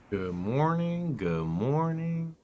Good morning. Good morning.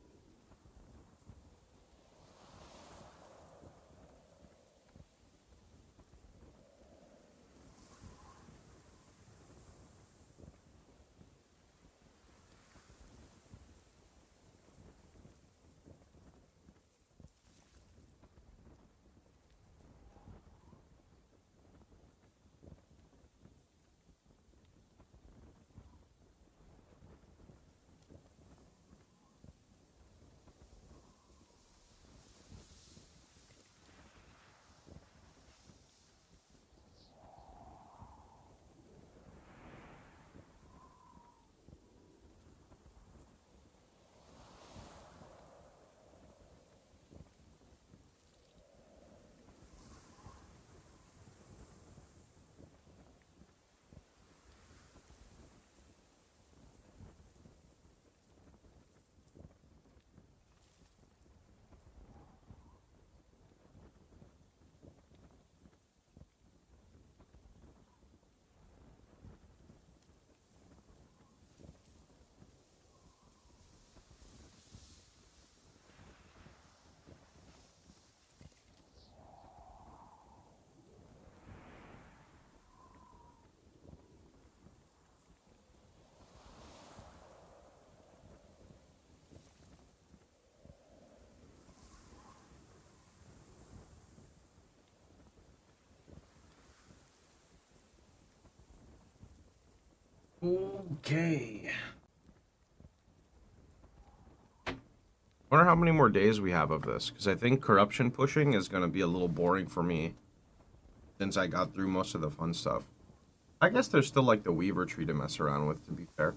Okay. Wonder how many more days we have of this, because I think corruption pushing is going to be a little boring for me since I got through most of the fun stuff. I guess there's still like the Weaver tree to mess around with, to be fair.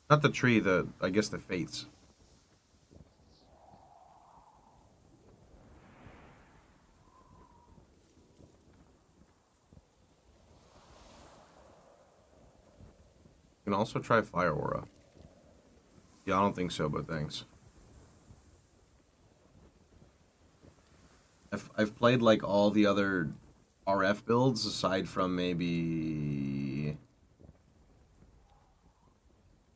Not the tree, I guess the fates. You can also try Fire Aura. Yeah, I don't think so, but thanks. I've played like all the other RF builds aside from maybe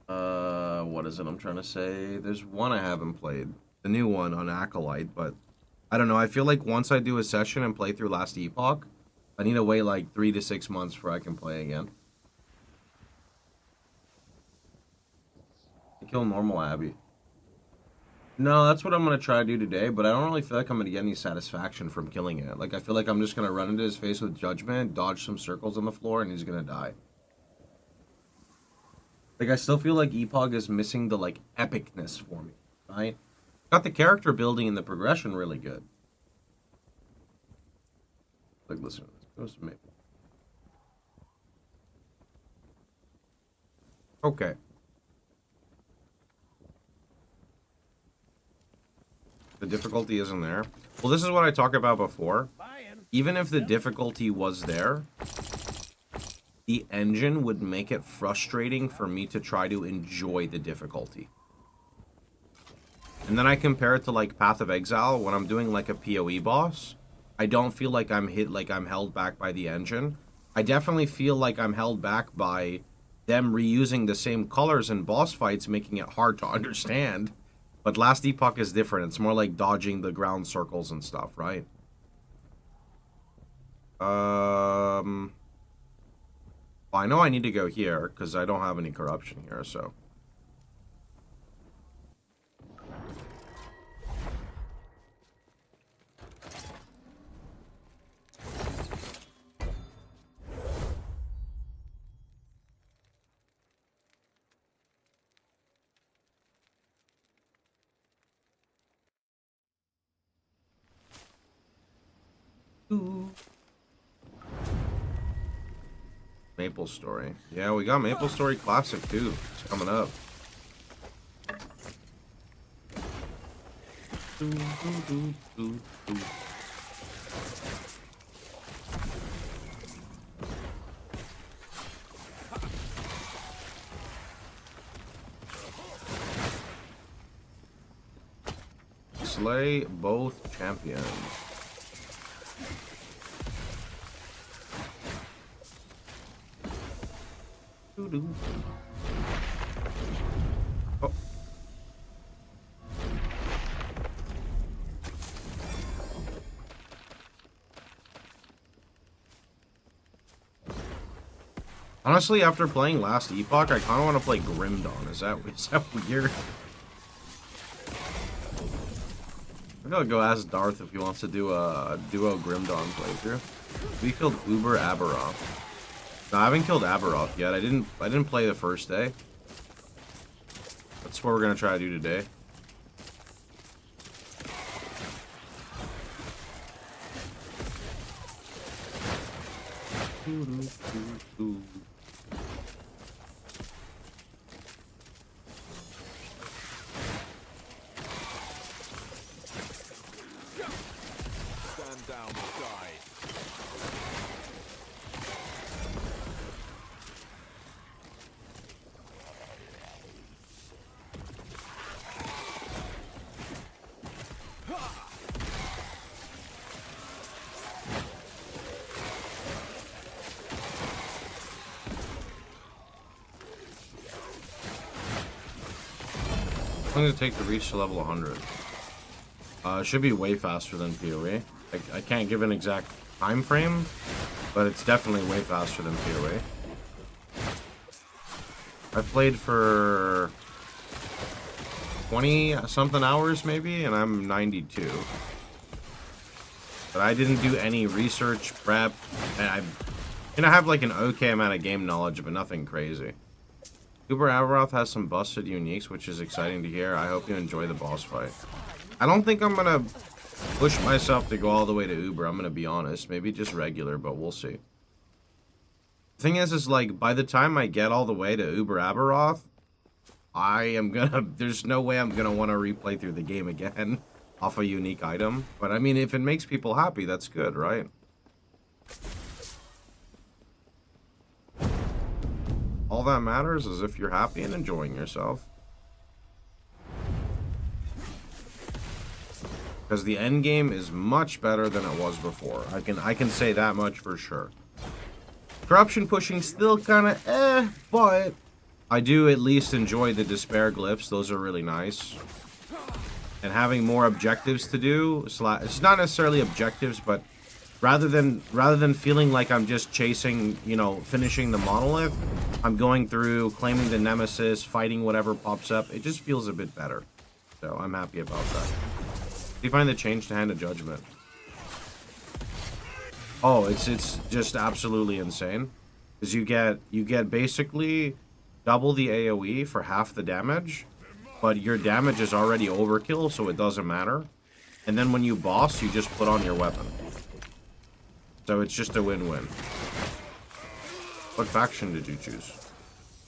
what is it I'm trying to say? There's one I haven't played. The new one on Acolyte, but I don't know. I feel like once I do a session and play through Last Epoch, I need to wait like 3 to 6 months before I can play again. I kill normal Abby. No, that's what I'm gonna try to do today, but I don't really feel like I'm gonna get any satisfaction from killing it. Like, I feel like I'm just gonna run into his face with Judgment, dodge some circles on the floor, and he's gonna die. Like, I still feel like Epoch is missing the, like, epicness for me, right? Got the character building and the progression really good. Like, listen, this goes to me. Okay. The difficulty isn't there. Well, this is what I talked about before. Even if the difficulty was there, the engine would make it frustrating for me to try to enjoy the difficulty. And then I compare it to like Path of Exile when I'm doing like a PoE boss. I don't feel like I'm held back by the engine. I definitely feel like I'm held back by them reusing the same colors in boss fights, making it hard to understand. But Last Epoch is different. It's more like dodging the ground circles and stuff, right? Well, I know I need to go here because I don't have any corruption here, so. Ooh. Maple Story. Yeah, we got Maple Story Classic too. It's coming up. Slay both champions. Honestly, after playing Last Epoch, I kind of want to play Grimdawn. Is that weird? Maybe I'll go ask Darth if he wants to do a duo Grimdawn playthrough. We killed Uber Aberoth. No, I haven't killed Aberoth yet. I didn't play the first day. That's what we're gonna try to do today. Stand down and die. How long does it take to reach to level 100? It should be way faster than PoE. I can't give an exact time frame, but it's definitely way faster than PoE. I've played for 20-something hours maybe, and I'm 92. But I didn't do any research, prep, and I have like an okay amount of game knowledge, but nothing crazy. Uber Aberoth has some busted uniques, which is exciting to hear. I hope you enjoy the boss fight. I don't think I'm gonna push myself to go all the way to Uber, I'm gonna be honest. Maybe just regular, but we'll see. The thing is like, by the time I get all the way to Uber Aberoth, there's no way I'm gonna want to replay through the game again off a unique item. But I mean, if it makes people happy, that's good, right? All that matters is if you're happy and enjoying yourself. Because the end game is much better than it was before. I can say that much for sure. Corruption pushing still kind of but I do at least enjoy the despair glyphs. Those are really nice. And having more objectives to do, it's not necessarily objectives, but rather than feeling like I'm just chasing, you know, finishing the monolith, I'm going through, claiming the nemesis, fighting whatever pops up. It just feels a bit better. So I'm happy about that. Do you find the change to Hand of Judgment? Oh, it's just absolutely insane. Because you get basically double the AoE for half the damage, but your damage is already overkill, so it doesn't matter. And then when you boss, you just put on your weapon. So it's just a win-win. What faction did you choose?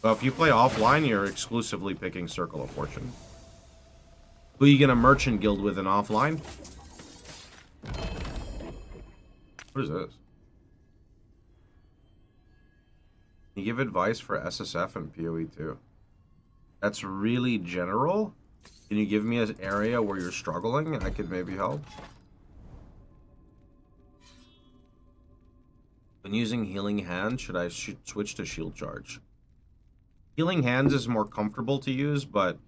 Well, if you play offline, you're exclusively picking Circle of Fortune. Who are you gonna merchant guild with in offline? What is this? Can you give advice for SSF and PoE too? That's really general. Can you give me an area where you're struggling? I could maybe help. When using Healing Hands, should I switch to Shield Charge? Healing Hands is more comfortable to use, but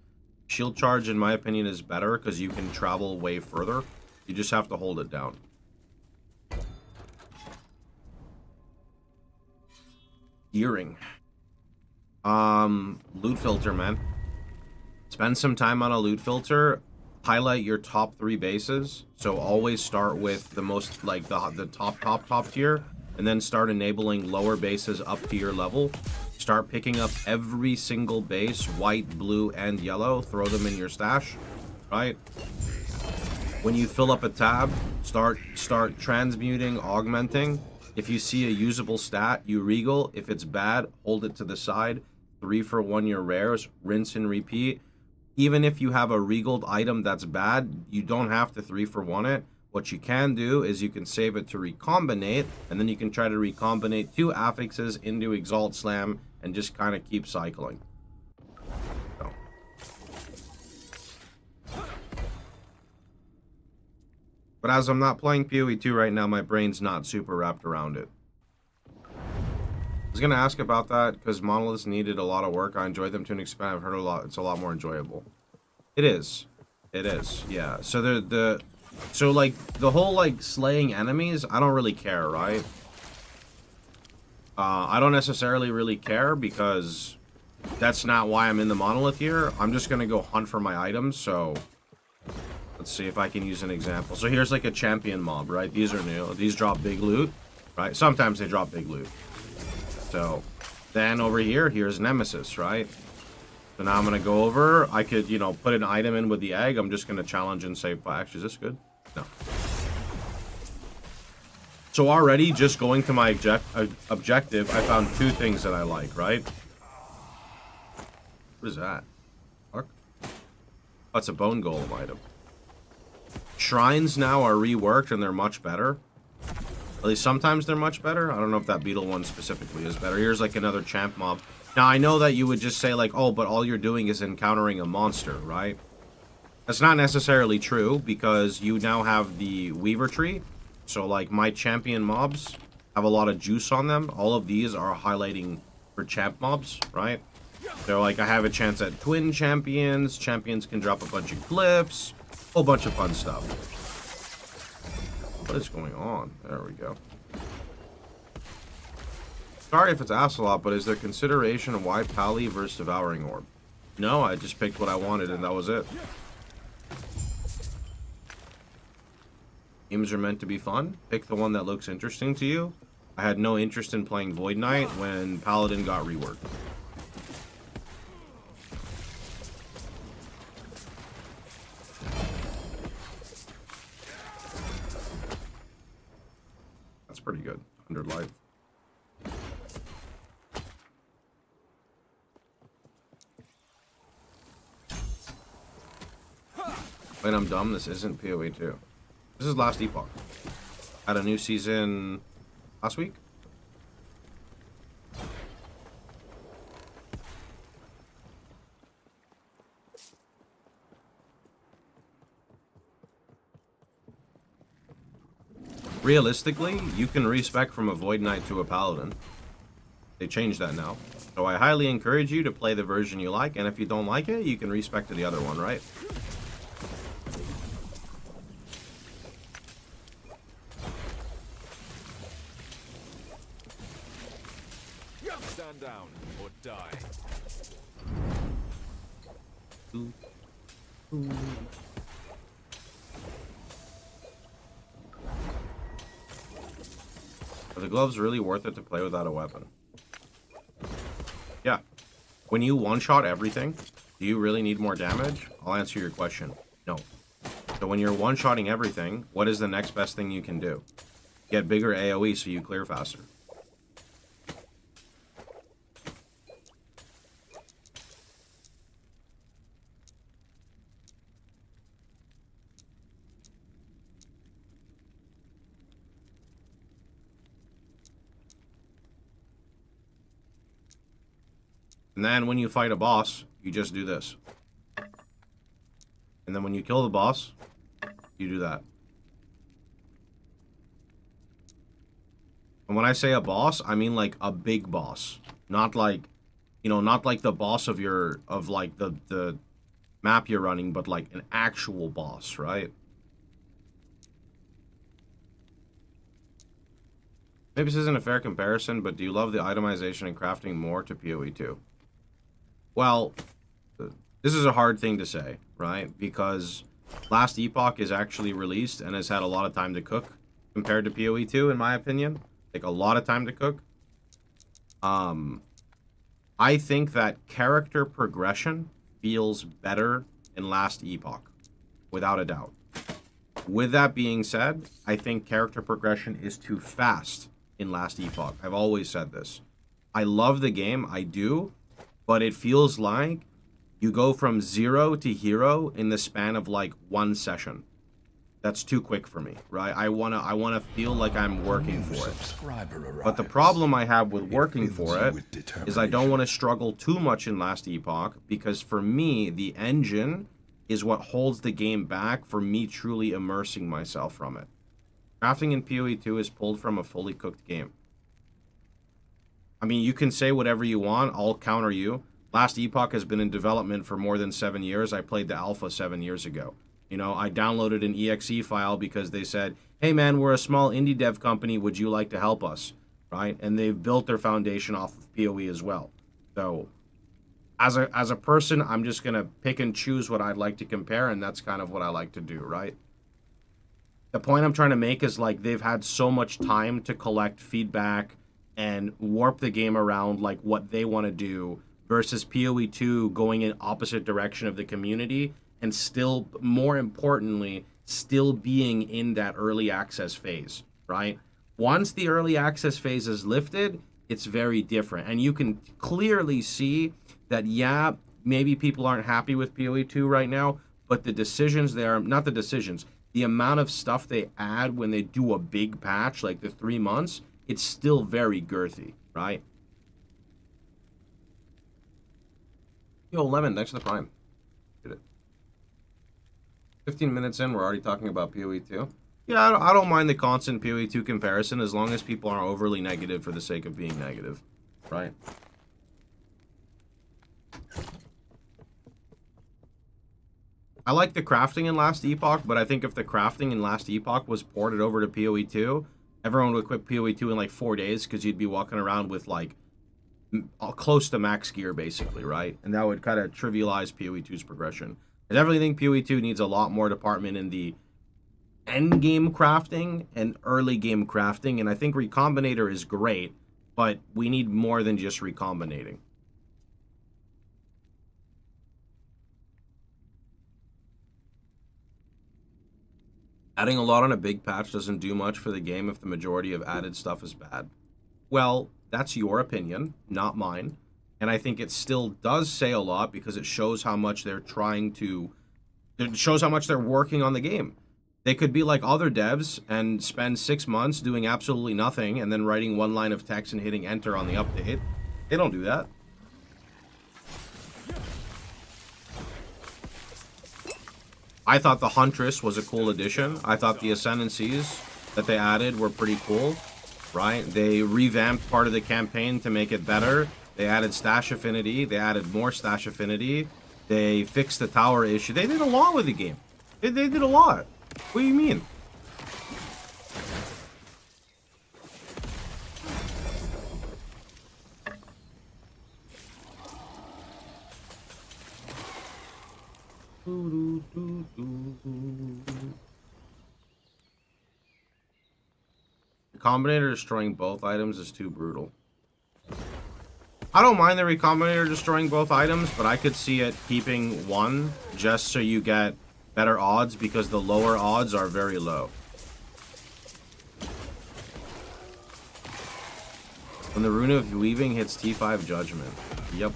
Shield Charge, in my opinion, is better because you can travel way further. You just have to hold it down. Gearing. Loot filter, man. Spend some time on a loot filter. Highlight your top 3 bases. So always start with the most, like, the top tier. And then start enabling lower bases up to your level. Start picking up every single base, white, blue, and yellow. Throw them in your stash, right? When you fill up a tab, start transmuting, augmenting. If you see a usable stat, you regal. If it's bad, hold it to the side. 3 for 1 your rares, rinse and repeat. Even if you have a regaled item that's bad, you don't have to 3 for 1 it. What you can do is you can save it to recombinate, and then you can try to recombinate 2 affixes into Exalt Slam and just kind of keep cycling. So. But as I'm not playing PoE 2 right now, my brain's not super wrapped around it. I was going to ask about that because Monoliths needed a lot of work. I enjoyed them to an extent. I've heard a lot. It's a lot more enjoyable. It is. It is, yeah. So so, like, the whole, like, slaying enemies, I don't really care, right? I don't necessarily really care because that's not why I'm in the Monolith here. I'm just going to go hunt for my items, so let's see if I can use an example. So here's like a champion mob, right? These are new. These drop big loot, right? Sometimes they drop big loot. So then over here, here's Nemesis, right? So now I'm going to go over. I could, you know, put an item in with the egg. I'm just going to challenge and say, actually, is this good? No. So already, just going to my objective, I found 2 things that I like, right? What is that? Fuck. That's a bone golem item. Shrines now are reworked and they're much better. At least sometimes they're much better. I don't know if that beetle one specifically is better. Here's like another champ mob. Now I know that you would just say like, oh, but all you're doing is encountering a monster, right? That's not necessarily true because you now have the Weaver tree. So like my champion mobs have a lot of juice on them. All of these are highlighting for champ mobs, right? So like I have a chance at twin champions. Champions can drop a bunch of glyphs. Whole bunch of fun stuff. What is going on? There we go. Sorry if it's asked a lot, but is there consideration of why Pally versus Devouring Orb? No, I just picked what I wanted and that was it. Games are meant to be fun. Pick the one that looks interesting to you. I had no interest in playing Void Knight when Paladin got reworked. That's pretty good. 100 life. Wait, I'm dumb. This isn't PoE 2. This is Last Epoch. Had a new season last week. Realistically, you can respec from a Void Knight to a Paladin. They changed that now. So I highly encourage you to play the version you like, and if you don't like it, you can respec to the other one, right? Stand down or die. Are the gloves really worth it to play without a weapon? Yeah. When you one-shot everything, do you really need more damage? I'll answer your question. No. So when you're one-shotting everything, what is the next best thing you can do? Get bigger AoE so you clear faster. And then when you fight a boss, you just do this. And then when you kill the boss, you do that. And when I say a boss, I mean like a big boss. Not like, you know, not like the boss of your, of like the map you're running, but like an actual boss, right? Maybe this isn't a fair comparison, but do you love the itemization and crafting more to PoE 2? Well, this is a hard thing to say, right? Because Last Epoch is actually released and has had a lot of time to cook compared to PoE 2, in my opinion. Like, a lot of time to cook. I think that character progression feels better in Last Epoch, without a doubt. With that being said, I think character progression is too fast in Last Epoch. I've always said this. I love the game, I do. But it feels like you go from 0 to hero in the span of like 1 session. That's too quick for me, right? I wanna feel like I'm working for it. But the problem I have with working for it is I don't want to struggle too much in Last Epoch, because for me, the engine is what holds the game back for me truly immersing myself from it. Crafting in PoE 2 is pulled from a fully cooked game. I mean, you can say whatever you want. I'll counter you. Last Epoch has been in development for more than 7 years. I played the alpha 7 years ago. You know, I downloaded an exe file because they said, hey man, we're a small indie dev company. Would you like to help us? right? And they've built their foundation off of PoE as well. So as a person, I'm just gonna pick and choose what I'd like to compare, and that's kind of what I like to do, right? The point I'm trying to make is like they've had so much time to collect feedback and warp the game around like what they want to do versus PoE 2 going in opposite direction of the community and still, more importantly, still being in that early access phase, right? Once the early access phase is lifted, it's very different. And you can clearly see that, yeah, maybe people aren't happy with PoE 2 right now, but the decisions there, not the decisions, the amount of stuff they add when they do a big patch, like the 3 months, it's still very girthy, right? Yo, Lemon, thanks for the prime. Did it. 15 minutes in, we're already talking about PoE 2. Yeah, I don't mind the constant PoE 2 comparison as long as people aren't overly negative for the sake of being negative, right? I like the crafting in Last Epoch, but I think if the crafting in Last Epoch was ported over to PoE 2, everyone would quit PoE 2 in like 4 days because you'd be walking around with like close to max gear basically, right? And that would kind of trivialize PoE 2's progression. I definitely think PoE 2 needs a lot more department in the end game crafting and early game crafting, and I think Recombinator is great, but we need more than just recombinating. Adding a lot on a big patch doesn't do much for the game if the majority of added stuff is bad. Well, that's your opinion, not mine. And I think it still does say a lot because it shows how much they're trying to... It shows how much they're working on the game. They could be like other devs and spend 6 months doing absolutely nothing and then writing one line of text and hitting enter on the update. They don't do that. I thought the Huntress was a cool addition. I thought the Ascendancies that they added were pretty cool, right? They revamped part of the campaign to make it better. They added stash affinity. They added more stash affinity. They fixed the tower issue. They did a lot with the game. They did a lot. What do you mean? The Recombinator destroying both items is too brutal. I don't mind the Recombinator destroying both items, but I could see it keeping one just so you get better odds because the lower odds are very low. When the Rune of Weaving hits T5 Judgment. Yep.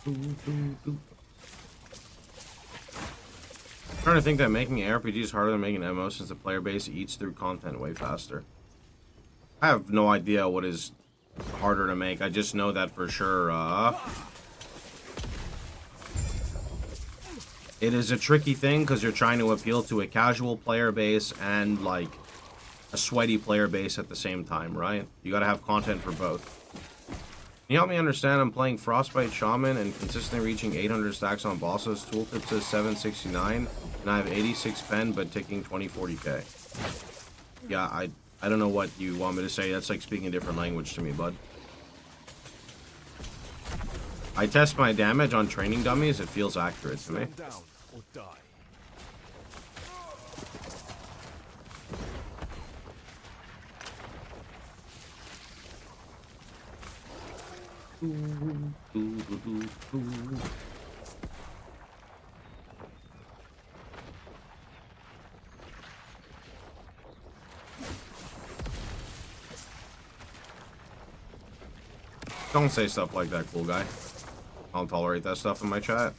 I'm trying to think that making RPGs is harder than making MMOs since the player base eats through content way faster. I have no idea what is harder to make. I just know that for sure, it is a tricky thing because you're trying to appeal to a casual player base and, like, a sweaty player base at the same time, right? You gotta have content for both. Can you help me understand? I'm playing Frostbite Shaman and consistently reaching 800 stacks on bosses. Tooltip says 769, and I have 86 pen, but ticking 2040k. Yeah, I don't know what you want me to say. That's like speaking a different language to me, bud. I test my damage on training dummies. It feels accurate to me. Stand down or die. Don't say stuff like that, cool guy. I don't tolerate that stuff in my chat.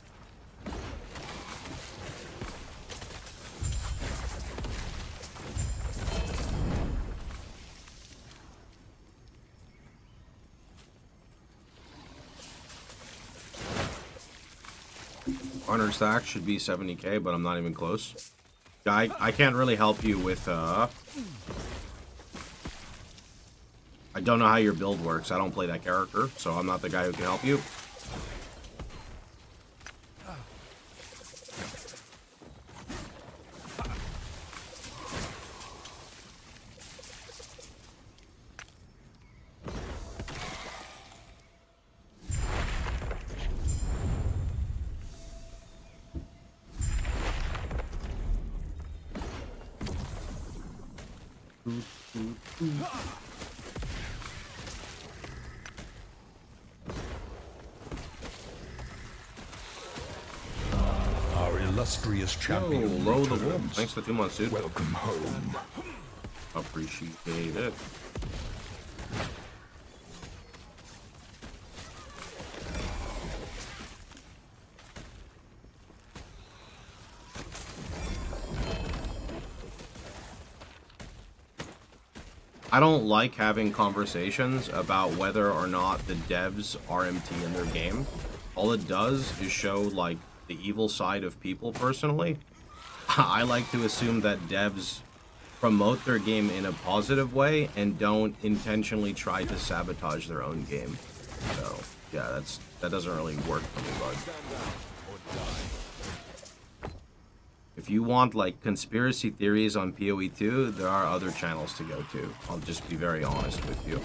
100 stacks should be 70k, but I'm not even close. I can't really help you with, I don't know how your build works. I don't play that character, so I'm not the guy who can help you. Our illustrious champion. Yo, low the wolf. returns. Thanks for 2 months, dude. Welcome home. Appreciate it. I don't like having conversations about whether or not the devs are MT in their game. All it does is show, like, the evil side of people, personally. I like to assume that devs promote their game in a positive way and don't intentionally try to sabotage their own game. So, yeah, that doesn't really work for me, bud. Stand down or die. If you want, like, conspiracy theories on PoE 2, there are other channels to go to. I'll just be very honest with you.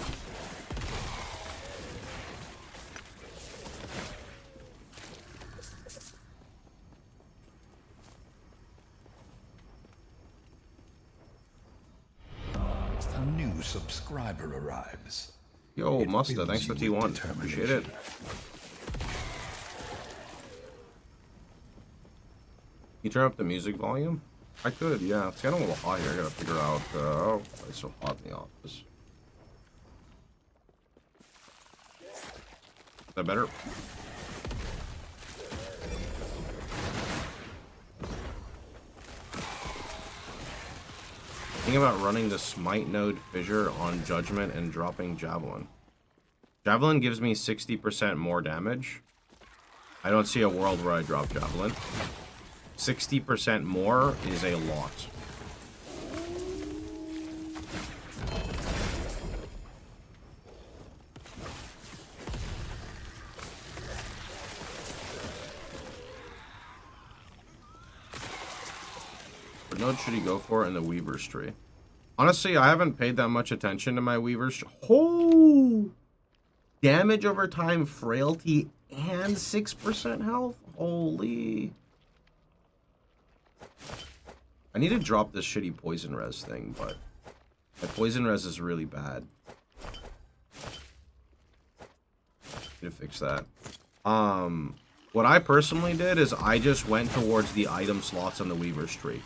A new subscriber arrives. Yo, It Musta, fills thanks for you with T1. Appreciate it. You turn up the music volume? I could, yeah. It's getting a little hot here. I gotta figure out, oh, it's so hot in the office. Is that better? Think about running the Smite node Fissure on Judgement and dropping Javelin. Javelin gives me 60% more damage. I don't see a world where I drop Javelin. 60% more is a lot. What node should he go for in the Weaver's tree? Honestly, I haven't paid that much attention to my Weaver's tree. Oh! Damage over time, frailty, and 6% health? Holy... I need to drop this shitty poison res thing, but my poison res is really bad. Need to fix that. What I personally did is I just went towards the item slots on the Weaver's tree.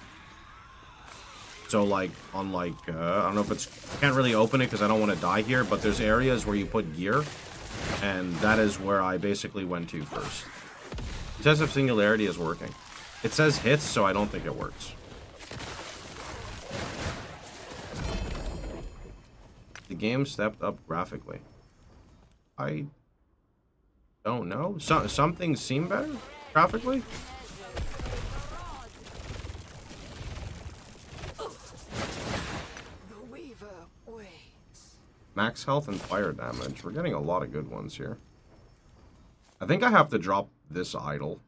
So like on like I don't know if it's, can't really open it because I don't want to die here, but there's areas where you put gear, and that is where I basically went to first. Test of Singularity is working. It says hits, so I don't think it works. The game stepped up graphically. I don't know. Some things seem better graphically. The Weaver waits. Max health and fire damage. We're getting a lot of good ones here. I think I have to drop this idol.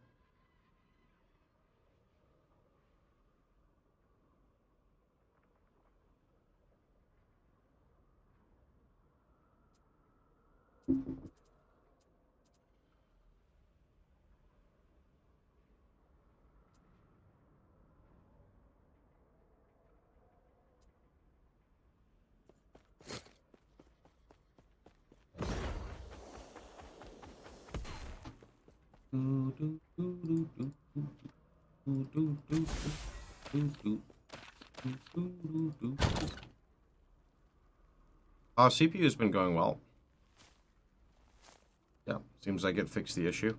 CPU has been going well. Yeah, seems like it fixed the issue.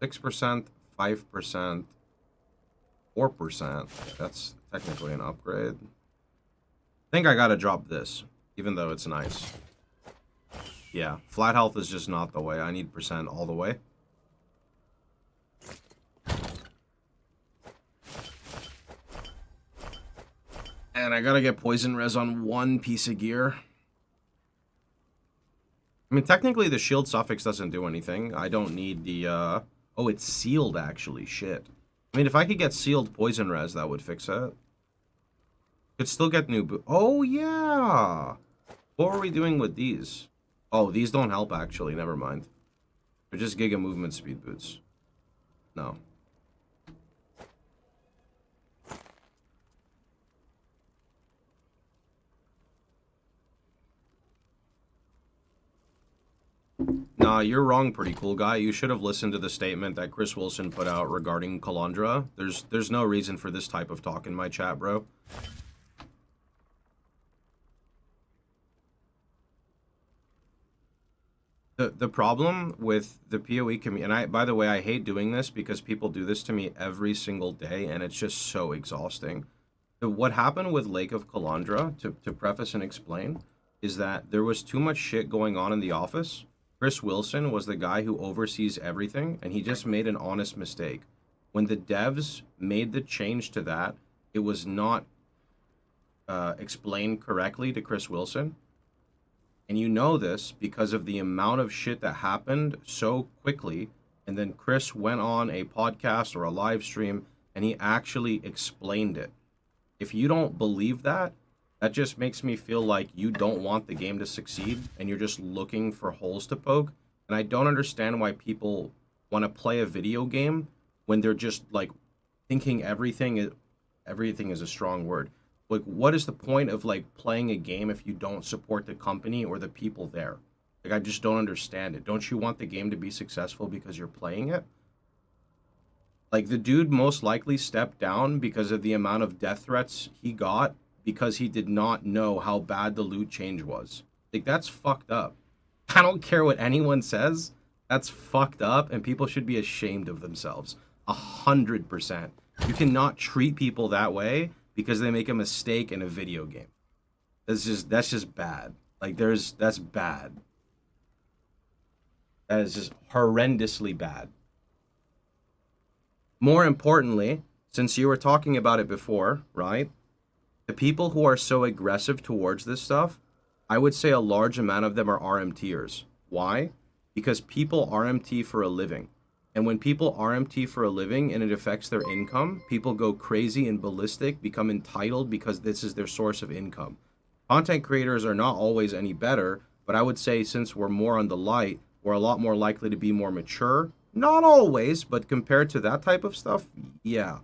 6%, 5%, 4%. That's technically an upgrade. I think I gotta drop this, even though it's nice. Yeah, flat health is just not the way. I need percent all the way. And I gotta get poison res on one piece of gear. I mean, technically the shield suffix doesn't do anything. I don't need the, Oh, it's sealed, actually. Shit. I mean, if I could get sealed poison res, that would fix it. Could still get new Oh, yeah! What were we doing with these? Oh, these don't help, actually. Never mind. They're just Giga movement speed boots. No. Nah, you're wrong, pretty cool guy. You should have listened to the statement that Chris Wilson put out regarding Colandra. There's no reason for this type of talk in my chat, bro. The problem with the PoE community, and by the way, I hate doing this because people do this to me every single day, and it's just so exhausting. What happened with Lake of Colandra, to preface and explain, is that there was too much shit going on in the office. Chris Wilson was the guy who oversees everything, and he just made an honest mistake. When the devs made the change to that, it was not explained correctly to Chris Wilson. And you know this because of the amount of shit that happened so quickly, and then Chris went on a podcast or a live stream, and he actually explained it. If you don't believe that, that just makes me feel like you don't want the game to succeed and you're just looking for holes to poke. And I don't understand why people want to play a video game when they're just like thinking everything is a strong word. Like, what is the point of like playing a game if you don't support the company or the people there? Like, I just don't understand it. Don't you want the game to be successful because you're playing it? Like, the dude most likely stepped down because of the amount of death threats he got because he did not know how bad the loot change was. Like, that's fucked up. I don't care what anyone says. That's fucked up, and people should be ashamed of themselves. 100%. You cannot treat people that way because they make a mistake in a video game. That's just bad. Like, that's bad. That is just horrendously bad. More importantly, since you were talking about it before, right? The people who are so aggressive towards this stuff, I would say a large amount of them are RMTers. Why? Because people RMT for a living. And when people RMT for a living and it affects their income, people go crazy and ballistic, become entitled because this is their source of income. Content creators are not always any better, but I would say since we're more on the light, we're a lot more likely to be more mature. Not always, but compared to that type of stuff, yeah.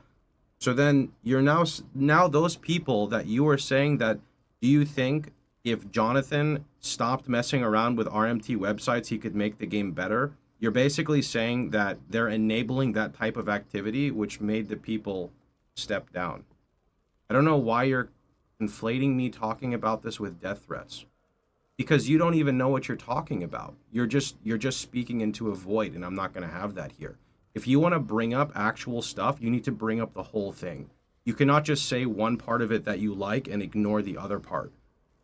So then you're now those people that you were saying that, do you think if Jonathan stopped messing around with RMT websites, he could make the game better? You're basically saying that they're enabling that type of activity, which made the people step down. I don't know why you're conflating me talking about this with death threats. Because you don't even know what you're talking about. You're just speaking into a void, and I'm not going to have that here. If you want to bring up actual stuff, you need to bring up the whole thing. You cannot just say one part of it that you like and ignore the other part,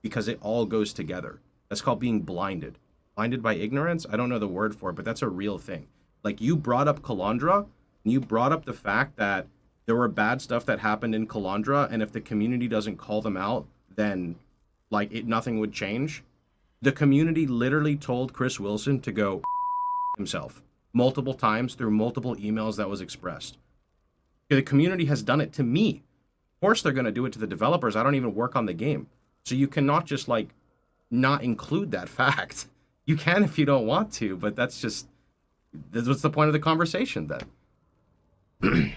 because it all goes together. That's called being blinded. Blinded by ignorance? I don't know the word for it, but that's a real thing. Like, you brought up Colandra, and you brought up the fact that there were bad stuff that happened in Colandra, and if the community doesn't call them out, then nothing would change. The community literally told Chris Wilson to go himself multiple times through multiple emails that was expressed. The community has done it to me. Of course they're going to do it to the developers. I don't even work on the game. So you cannot just not include that fact. You can if you don't want to, but what's the point of the conversation then?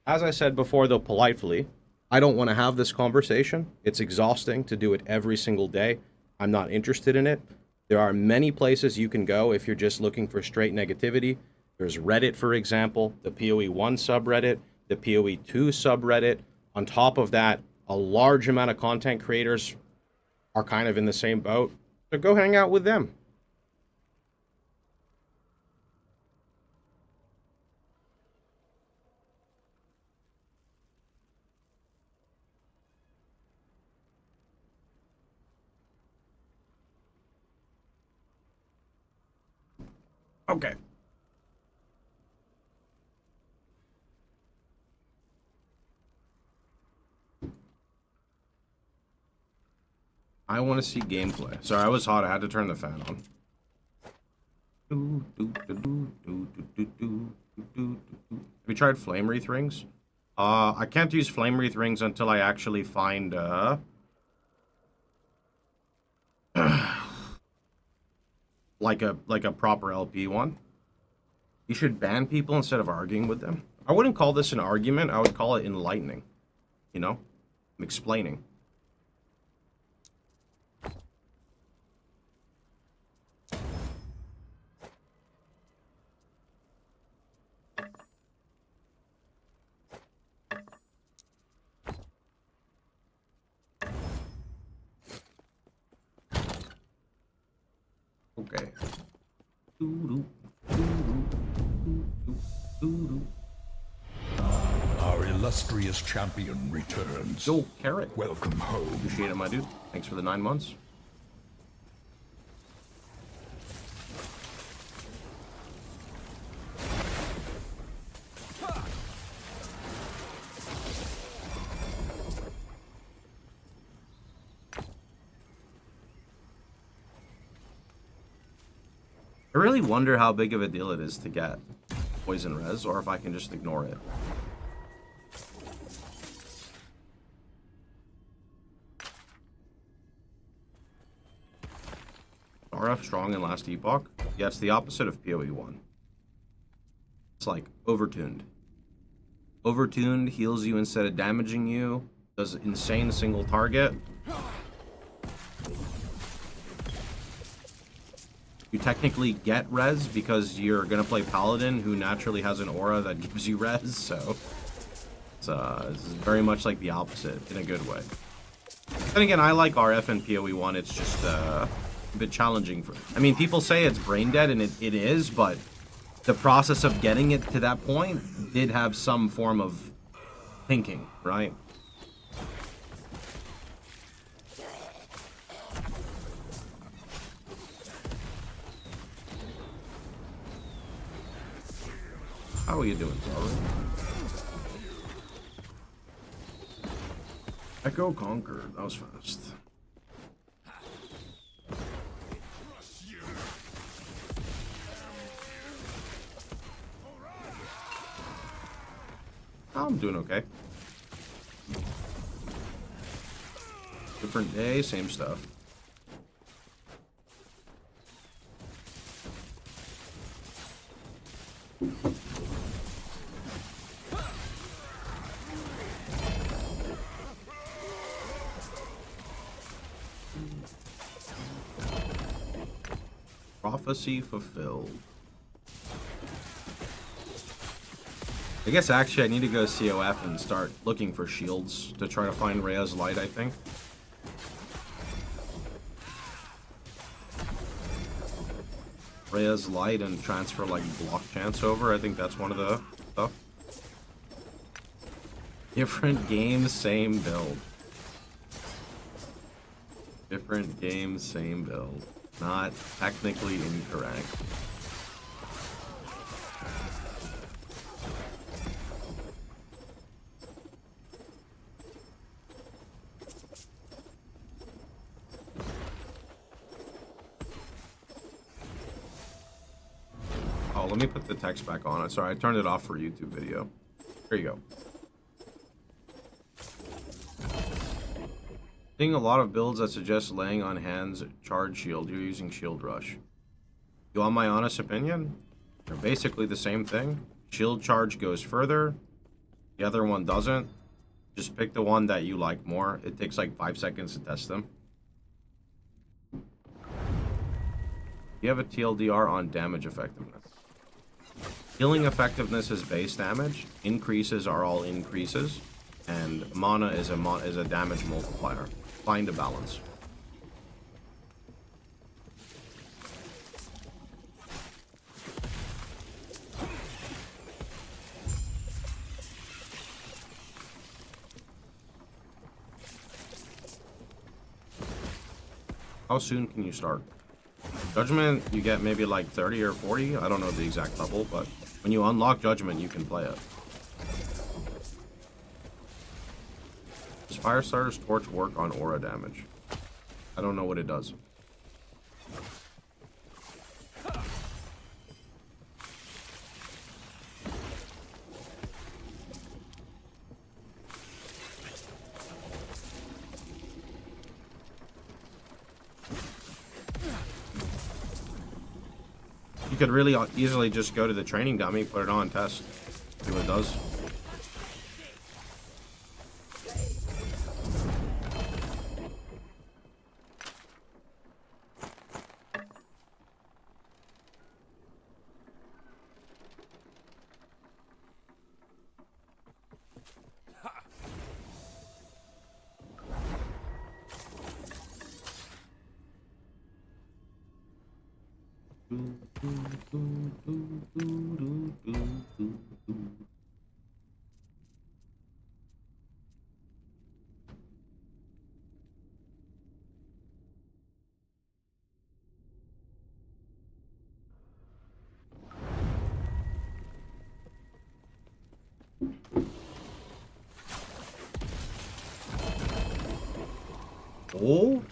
As I said before, though, politely, I don't want to have this conversation. It's exhausting to do it every single day. I'm not interested in it. There are many places you can go if you're just looking for straight negativity. There's Reddit, for example, the PoE1 subreddit, the PoE2 subreddit. On top of that, a large amount of content creators are kind of in the same boat. So go hang out with them. Okay. I want to see gameplay. Sorry, I was hot. I had to turn the fan on. Have you tried flame wreath rings? I can't use flame wreath rings until I actually find like a proper LP one. You should ban people instead of arguing with them. I wouldn't call this an argument. I would call it enlightening. You know? I'm explaining. Okay. Our illustrious champion returns. Yo, Carrot. Welcome home. Appreciate it, my dude. Thanks for the 9 months. I really wonder how big of a deal it is to get poison res, or if I can just ignore it. RF strong in Last Epoch? Yeah, it's the opposite of PoE1. It's like overtuned. Overtuned heals you instead of damaging you, does insane single target. You technically get res because you're gonna play Paladin, who naturally has an aura that gives you res, so it's very much like the opposite in a good way. Then again, I like RF and PoE1. It's just a bit challenging for. I mean, people say it's brain dead, and it is, but the process of getting it to that point did have some form of thinking, right? How are you doing, Zara? Echo conquered. That was fast. I'm doing okay. Different day, same stuff. Prophecy fulfilled. I guess actually I need to go COF and start looking for shields to try to find Rhea's Light, I think. Rhea's Light and transfer like block chance over. I think that's one of the stuff. Different game, same build. Different game, same build. Not technically incorrect. Oh, let me put the text back on it. Sorry, I turned it off for YouTube video. There you go. Seeing a lot of builds that suggest laying on hands charge shield. You're using shield rush. You want my honest opinion? They're basically the same thing. Shield charge goes further. The other one doesn't. Just pick the one that you like more. It takes like 5 seconds to test them. You have a TLDR on damage effectiveness. Healing effectiveness is base damage. Increases are all increases. And mana is a damage multiplier. Find a balance. How soon can you start? Judgment, you get maybe like 30 or 40. I don't know the exact level, but when you unlock Judgment, you can play it. Does Firestarter's Torch work on aura damage? I don't know what it does. You could really easily just go to the training dummy, put it on, test, see what it does. Oh,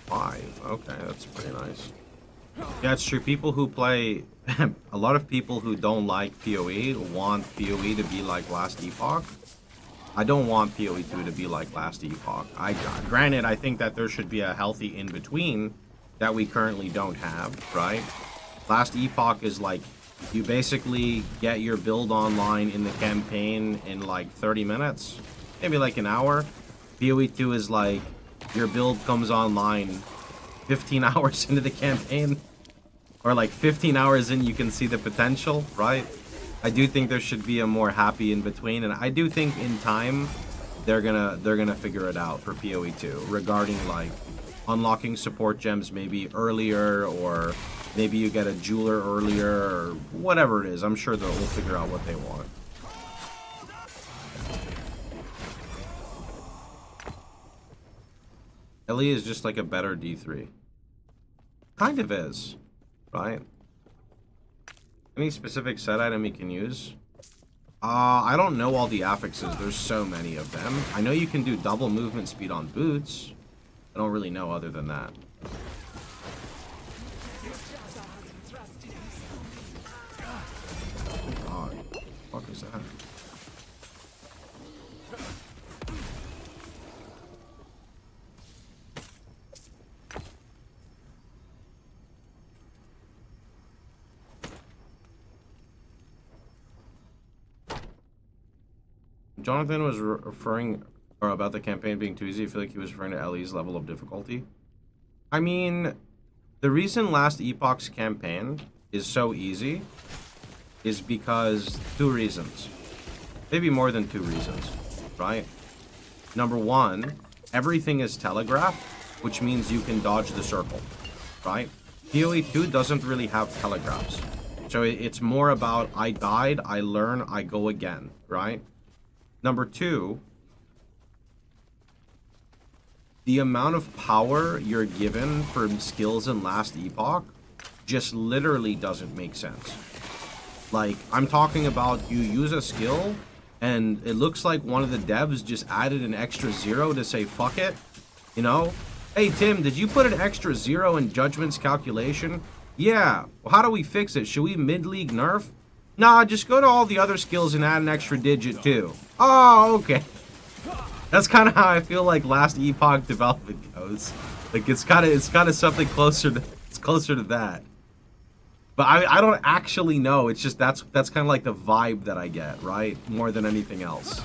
5. Okay, that's pretty nice. Yeah, it's true. People who play, a lot of people who don't like PoE want PoE to be like Last Epoch. I don't want PoE 2 to be like Last Epoch. Granted, I think that there should be a healthy in-between that we currently don't have, right? Last Epoch is like, you basically get your build online in the campaign in like 30 minutes, maybe like an hour. PoE 2 is like, your build comes online 15 hours into the campaign, or like 15 hours in, you can see the potential, right? I do think there should be a more happy in between, and I do think in time they're gonna figure it out for PoE 2 regarding like unlocking support gems maybe earlier, or maybe you get a jeweler earlier, or whatever it is. I'm sure they'll figure out what they want. Ellie is just like a better D3. Kind of is, right? Any specific set item you can use? I don't know all the affixes. There's so many of them. I know you can do double movement speed on boots. I don't really know other than that. God, what the fuck is that? Jonathan was referring or about the campaign being too easy. I feel like he was referring to Ellie's level of difficulty. I mean, the reason Last Epoch's campaign is so easy is because 2 reasons. Maybe more than 2 reasons, right? Number 1, everything is telegraphed, which means you can dodge the circle, right? PoE 2 doesn't really have telegraphs. So it's more about, I died, I learn, I go again, right? Number 2, the amount of power you're given for skills in Last Epoch just literally doesn't make sense. Like, I'm talking about you use a skill, and it looks like one of the devs just added an extra 0 to say, fuck it. You know? Hey, Tim, did you put an extra 0 in Judgment's calculation? Yeah. Well, how do we fix it? Should we mid-league nerf? Nah, just go to all the other skills and add an extra digit too. Oh, okay. That's kind of how I feel like Last Epoch development goes. Like it's kind of something closer to that. But I don't actually know. It's just that's kind of like the vibe that I get, right? More than anything else.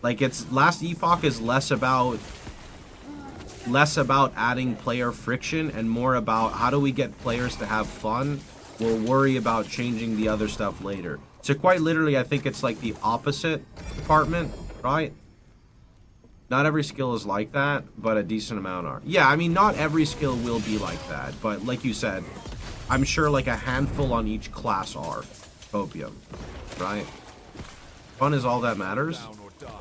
Like it's Last Epoch is less about less about adding player friction and more about how do we get players to have fun. We'll worry about changing the other stuff later. So quite literally, I think it's like the opposite department, right? Not every skill is like that, but a decent amount are. Yeah, I mean, not every skill will be like that, but like you said, I'm sure like a handful on each class are. Opium, right? Fun is all that matters.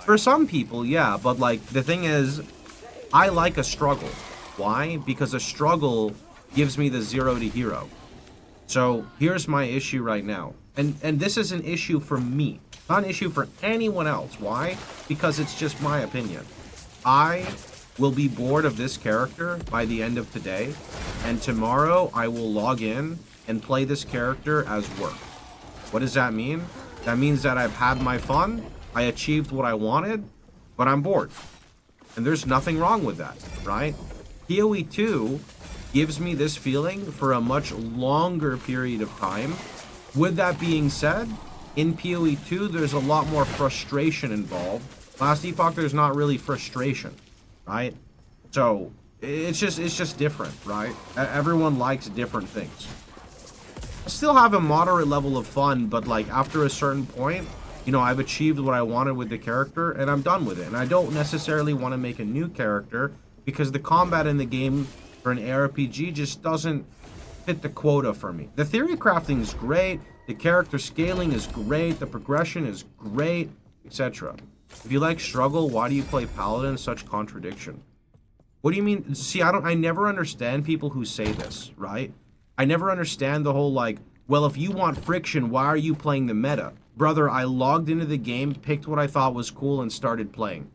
For some people, yeah, but like the thing is, I like a struggle. Why? Because a struggle gives me the 0 to hero. So here's my issue right now. And this is an issue for me, not an issue for anyone else. Why? Because it's just my opinion. I will be bored of this character by the end of today, and tomorrow I will log in and play this character as work. What does that mean? That means that I've had my fun, I achieved what I wanted, but I'm bored. And there's nothing wrong with that, right? PoE 2 gives me this feeling for a much longer period of time. With that being said, in PoE 2, there's a lot more frustration involved. Last Epoch, there's not really frustration, right? So, it's just different, right? Everyone likes different things. I still have a moderate level of fun, but like after a certain point, you know, I've achieved what I wanted with the character, and I'm done with it. And I don't necessarily want to make a new character, because the combat in the game for an ARPG just doesn't fit the quota for me. The theory crafting is great, the character scaling is great, the progression is great, etc. If you like struggle, why do you play Paladin? Such contradiction. What do you mean? See, I never understand people who say this, right? I never understand the whole like, well, if you want friction, why are you playing the meta? Brother, I logged into the game, picked what I thought was cool, and started playing.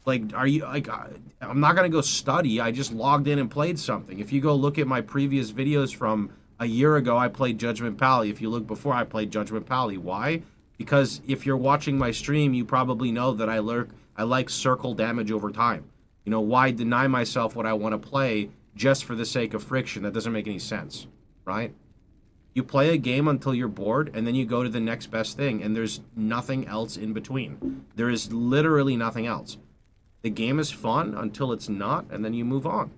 Like, are you, like, I'm not going to go study. I just logged in and played something. If you go look at my previous videos from a year ago, I played Judgement Pally. If you look before, I played Judgement Pally. Why? Because if you're watching my stream, you probably know that I like circle damage over time. You know, why deny myself what I want to play just for the sake of friction? That doesn't make any sense, right? You play a game until you're bored, and then you go to the next best thing, and there's nothing else in between. There is literally nothing else. The game is fun until it's not, and then you move on.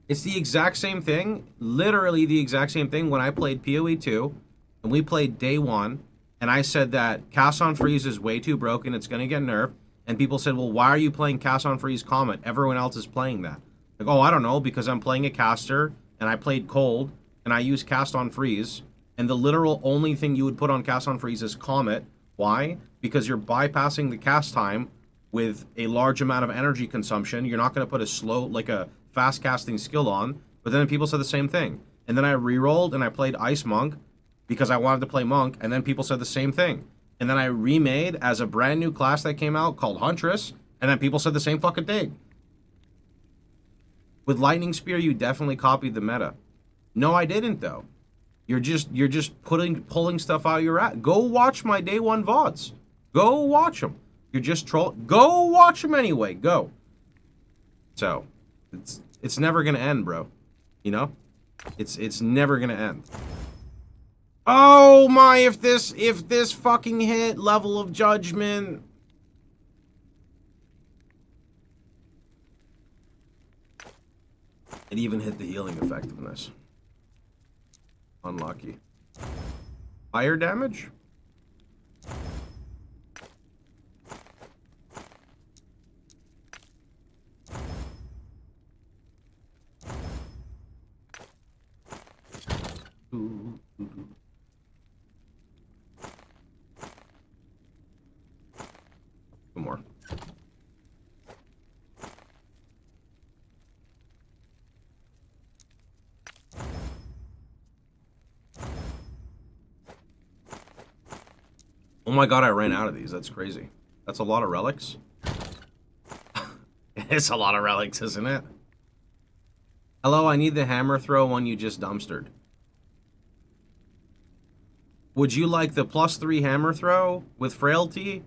It's the exact same thing, literally the exact same thing when I played PoE 2, and we played day 1, and I said that Cast on Freeze is way too broken, it's going to get nerfed, and people said, well, why are you playing Cast on Freeze Comet? Everyone else is playing that. Like, oh, I don't know, because I'm playing a caster, and I played Cold, and I use Cast on Freeze, and the literal only thing you would put on Cast on Freeze is Comet. Why? Because you're bypassing the cast time with a large amount of energy consumption. You're not going to put a slow, like a fast casting skill on. But then people said the same thing. And then I re-rolled and I played Ice Monk because I wanted to play Monk. And then people said the same thing. And then I remade as a brand new class that came out called Huntress. And then people said the same fucking thing. With Lightning Spear, you definitely copied the meta. No, I didn't though. You're just pulling stuff out of your ass. Go watch my day 1 VODs. Go watch them. You're just trolling. Go watch them anyway. Go. So, it's never gonna end, bro. You know, it's never gonna end. Oh my! If this fucking hit level of judgment. It even hit the healing effectiveness. Unlucky. Fire damage? Two more. Oh my god, I ran out of these. That's crazy. That's a lot of relics. It's a lot of relics, isn't it? Hello, I need the hammer throw one you just dumpstered. Would you like the +3 hammer throw with frailty?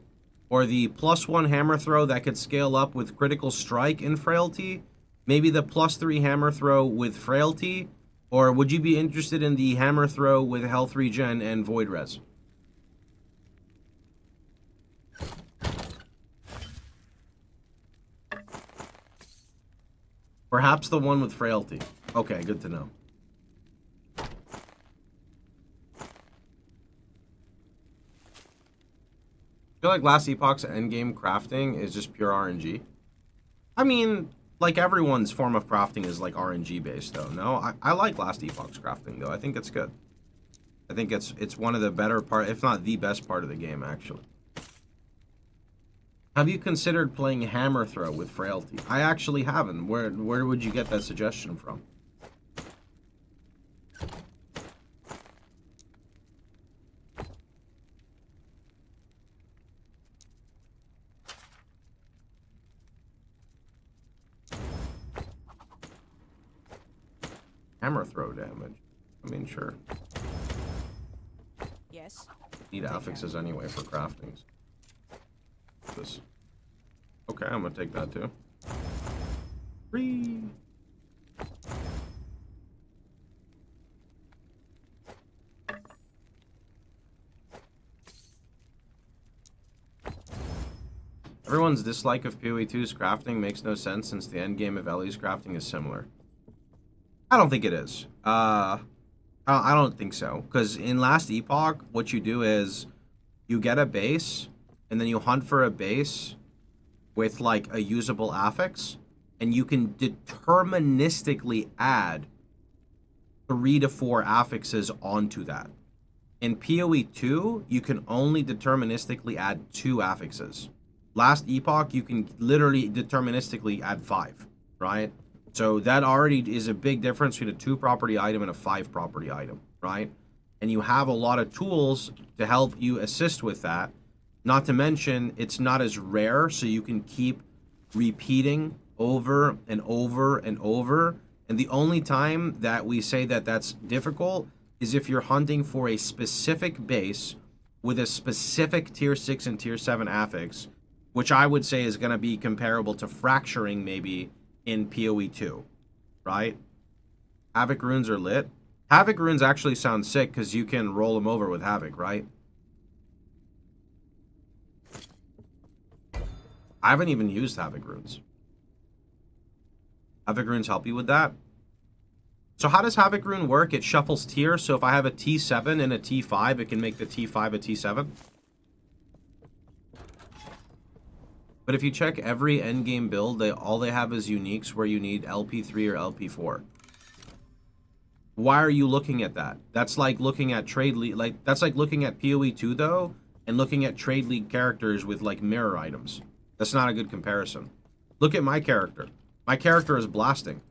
Or the +1 hammer throw that could scale up with critical strike and frailty? Maybe the +3 hammer throw with frailty? Or would you be interested in the hammer throw with health regen and void res? Perhaps the one with frailty. Okay, good to know. I feel like Last Epoch's endgame crafting is just pure RNG. I mean, like everyone's form of crafting is like RNG based though. No, I like Last Epoch's crafting though. I think it's good. I think it's one of the better part, if not the best part of the game actually. Have you considered playing Hammer Throw with frailty? I actually haven't. Where would you get that suggestion from? Hammer throw damage. I mean, sure. Yes. Need affixes anyway for craftings. This. Okay, I'm gonna take that too. Free. Everyone's dislike of PoE 2's crafting makes no sense since the endgame of Ellie's crafting is similar. I don't think it is. I don't think so. Because in Last Epoch, what you do is you get a base, and then you hunt for a base with like a usable affix, and you can deterministically add 3 to 4 affixes onto that. In PoE 2, you can only deterministically add 2 affixes. Last Epoch, you can literally deterministically add 5, right? So that already is a big difference between a 2 property item and a 5 property item, right? And you have a lot of tools to help you assist with that. Not to mention, it's not as rare, so you can keep repeating over and over and over. And the only time that we say that that's difficult is if you're hunting for a specific base with a specific tier 6 and tier 7 affix, which I would say is going to be comparable to fracturing maybe in PoE 2, right? Havoc runes are lit. Havoc runes actually sound sick because you can roll them over with Havoc, right? I haven't even used Havoc runes. Havoc runes help you with that? So how does Havoc rune work? It shuffles tier, so if I have a T7 and a T5, it can make the T5 a T7? But if you check every endgame build, all they have is uniques where you need LP3 or LP4. Why are you looking at that? That's like looking at trade league, that's like looking at PoE 2 though, and looking at trade league characters with like mirror items. That's not a good comparison. Look at my character. My character is blasting.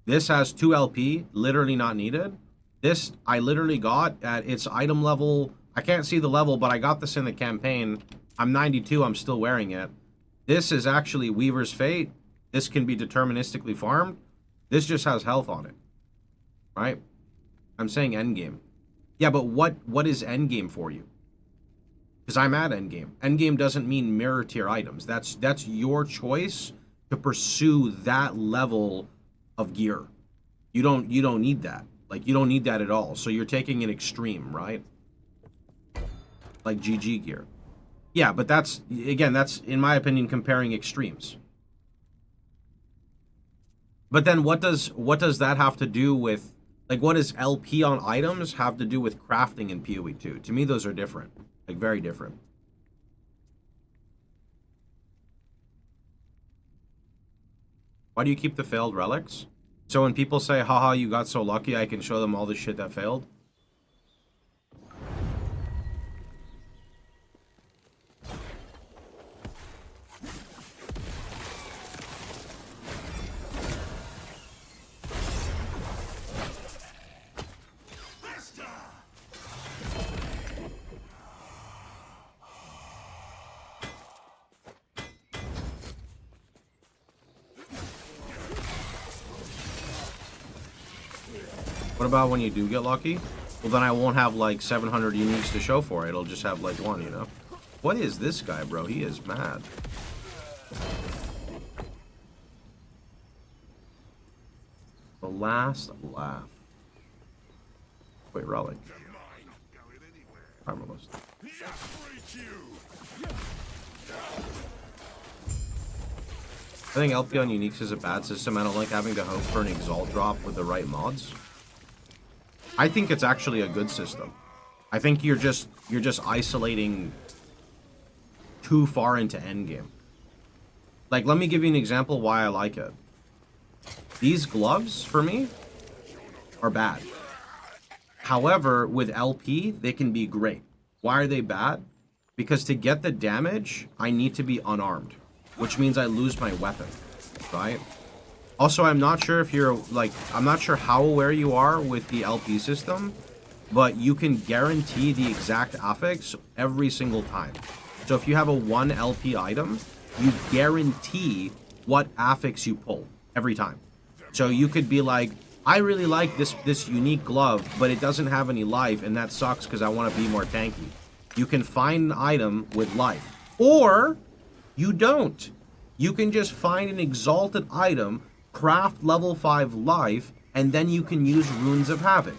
This has 2 LP, literally not needed. This I literally got at its item level. I can't see the level, but I got this in the campaign. I'm 92, I'm still wearing it. This is actually Weaver's Fate. This can be deterministically farmed. This just has health on it. Right? I'm saying endgame. Yeah, but what is endgame for you? Because I'm at endgame. Endgame doesn't mean mirror tier items. That's your choice to pursue that level of gear. You don't need that. Like, you don't need that at all. So you're taking an extreme, right? Like GG gear. Yeah, but that's, again, that's, in my opinion, comparing extremes. But then what does that have to do with, like, what does LP on items have to do with crafting in PoE 2? To me, those are different. Like, very different. Why do you keep the failed relics? So when people say, haha, you got so lucky, I can show them all the shit that failed? What about when you do get lucky? Well, then I won't have like 700 uniques to show for it. It'll just have like 1, you know? What is this guy, bro? He is mad. The last laugh. Wait, relic. Primalist. I think LP on Uniques is a bad system. I don't like having to hope for an Exalt drop with the right mods. I think it's actually a good system. I think you're just isolating too far into Endgame. Like, let me give you an example why I like it. These gloves, for me, are bad. However, with LP, they can be great. Why are they bad? Because to get the damage, I need to be unarmed, which means I lose my weapon, right? Also, I'm not sure if you're, like, I'm not sure how aware you are with the LP system, but you can guarantee the exact affix every single time. So if you have a 1 LP item, you guarantee what affix you pull every time. So you could be like, I really like this unique glove, but it doesn't have any life, and that sucks because I want to be more tanky. You can find an item with life. Or you don't. You can just find an exalted item, craft level 5 life, and then you can use Runes of Havoc.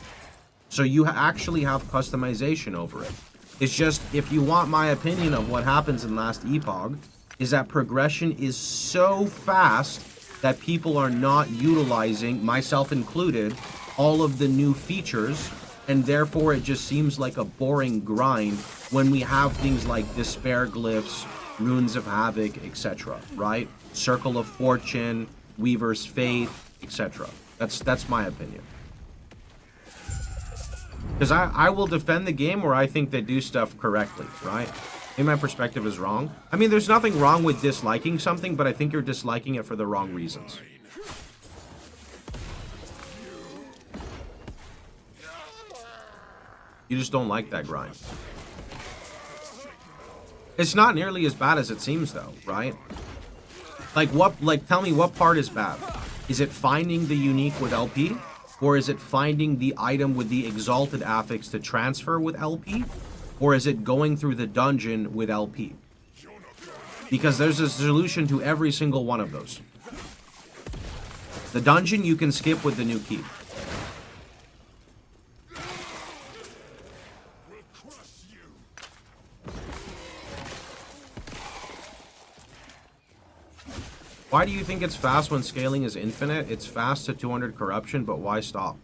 So you actually have customization over it. It's just, if you want my opinion of what happens in Last Epoch, is that progression is so fast that people are not utilizing, myself included, all of the new features, and therefore it just seems like a boring grind when we have things like Despair Glyphs, Runes of Havoc, etc., right? Circle of Fortune, Weaver's Fate, etc. That's my opinion. Because I will defend the game where I think they do stuff correctly, right? Maybe my perspective is wrong. I mean, there's nothing wrong with disliking something, but I think you're disliking it for the wrong reasons. You just don't like that grind. It's not nearly as bad as it seems, though, right? Like, tell me what part is bad? Is it finding the unique with LP? Or is it finding the item with the exalted affix to transfer with LP? Or is it going through the dungeon with LP? Because there's a solution to every single one of those. The dungeon you can skip with the new key. Why do you think it's fast when scaling is infinite? It's fast to 200 corruption, but why stop?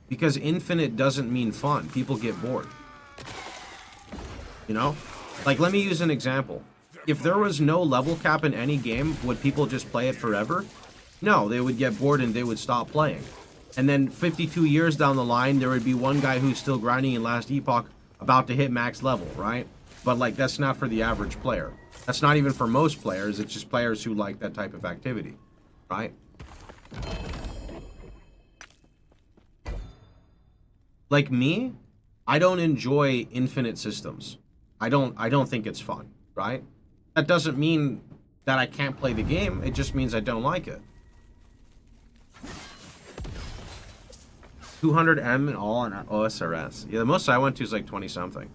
Because infinite doesn't mean fun. People get bored. You know? Like, let me use an example. If there was no level cap in any game, would people just play it forever? No, they would get bored and they would stop playing. And then 52 years down the line, there would be one guy who's still grinding in Last Epoch about to hit max level, right? But, like, that's not for the average player. That's not even for most players. It's just players who like that type of activity, right? Like me, I don't enjoy infinite systems. I don't think it's fun, right? That doesn't mean that I can't play the game. It just means I don't like it. 200M in all on OSRS. Yeah, the most I went to is like 20 something.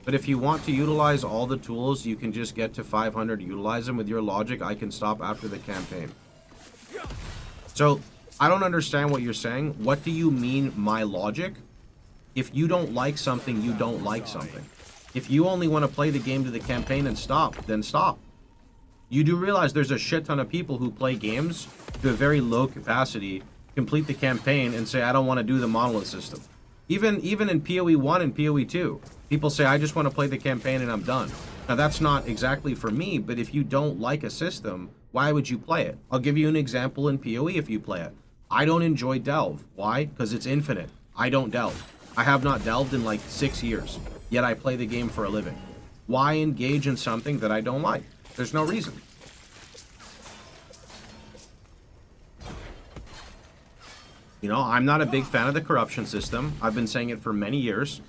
But if you want to utilize all the tools, you can just get to 500, utilize them with your logic. I can stop after the campaign. So, I don't understand what you're saying. What do you mean, my logic? If you don't like something, you don't like something. If you only want to play the game to the campaign and stop, then stop. You do realize there's a shit ton of people who play games to a very low capacity, complete the campaign, and say, I don't want to do the monolith system. Even in PoE 1 and PoE 2, people say, I just want to play the campaign and I'm done. Now, that's not exactly for me, but if you don't like a system, why would you play it? I'll give you an example in PoE if you play it. I don't enjoy Delve. Why? Because it's infinite. I don't delve. I have not delved in like 6 years, yet I play the game for a living. Why engage in something that I don't like? There's no reason. You know, I'm not a big fan of the corruption system. I've been saying it for many years.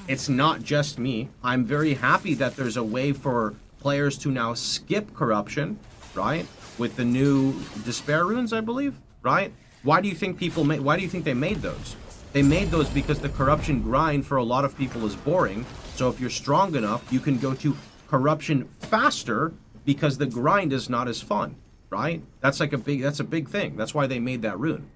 It's not just me. I'm very happy that there's a way for players to now skip corruption, right? With the new despair runes, I believe, right? Why do you think why do you think they made those? They made those because the corruption grind for a lot of people is boring. So if you're strong enough, you can go to corruption faster because the grind is not as fun, right? That's a big thing. That's why they made that rune.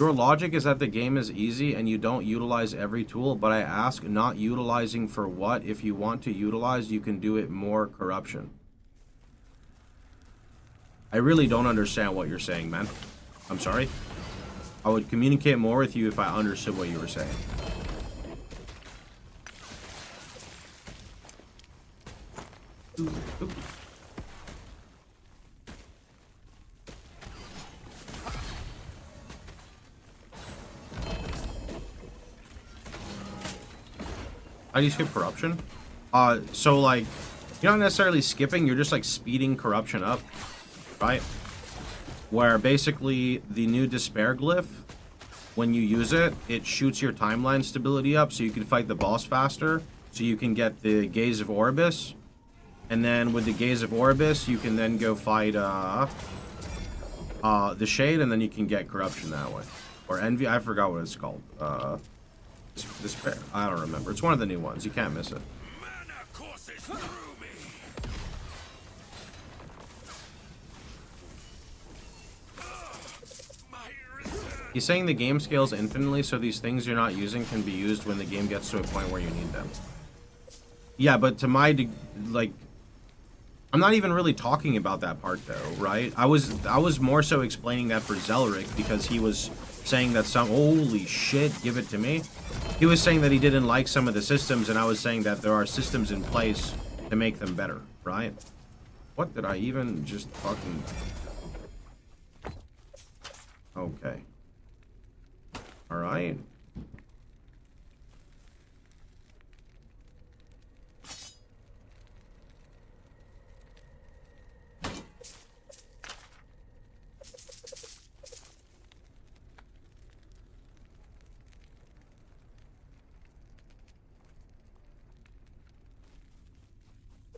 Your logic is that the game is easy and you don't utilize every tool, but I ask not utilizing for what? If you want to utilize, you can do it more corruption. I really don't understand what you're saying, man. I'm sorry. I would communicate more with you if I understood what you were saying. How do you skip corruption? So like, you're not necessarily skipping, you're just like speeding corruption up, right? Where basically the new despair glyph, when you use it, it shoots your timeline stability up so you can fight the boss faster, so you can get the Gaze of Orbis. And then with the Gaze of Orbis, you can then go fight the Shade, and then you can get corruption that way. Or Envy, I forgot what it's called. Despair. I don't remember. It's one of the new ones. You can't miss it. Mana courses through me. He's saying the game scales infinitely, so these things you're not using can be used when the game gets to a point where you need them. Yeah, but to my like, I'm not even really talking about that part though, right? I was more so explaining that for Zelric because he was saying that holy shit, give it to me. He was saying that he didn't like some of the systems, and I was saying that there are systems in place to make them better, right? What did I even just fucking... Okay. Alright.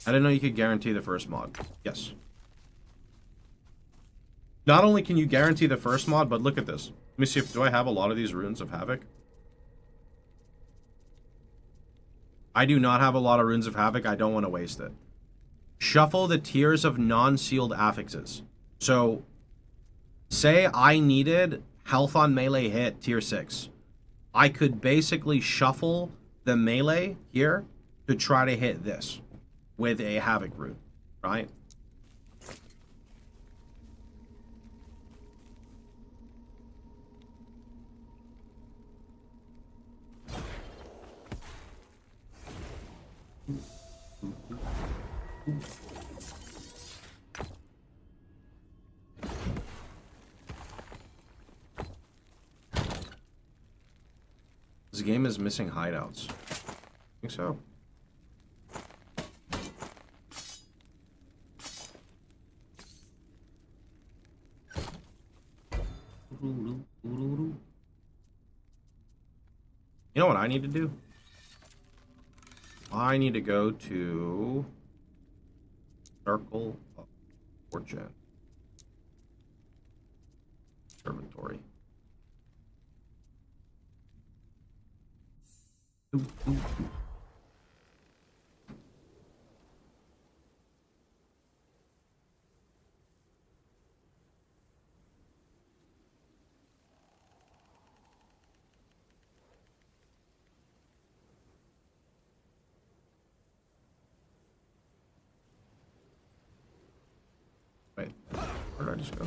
I didn't know you could guarantee the first mod. Yes. Not only can you guarantee the first mod, but look at this. Let me see if... Do I have a lot of these Runes of Havoc? I do not have a lot of Runes of Havoc. I don't want to waste it. Shuffle the tiers of non-sealed affixes. So, say I needed health on melee hit tier 6. I could basically shuffle the melee here to try to hit this with a Havoc Rune, right? This game is missing hideouts. I think so. You know what I need to do? I need to go to Circle of Fortune. Observatory. Wait, where did I just go?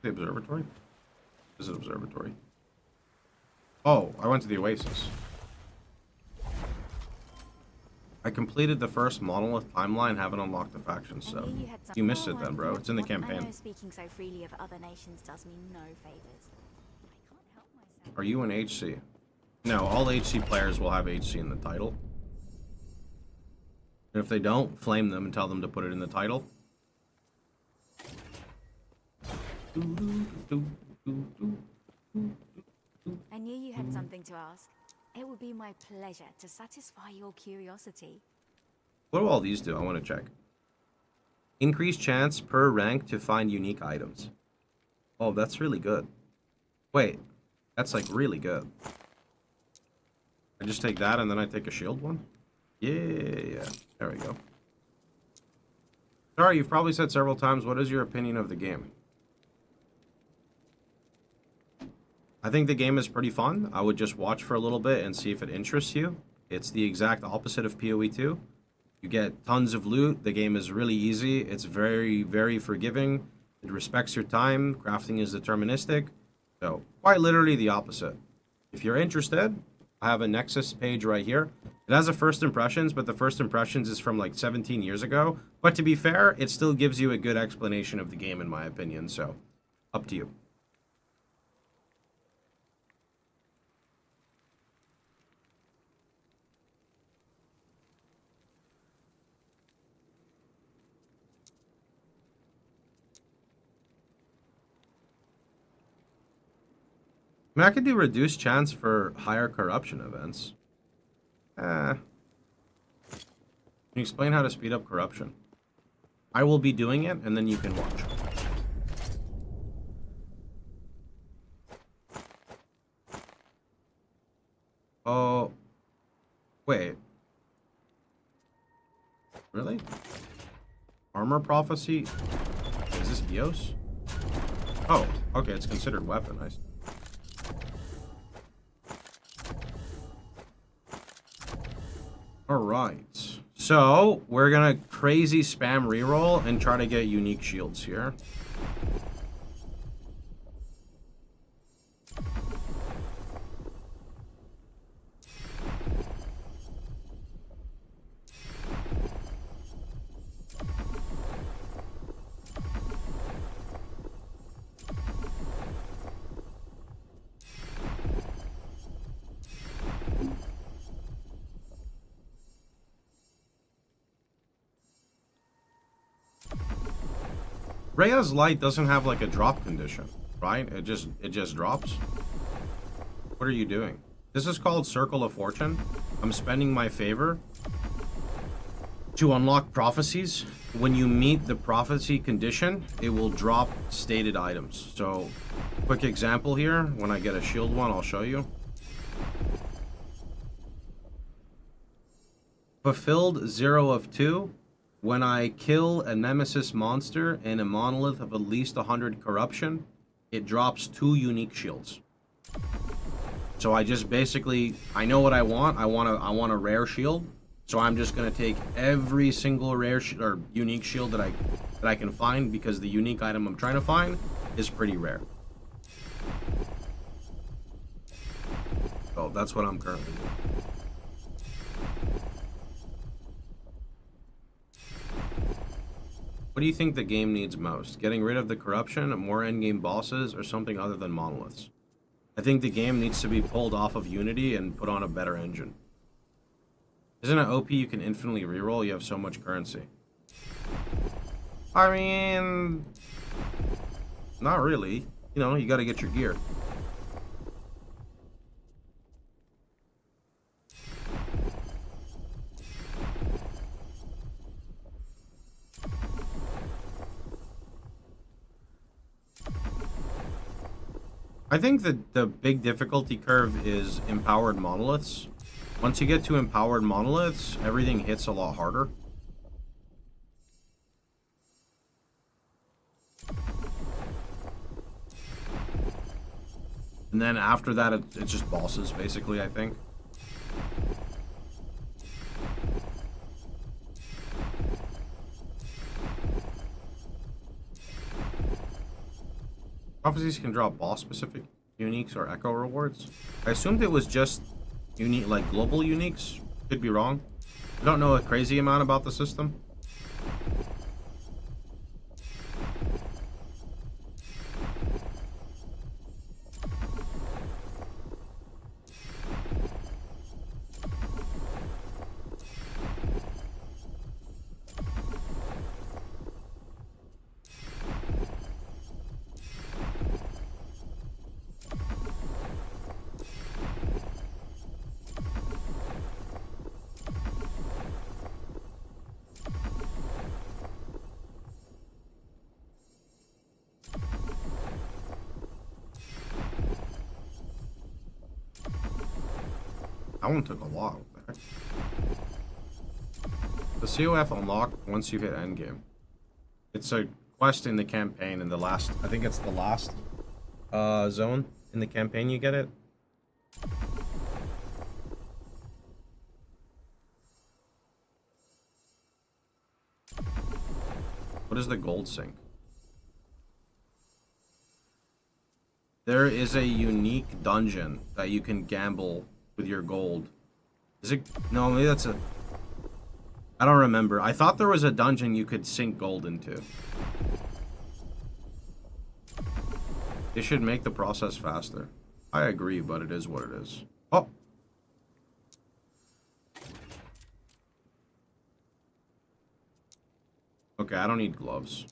The observatory? Is it observatory? Oh, I went to the Oasis. I completed the first Monolith timeline, haven't unlocked the faction, so you missed it then, bro. It's in the campaign. I know speaking so freely of other nations does me no favors. I can't help myself. Are you an HC? No, all HC players will have HC in the title. And if they don't, flame them and tell them to put it in the title. I knew you had something to ask. It would be my pleasure to satisfy your curiosity. What do all these do? I want to check. Increased chance per rank to find unique items. Oh, that's really good. Wait, that's like really good. I just take that and then I take a shield one? Yeah, there we go. Sorry, you've probably said several times, what is your opinion of the game? I think the game is pretty fun. I would just watch for a little bit and see if it interests you. It's the exact opposite of PoE 2. You get tons of loot. The game is really easy. It's very, very forgiving. It respects your time. Crafting is deterministic. So, quite literally the opposite. If you're interested, I have a Nexus page right here. It has a first impressions, but the first impressions is from like 17 years ago. But to be fair, it still gives you a good explanation of the game in my opinion. So, up to you. I mean, I could do reduced chance for higher corruption events. Can you explain how to speed up corruption? I will be doing it, and then you can watch. Oh, wait. Really? Armor prophecy? Is this Eos? Oh, okay, it's considered weapon. I see. Alright, so we're gonna crazy spam reroll and try to get unique shields here. Rhea's Light doesn't have like a drop condition, right? It just drops. What are you doing? This is called Circle of Fortune. I'm spending my favor to unlock prophecies. When you meet the prophecy condition, it will drop stated items. So, quick example here. When I get a shield one, I'll show you. Fulfilled 0 of 2. When I kill a nemesis monster and a monolith of at least 100 corruption, it drops 2 unique shields. So I just basically, I know what I want. I want a rare shield. So I'm just gonna take every single rare or unique shield that I can find, because the unique item I'm trying to find is pretty rare. So that's what I'm currently doing. What do you think the game needs most? Getting rid of the corruption, more endgame bosses, or something other than monoliths? I think the game needs to be pulled off of Unity and put on a better engine. Isn't it OP you can infinitely reroll? You have so much currency. I mean, not really. You know, you gotta get your gear. I think that the big difficulty curve is empowered monoliths. Once you get to empowered monoliths, everything hits a lot harder. And then after that, it's just bosses, basically, I think. Prophecies can drop boss-specific uniques or echo rewards. I assumed it was just unique, like global uniques. Could be wrong. I don't know a crazy amount about the system. That one took a lot. What the heck? The COF unlocked once you hit endgame. It's a quest in the campaign in the last... I think it's the last zone in the campaign you get it. What is the gold sink? There is a unique dungeon that you can gamble with your gold. Is it? No, maybe that's a... I don't remember. I thought there was a dungeon you could sink gold into. They should make the process faster. I agree, but it is what it is. Oh! Okay, I don't need gloves.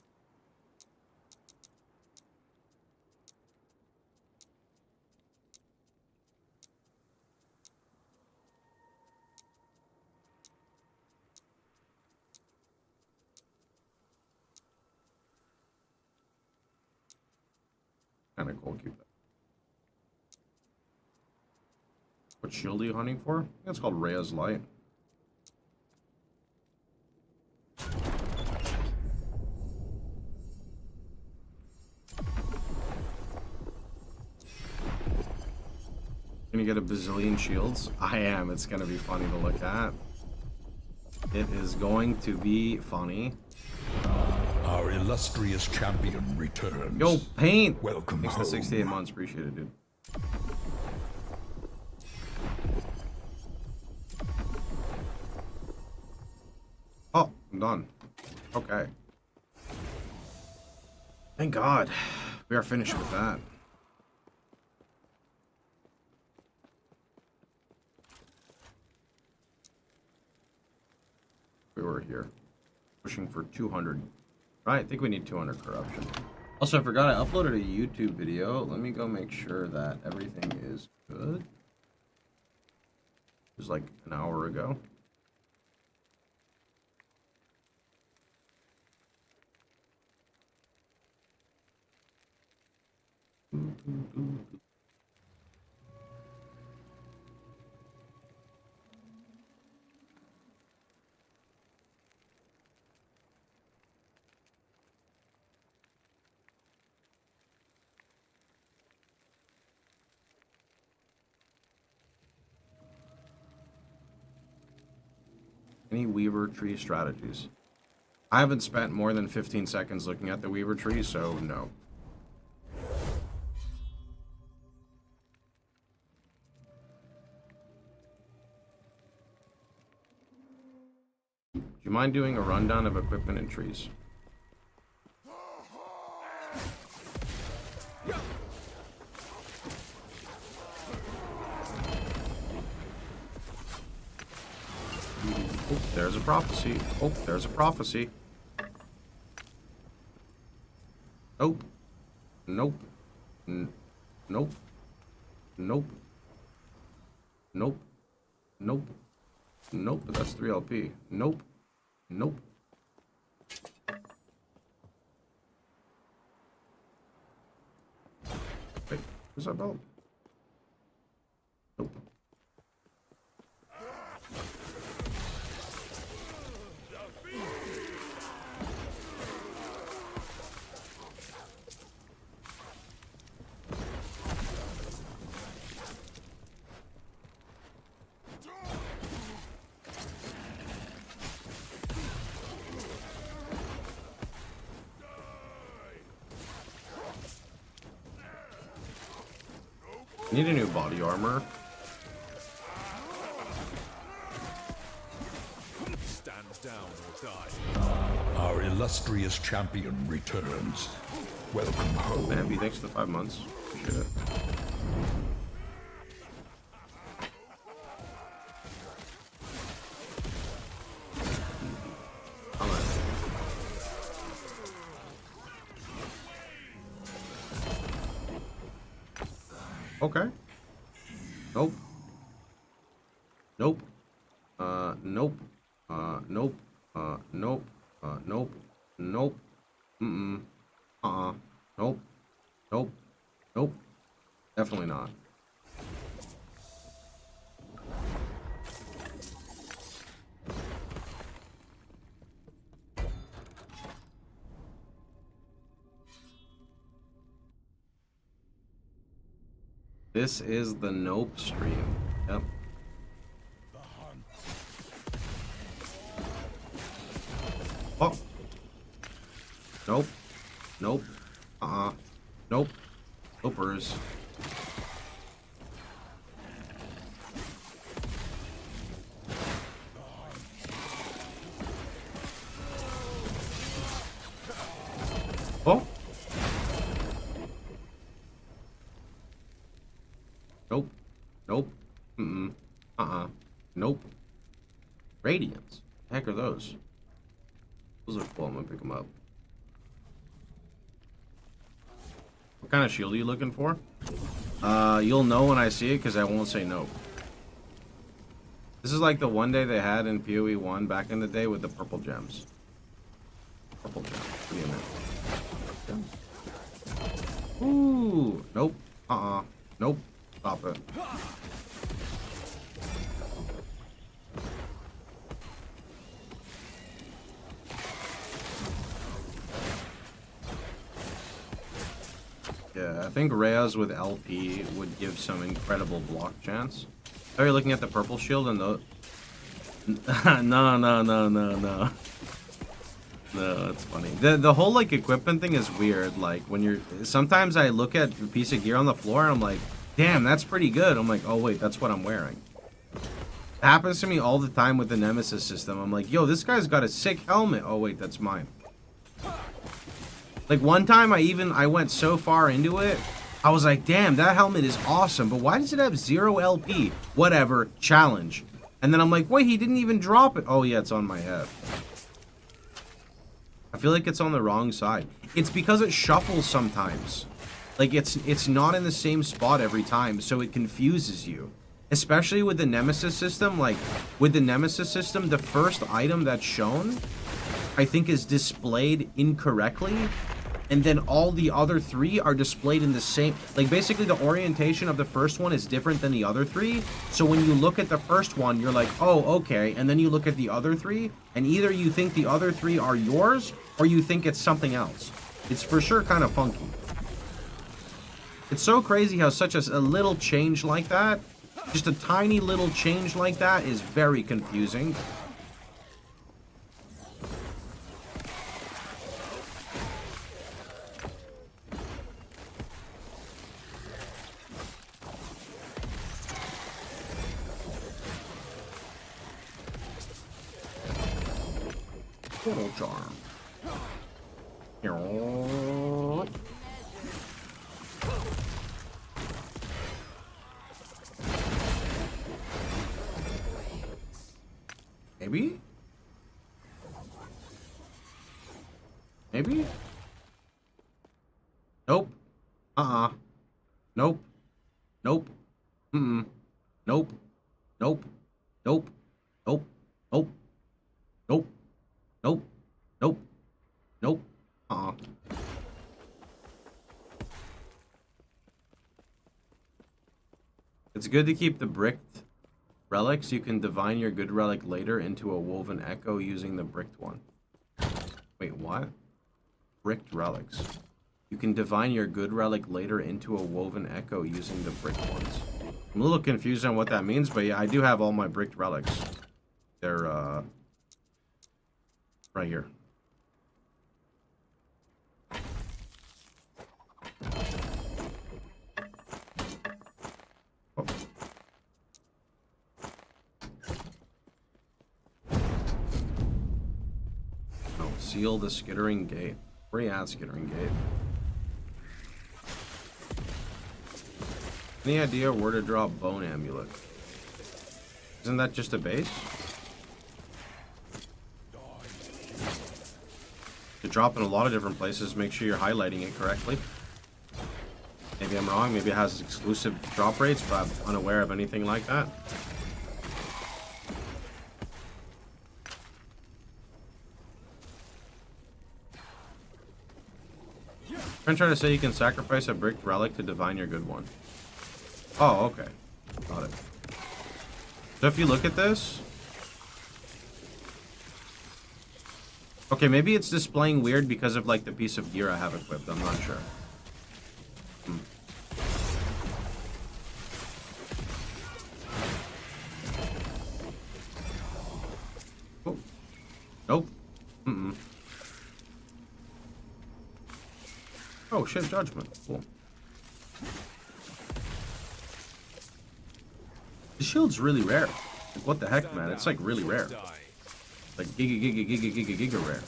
Kinda cool, keep that. What shield are you hunting for? I think it's called Rhea's Light. Gonna get a bazillion shields? I am. It's gonna be funny to look at. It is going to be funny. Our illustrious champion returns. Yo, Paint! Welcome Thanks home. to 68 months. Appreciate it, dude. Oh, I'm done. Okay. Thank God. We are finished with that. We were here. Pushing for 200. Right, I think we need 200 corruption. Also, I forgot I uploaded a YouTube video. Let me go make sure that everything is good. It was like an hour ago. Any Weaver tree strategies? I haven't spent more than 15 seconds looking at the Weaver tree, so no. Do you mind doing a rundown of equipment and trees? Oh, there's a prophecy. Oh, there's a prophecy. Nope. Nope. Nope. Nope. Nope. Nope. Nope. That's 3 LP. Nope. Nope. Wait, where's that belt? Nope. Need a new body armor. Stand down or die. Our illustrious champion returns. Welcome home. Bambi, thanks for the 5 months. Appreciate it. Okay. Nope. Nope. Nope. Nope. Nope. Nope. Nope. Mm-mm. Nope. Nope. Nope. Definitely not. This is the Nope stream. Yep. Oh. Nope. Nope. Nope. Nopers. Oh. Nope. Nope. Nope. Radiance. The heck are those? Those are cool. I'm gonna pick them up. What kind of shield are you looking for? You'll know when I see it because I won't say no. This is like the one day they had in PoE 1 back in the day with the purple gems. Purple gems. Give me a minute. Ooh. Nope. Nope. Stop it. Yeah, I think Reyes with LP would give some incredible block chance. Oh, you're looking at the purple shield and the... No. No, it's funny. The whole, like, equipment thing is weird. Like, when you're... Sometimes I look at a piece of gear on the floor and I'm like, damn, that's pretty good. I'm like, oh, wait, that's what I'm wearing. It happens to me all the time with the Nemesis system. I'm like, yo, this guy's got a sick helmet. Oh, wait, that's mine. Like, one time I went so far into it, I was like, damn, that helmet is awesome, but why does it have 0 LP? Whatever, challenge. And then I'm like, wait, he didn't even drop it. Oh, yeah, it's on my head. I feel like it's on the wrong side. It's because it shuffles sometimes. Like, it's not in the same spot every time, so it confuses you. Especially with the Nemesis system. Like, with the Nemesis system, the first item that's shown, I think, is displayed incorrectly. And then all the other 3 are displayed in the same... Like, basically, the orientation of the first one is different than the other 3. So when you look at the first one, you're like, oh, okay. And then you look at the other 3, and either you think the other 3 are yours, or you think it's something else. It's for sure kind of funky. It's so crazy how such a little change like that, just a tiny little change like that, is very confusing. Portal charm. Maybe? Maybe? Nope. Nope. Nope. Nope. Nope. Nope. Nope. Nope. Nope. Nope. Nope. Nope. It's good to keep the bricked relics. You can divine your good relic later into a woven echo using the bricked one. Wait, what? Bricked relics. You can divine your good relic later into a woven echo using the bricked ones. I'm a little confused on what that means, but yeah, I do have all my bricked relics. They're, right here. Oh. Oh, seal the skittering gate. Where are you at, skittering gate? Any idea where to drop bone amulet? Isn't that just a base? To drop in a lot of different places, make sure you're highlighting it correctly. Maybe I'm wrong, maybe it has exclusive drop rates, but I'm unaware of anything like that. I'm trying to say you can sacrifice a bricked relic to divine your good one. Oh, okay. Got it. So if you look at this... Okay, maybe it's displaying weird because of, like, the piece of gear I have equipped. I'm not sure. Nope. Mm-mm. Oh shit, Judgement. Cool. The shield's really rare. Like, what the heck, man? It's like really rare. Like giga rare.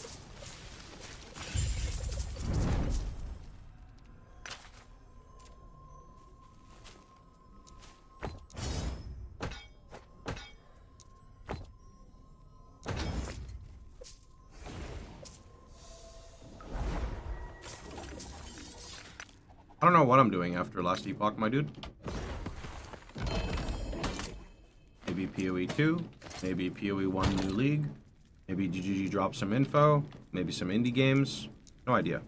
I don't know what I'm doing after Last Epoch, my dude. Maybe PoE 2, maybe PoE 1 new league, maybe GGG drop some info, maybe some indie games. No idea.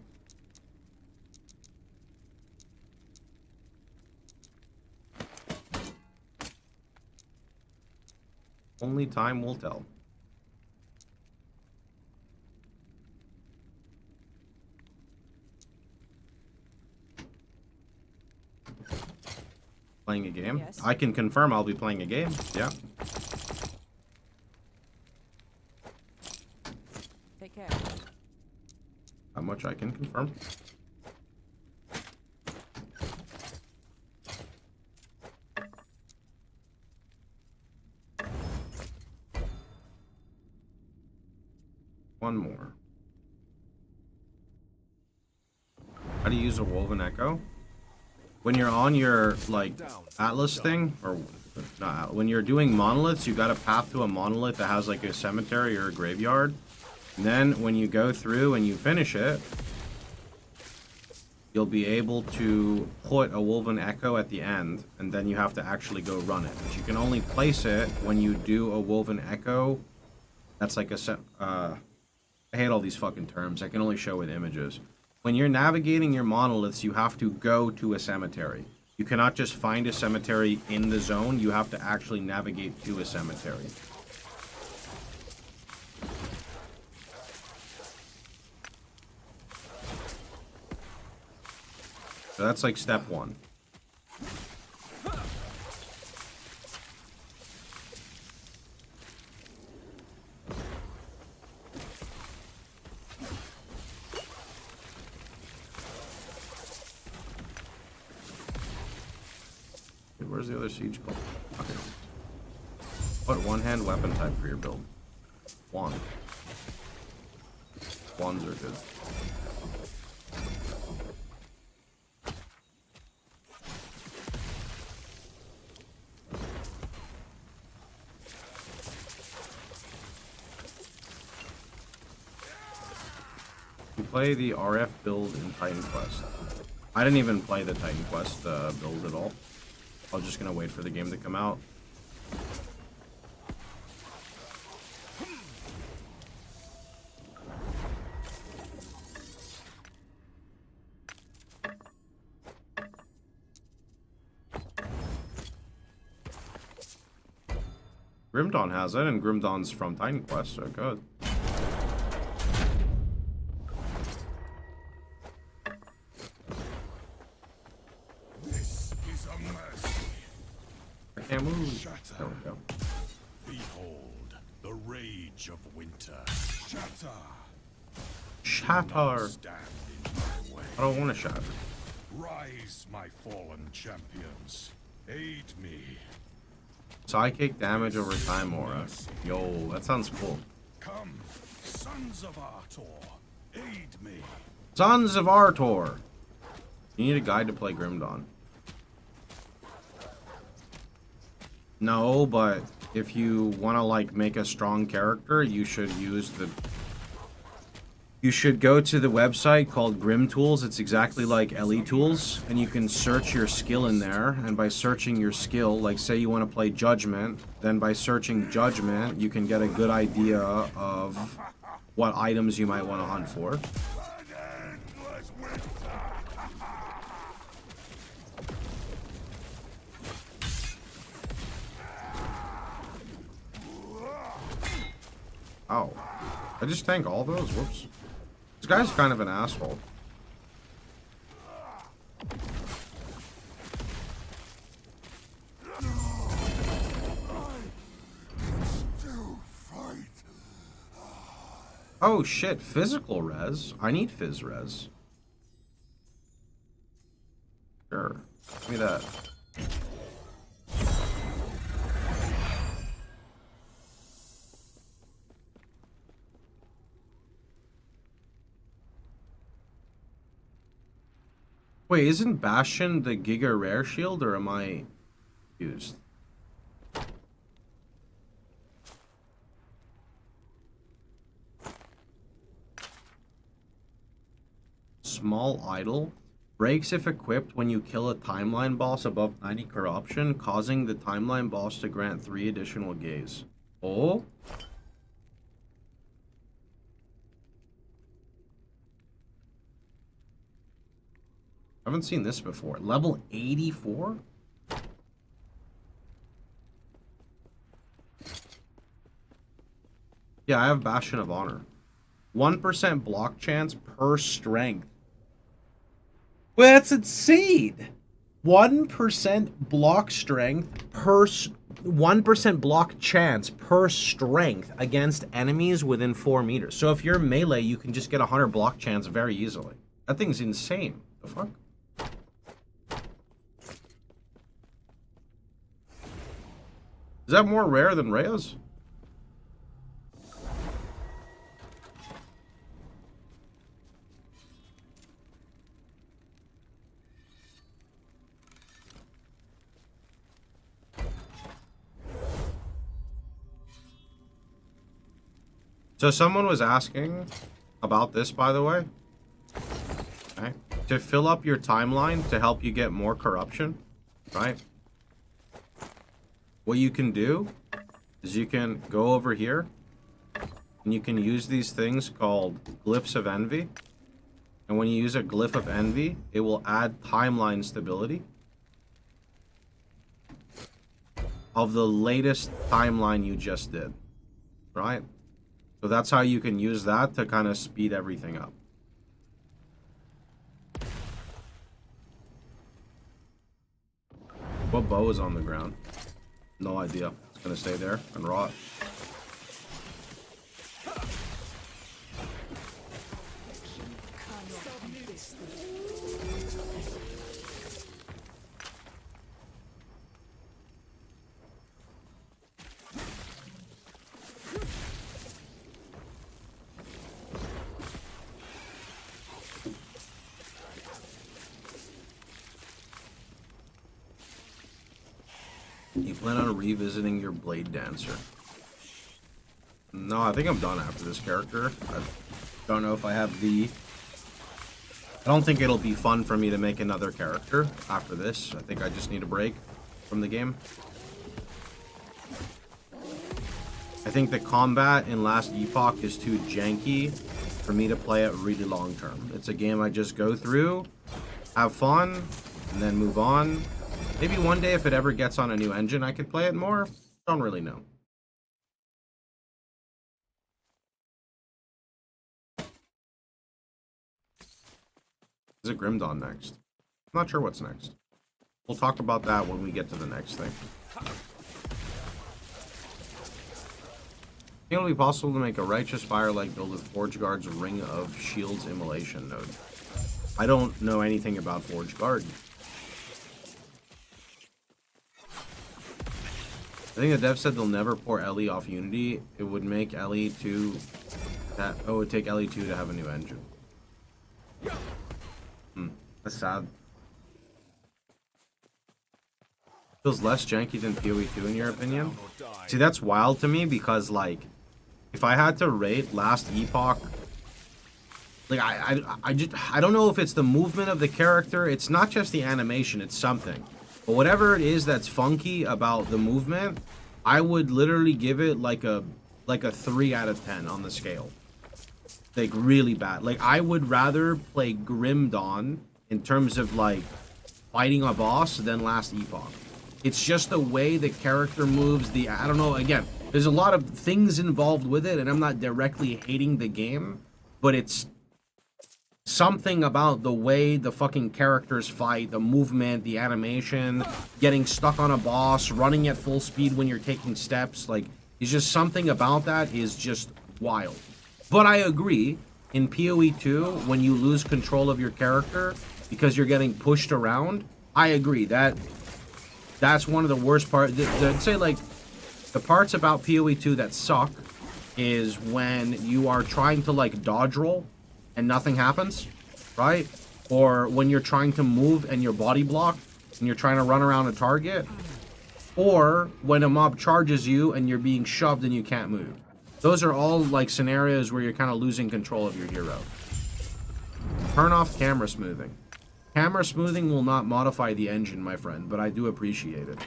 Only time will tell. Playing a game? Yes. I can confirm I'll be playing a game. Yeah. Take care. How much I can confirm. One more. How do you use a woven echo? When you're on your like Atlas thing, or not, when you're doing monoliths, you got a path to a monolith that has like a cemetery or a graveyard. And then when you go through and you finish it, you'll be able to put a woven echo at the end, and then you have to actually go run it. But you can only place it when you do a woven echo. That's like a I hate all these fucking terms. I can only show with images. When you're navigating your monoliths, you have to go to a cemetery. You cannot just find a cemetery in the zone. You have to actually navigate to a cemetery. So that's like step one. Where's the other siege called? Okay. What one-hand weapon type for your build? Wand. Wands are good. You play the RF build in Titan Quest. I didn't even play the Titan Quest build at all. I was just gonna wait for the game to come out. Grimdawn has it, and Grimdawn's from Titan Quest, so good. I can't move. There we go. Behold the rage of winter. Shatter. Shatter. Stand in my way. I don't want to shatter. Rise, my fallen champions. Aid me. Psychic damage over time aura. Yo, that sounds cool. Come, sons of Artor. Aid me. Sons of Artor. You need a guide to play Grimdawn. No, but if you want to like make a strong character, you should use the... You should go to the website called Grim Tools. It's exactly like LE Tools, and you can search your skill in there. And by searching your skill, like say you want to play Judgement, then by searching Judgement, you can get a good idea of what items you might want to hunt for. Oh, I just tank all those? Whoops. This guy's kind of an asshole. Oh shit, physical res. I need phys res. Sure. Give me that. Wait, isn't Bastion the Giga Rare shield, or am I confused? Small idol. Breaks if equipped when you kill a timeline boss above 90 corruption, causing the timeline boss to grant 3 additional gaze. Oh? I haven't seen this before. Level 84? Yeah, I have Bastion of Honor. 1% block chance per strength. Well, that's insane. 1% block strength per 1% block chance per strength against enemies within 4 meters. So if you're melee, you can just get 100 block chance very easily. That thing's insane. The fuck? Is that more rare than Rhea's? So someone was asking about this, by the way. Okay. To fill up your timeline to help you get more corruption, right? What you can do is you can go over here and you can use these things called glyphs of envy. And when you use a glyph of envy, it will add timeline stability of the latest timeline you just did, right? So that's how you can use that to kind of speed everything up. What bow is on the ground? No idea. It's gonna stay there and rot. You plan on revisiting your Blade Dancer? No, I think I'm done after this character. I don't know if I have the... I don't think it'll be fun for me to make another character after this. I think I just need a break from the game. I think the combat in Last Epoch is too janky for me to play it really long term. It's a game I just go through, have fun, and then move on. Maybe one day if it ever gets on a new engine, I could play it more. Don't really know. Is it Grimdawn next? I'm not sure what's next. We'll talk about that when we get to the next thing. Think it'll be possible to make a Righteous Fire-like build with Forge Guard's Ring of Shields immolation node. I don't know anything about Forge Guard. I think the dev said they'll never pour Ellie off Unity. It would make Ellie 2... it would take Ellie 2 to have a new engine. That's sad. Feels less janky than PoE 2 in your opinion? See, that's wild to me because, like, if I had to rate Last Epoch... Like, I don't know if it's the movement of the character. It's not just the animation, it's something. But whatever it is that's funky about the movement, I would literally give it like a 3 out of 10 on the scale. Like, really bad. Like, I would rather play Grim Dawn in terms of, like, fighting a boss than Last Epoch. It's just the way the character moves, I don't know, again, there's a lot of things involved with it, and I'm not directly hating the game, but it's something about the way the fucking characters fight, the movement, the animation, getting stuck on a boss, running at full speed when you're taking steps. Like, it's just something about that is just wild. But I agree, in PoE 2, when you lose control of your character because you're getting pushed around, I agree. That's one of the worst parts. I'd say, like, the parts about PoE 2 that suck is when you are trying to, like, dodge roll and nothing happens, right? Or when you're trying to move and your body block and you're trying to run around a target. Or when a mob charges you and you're being shoved and you can't move. Those are all, like, scenarios where you're kind of losing control of your hero. Turn off camera smoothing. Camera smoothing will not modify the engine, my friend, but I do appreciate it.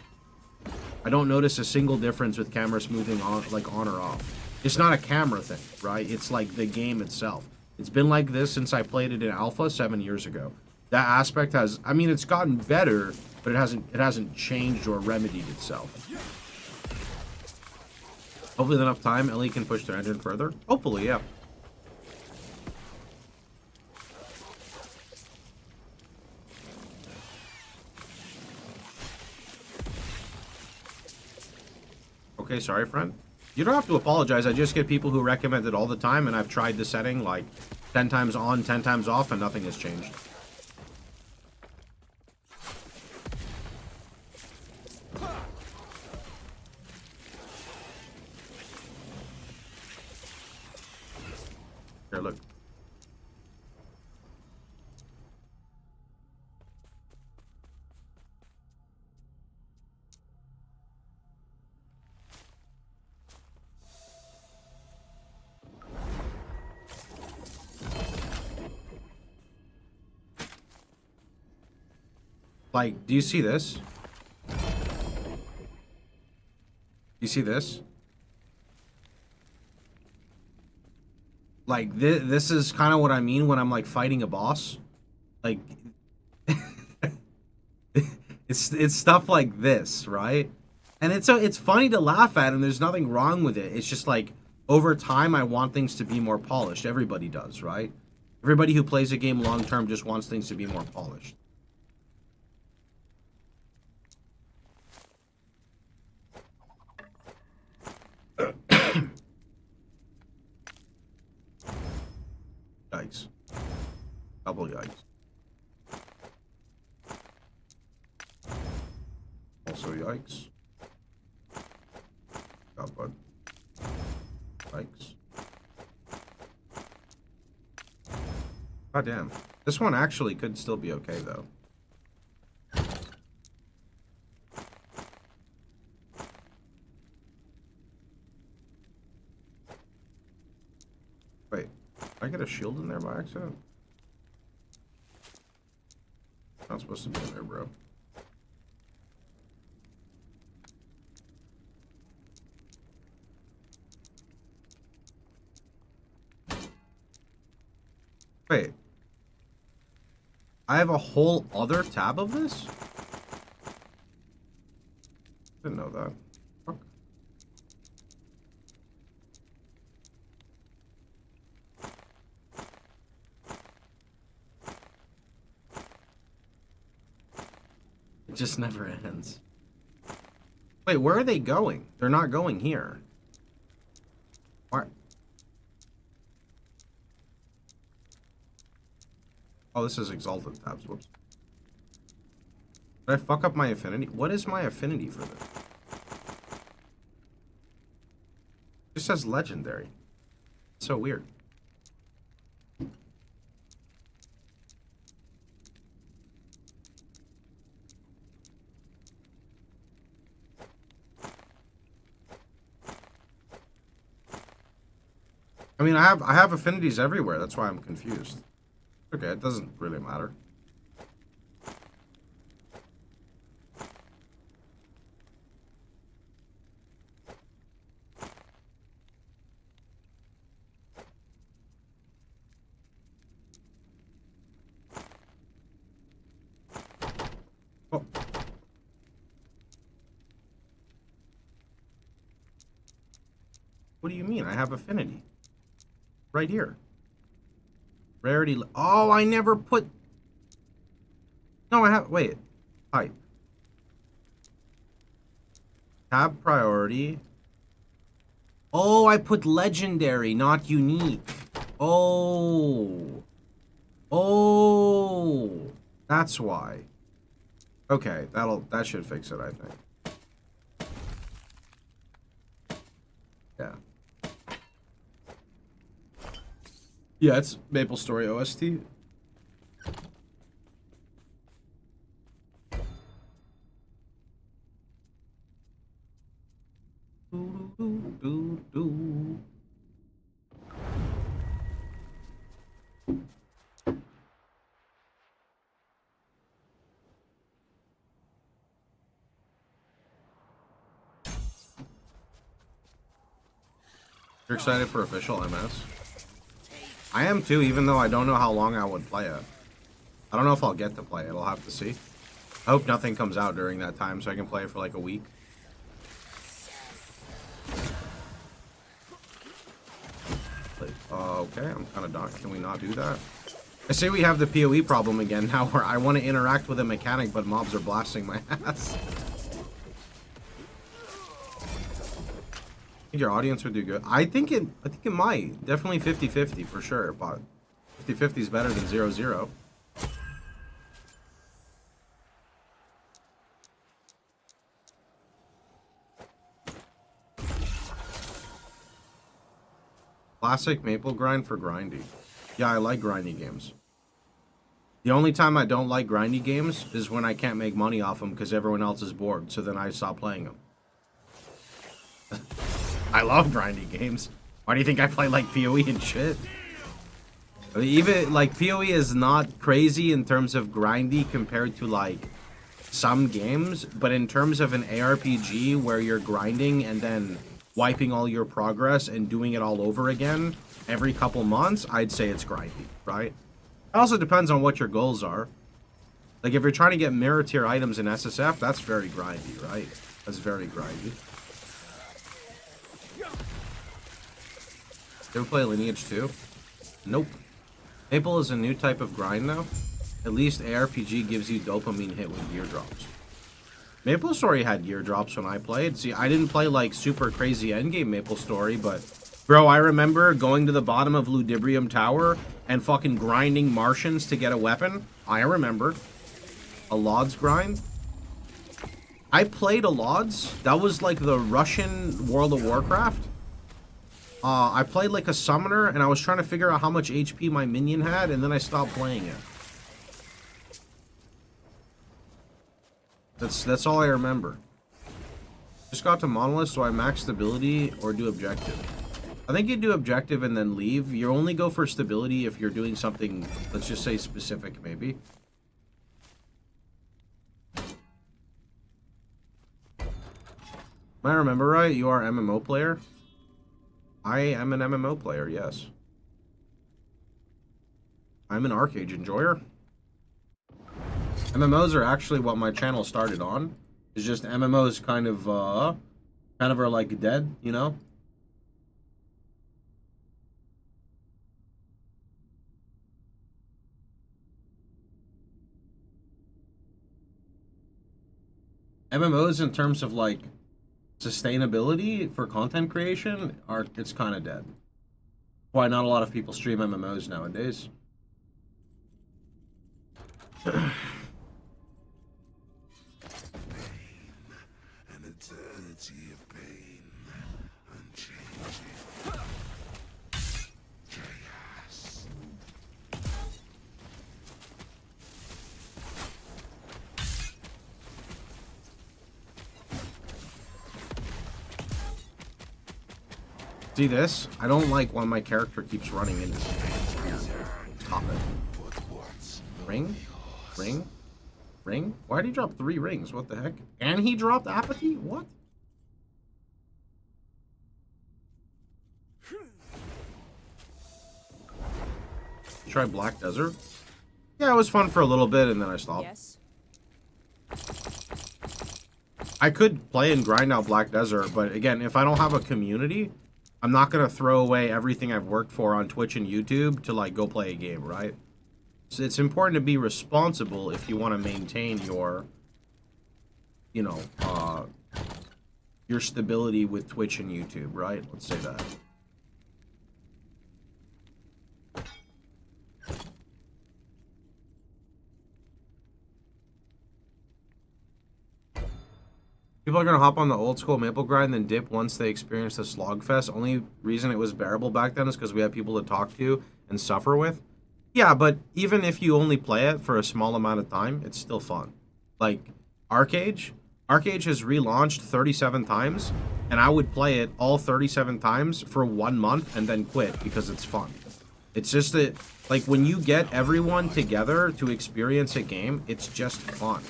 I don't notice a single difference with camera smoothing on, like, on or off. It's not a camera thing, right? It's like the game itself. It's been like this since I played it in alpha 7 years ago. That aspect has, I mean, it's gotten better, but it hasn't changed or remedied itself. Hopefully with enough time, Ellie can push their engine further. Hopefully, yeah. Okay, sorry, friend. You don't have to apologize. I just get people who recommend it all the time, and I've tried the setting like 10 times on, 10 times off, and nothing has changed. Here, look. Like, do you see this? You see this? Like, this is kind of what I mean when I'm, like, fighting a boss. Like, it's stuff like this, right? And it's funny to laugh at, and there's nothing wrong with it. It's just, like, over time, I want things to be more polished. Everybody does, right? Everybody who plays a game long-term just wants things to be more polished. Yikes. Double yikes. Also yikes. God, bud. Yikes. God damn. This one actually could still be okay, though. Wait. Did I get a shield in there by accident? Not supposed to be in there, bro. Wait. I have a whole other tab of this? Didn't know that. Fuck. It just never ends. Wait, where are they going? They're not going here. Why? Oh, this is exalted tabs. Whoops. Did I fuck up my affinity? What is my affinity for this? It just says legendary. It's so weird. I mean, I have affinities everywhere. That's why I'm confused. Okay, it doesn't really matter. Oh. What do you mean? I have affinity. Right here. Rarity. Oh, I never put... No, I have... Wait. Type. Tab priority. Oh, I put legendary, not unique. Oh. Oh. That's why. Okay, that should fix it, I think. Yeah. Yeah, it's Maple Story OST. You're excited for official MS? I am too, even though I don't know how long I would play it. I don't know if I'll get to play it. I'll have to see. I hope nothing comes out during that time so I can play it for like a week. Okay, I'm kind of done. Can we not do that? I say we have the PoE problem again now where I want to interact with a mechanic, but mobs are blasting my ass. I think your audience would do good. I think it might. Definitely 50-50 for sure, but 50-50 is better than 0-0. Classic maple grind for grindy. Yeah, I like grindy games. The only time I don't like grindy games is when I can't make money off them because everyone else is bored, so then I stop playing them. I love grindy games. Why do you think I play like PoE and shit? Even like PoE is not crazy in terms of grindy compared to like some games, but in terms of an ARPG where you're grinding and then wiping all your progress and doing it all over again every couple months, I'd say it's grindy, right? It also depends on what your goals are. Like if you're trying to get mirror tier items in SSF, that's very grindy, right? That's very grindy. You ever play Lineage 2? Nope. Maple is a new type of grind now. At least ARPG gives you dopamine hit with gear drops. Maple Story had gear drops when I played. See, I didn't play like super crazy endgame Maple Story, but bro, I remember going to the bottom of Ludibrium Tower and fucking grinding Martians to get a weapon. I remember. A Lods grind. I played a Lods. That was like the Russian World of Warcraft. I played like a summoner and I was trying to figure out how much HP my minion had and then I stopped playing it. That's all I remember. Just got to Monoliths, so I max stability or do objective. I think you do objective and then leave. You only go for stability if you're doing something, let's just say specific, maybe. Am I remember right? You are MMO player? I am an MMO player, yes. I'm an Arcade enjoyer. MMOs are actually what my channel started on. It's just MMOs kind of are like dead, you know? MMOs in terms of like sustainability for content creation it's kind of dead. Why not a lot of people stream MMOs nowadays? See this? I don't like when my character keeps running into me. Stop it. Ring? Ring? Ring? Why did he drop 3 rings? What the heck? And he dropped apathy? What? Try Black Desert? Yeah, it was fun for a little bit and then I stopped. Yes. I could play and grind out Black Desert, but again, if I don't have a community, I'm not going to throw away everything I've worked for on Twitch and YouTube to, like, go play a game, right? So it's important to be responsible if you want to maintain your, you know, your stability with Twitch and YouTube, right? Let's say that. People are gonna hop on the old school maple grind then dip once they experience the slogfest. Only reason it was bearable back then is because we had people to talk to and suffer with. Yeah, but even if you only play it for a small amount of time, it's still fun. Like Arcage has relaunched 37 times, and I would play it all 37 times for 1 month and then quit because it's fun. It's just that, like, when you get everyone together to experience a game, it's just fun.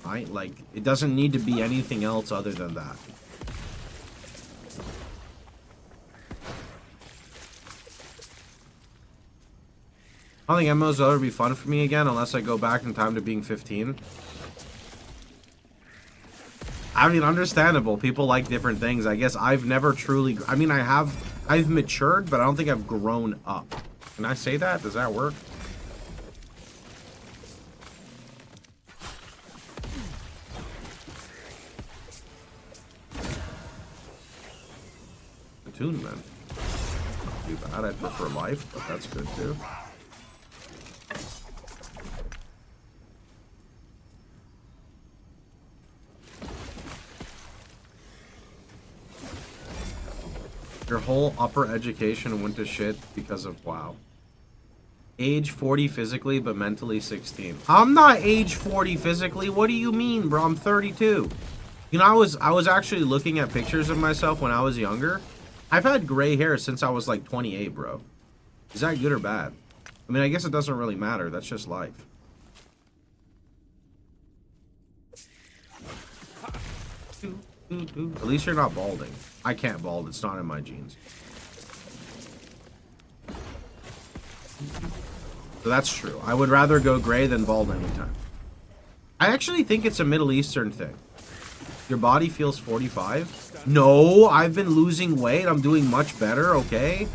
Right? Like, it doesn't need to be anything else other than that. I don't think MMOs will ever be fun for me again unless I go back in time to being 15. I mean, understandable. People like different things. I guess I've never truly... I mean, I've matured, but I don't think I've grown up. Can I say that? Does that work? Attunement. Not too bad. I prefer life, but that's good too. Your whole upper education went to shit because of WoW. Age 40 physically, but mentally 16. I'm not age 40 physically. What do you mean, bro? I'm 32. You know, I was actually looking at pictures of myself when I was younger. I've had gray hair since I was like 28, bro. Is that good or bad? I mean, I guess it doesn't really matter. That's just life. At least you're not balding. I can't bald. It's not in my genes. So that's true. I would rather go gray than bald anytime. I actually think it's a Middle Eastern thing. Your body feels 45? No, I've been losing weight. I'm doing much better, okay?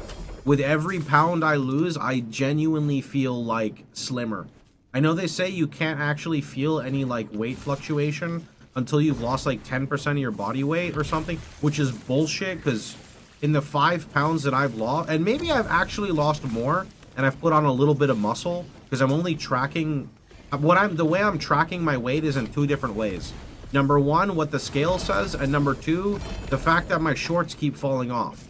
With every pound I lose, I genuinely feel, like, slimmer. I know they say you can't actually feel any, like, weight fluctuation until you've lost, like, 10% of your body weight or something, which is bullshit, because in the 5 pounds that I've lost, and maybe I've actually lost more, and I've put on a little bit of muscle, because I'm only tracking... the way I'm tracking my weight is in 2 different ways. Number 1, what the scale says, and number 2, the fact that my shorts keep falling off.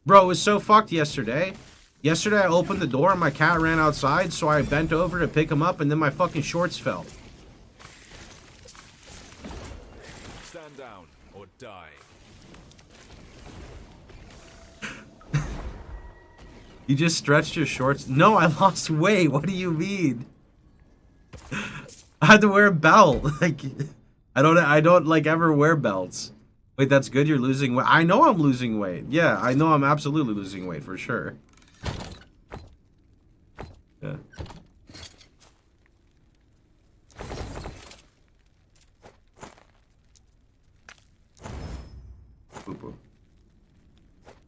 Bro, it was so fucked yesterday. Yesterday I opened the door and my cat ran outside, so I bent over to pick him up and then my fucking shorts fell. Stand down or die. You just stretched your shorts? No, I lost weight. What do you mean? I had to wear a belt. Like, I don't like ever wear belts. Wait, that's good. You're losing weight. I know I'm losing weight. Yeah, I know I'm absolutely losing weight for sure. Yeah. Poo-poo.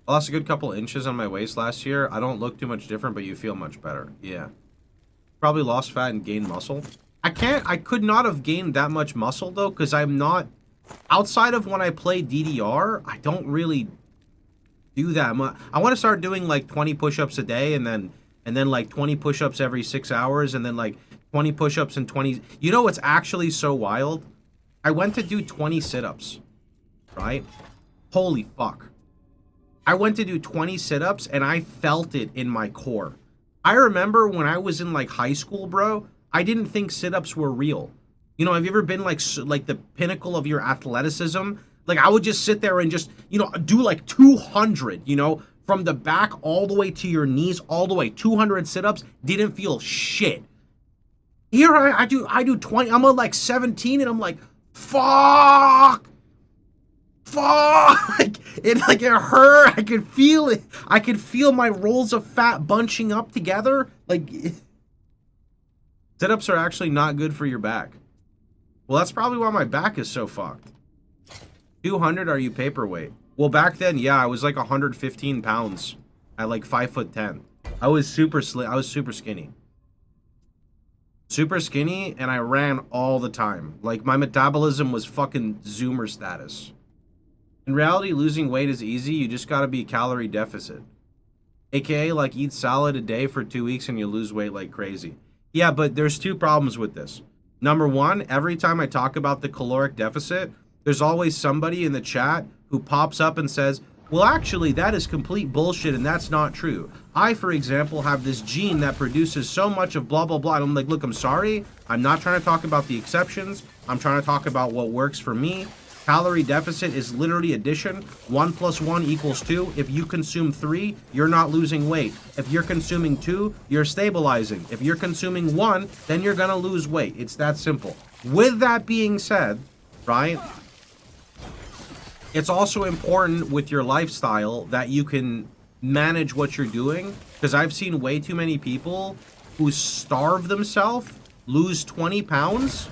I lost a good couple inches on my waist last year. I don't look too much different, but you feel much better. Yeah. Probably lost fat and gained muscle. I could not have gained that much muscle, though, because I'm not... Outside of when I play DDR, I don't really do that. I want to start doing, like, 20 push-ups a day, and then like, 20 push-ups every 6 hours, and then, like, 20 push-ups and 20... You know what's actually so wild? I went to do 20 sit-ups, right? Holy fuck. I went to do 20 sit-ups, and I felt it in my core. I remember when I was in, like, high school, bro, I didn't think sit-ups were real. You know, have you ever been, like the pinnacle of your athleticism? Like, I would just sit there and just, you know, do, like, 200, you know, from the back all the way to your knees, all the way, 200 sit-ups, didn't feel shit. Here I do 20, I'm at, like, 17, and I'm like, fuck! Fuck! It hurt. I could feel it. I could feel my rolls of fat bunching up together. Like, sit-ups are actually not good for your back. Well, that's probably why my back is so fucked. 200, are you paperweight? Well, back then, yeah, I was like 115 pounds at like 5'10". I was super skinny. super skinny, and I ran all the time. Like, my metabolism was fucking Zoomer status. In reality, losing weight is easy. You just gotta be calorie deficit. AKA, like, eat salad a day for 2 weeks and you lose weight like crazy. Yeah, but there's two problems with this. Number one, every time I talk about the caloric deficit, there's always somebody in the chat who pops up and says, well, actually, that is complete bullshit and that's not true. I, for example, have this gene that produces so much of blah, blah, blah. And I'm like, look, I'm sorry. I'm not trying to talk about the exceptions. I'm trying to talk about what works for me. Calorie deficit is literally addition. 1 + 1 = 2. If you consume 3, you're not losing weight. If you're consuming 2, you're stabilizing. If you're consuming 1, then you're gonna lose weight. It's that simple. With that being said, right, it's also important with your lifestyle that you can manage what you're doing, because I've seen way too many people who starve themselves, lose 20 pounds,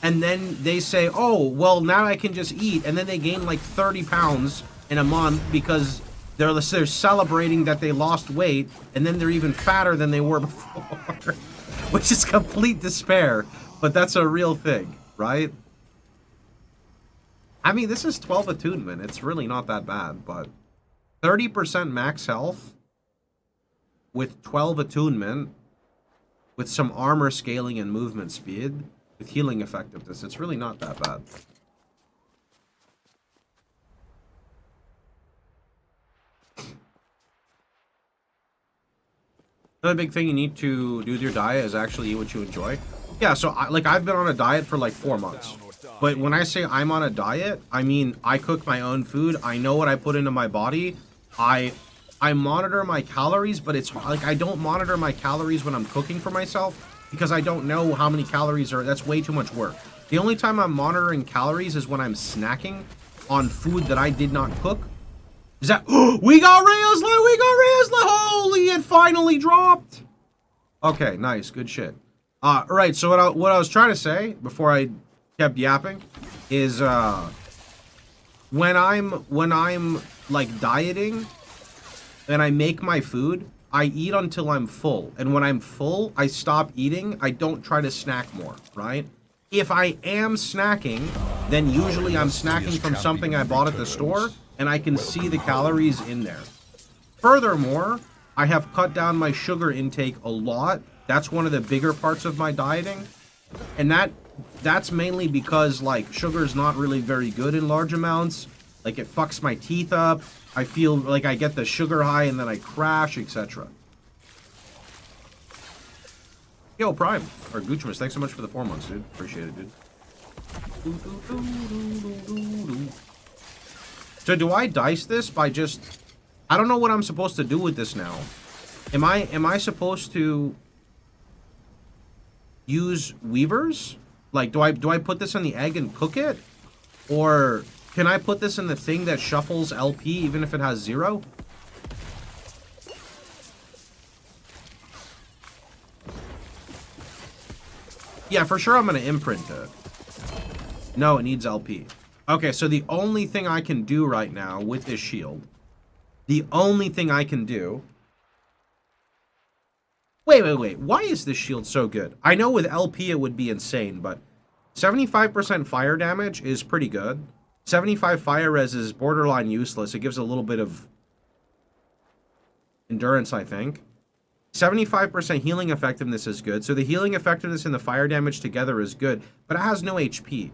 and then they say, oh, well, now I can just eat. And then they gain like 30 pounds in a month because they're celebrating that they lost weight. And then they're even fatter than they were before. Which is complete despair. But that's a real thing, right? I mean, this is 12 attunement. It's really not that bad. But 30% max health with 12 attunement with some armor scaling and movement speed. With healing effectiveness, it's really not that bad. Another big thing you need to do with your diet is actually eat what you enjoy. Yeah, so I've been on a diet for like 4 months. But when I say I'm on a diet, I mean I cook my own food. I know what I put into my body. I monitor my calories, but it's like I don't monitor my calories when I'm cooking for myself. Because I don't know how many calories are, that's way too much work. The only time I'm monitoring calories is when I'm snacking on food that I did not cook. Is that, oh, we got Reyesla, holy, it finally dropped. Okay, nice, good shit. Right, so what I was trying to say before I kept yapping is, when I'm like dieting and I make my food, I eat until I'm full, and when I'm full, I stop eating. I don't try to snack more, right? If I am snacking, then usually I'm snacking from something I bought at the store, and I can see the calories in there. Furthermore, I have cut down my sugar intake a lot. That's one of the bigger parts of my dieting, and that's mainly because, like, sugar is not really very good in large amounts. Like, it fucks my teeth up. I feel like I get the sugar high and then I crash, etc. Yo, Prime, or Guccimus, thanks so much for the 4 months, dude. Appreciate it, dude. So do I dice this by just... I don't know what I'm supposed to do with this now. Am I supposed to use weavers? Like, do I put this in the egg and cook it? Or... can I put this in the thing that shuffles LP even if it has 0? Yeah, for sure I'm going to imprint it. No, it needs LP. Okay, so the only thing I can do right now with this shield, the only thing I can do... Wait. Why is this shield so good? I know with LP it would be insane, but 75% fire damage is pretty good. 75 fire res is borderline useless. It gives a little bit of endurance, I think. 75% healing effectiveness is good. So the healing effectiveness and the fire damage together is good, but it has no HP.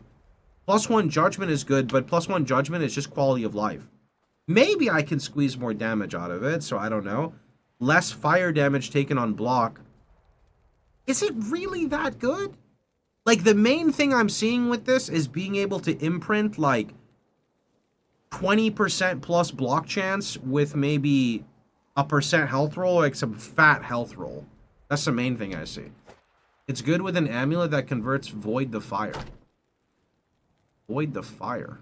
+1 judgment is good, but +1 judgment is just quality of life. Maybe I can squeeze more damage out of it, so I don't know. Less fire damage taken on block. Is it really that good? Like, the main thing I'm seeing with this is being able to imprint, like, 20% plus block chance with maybe a % health roll, like some fat health roll. That's the main thing I see. It's good with an amulet that converts Void to Fire. Void to Fire.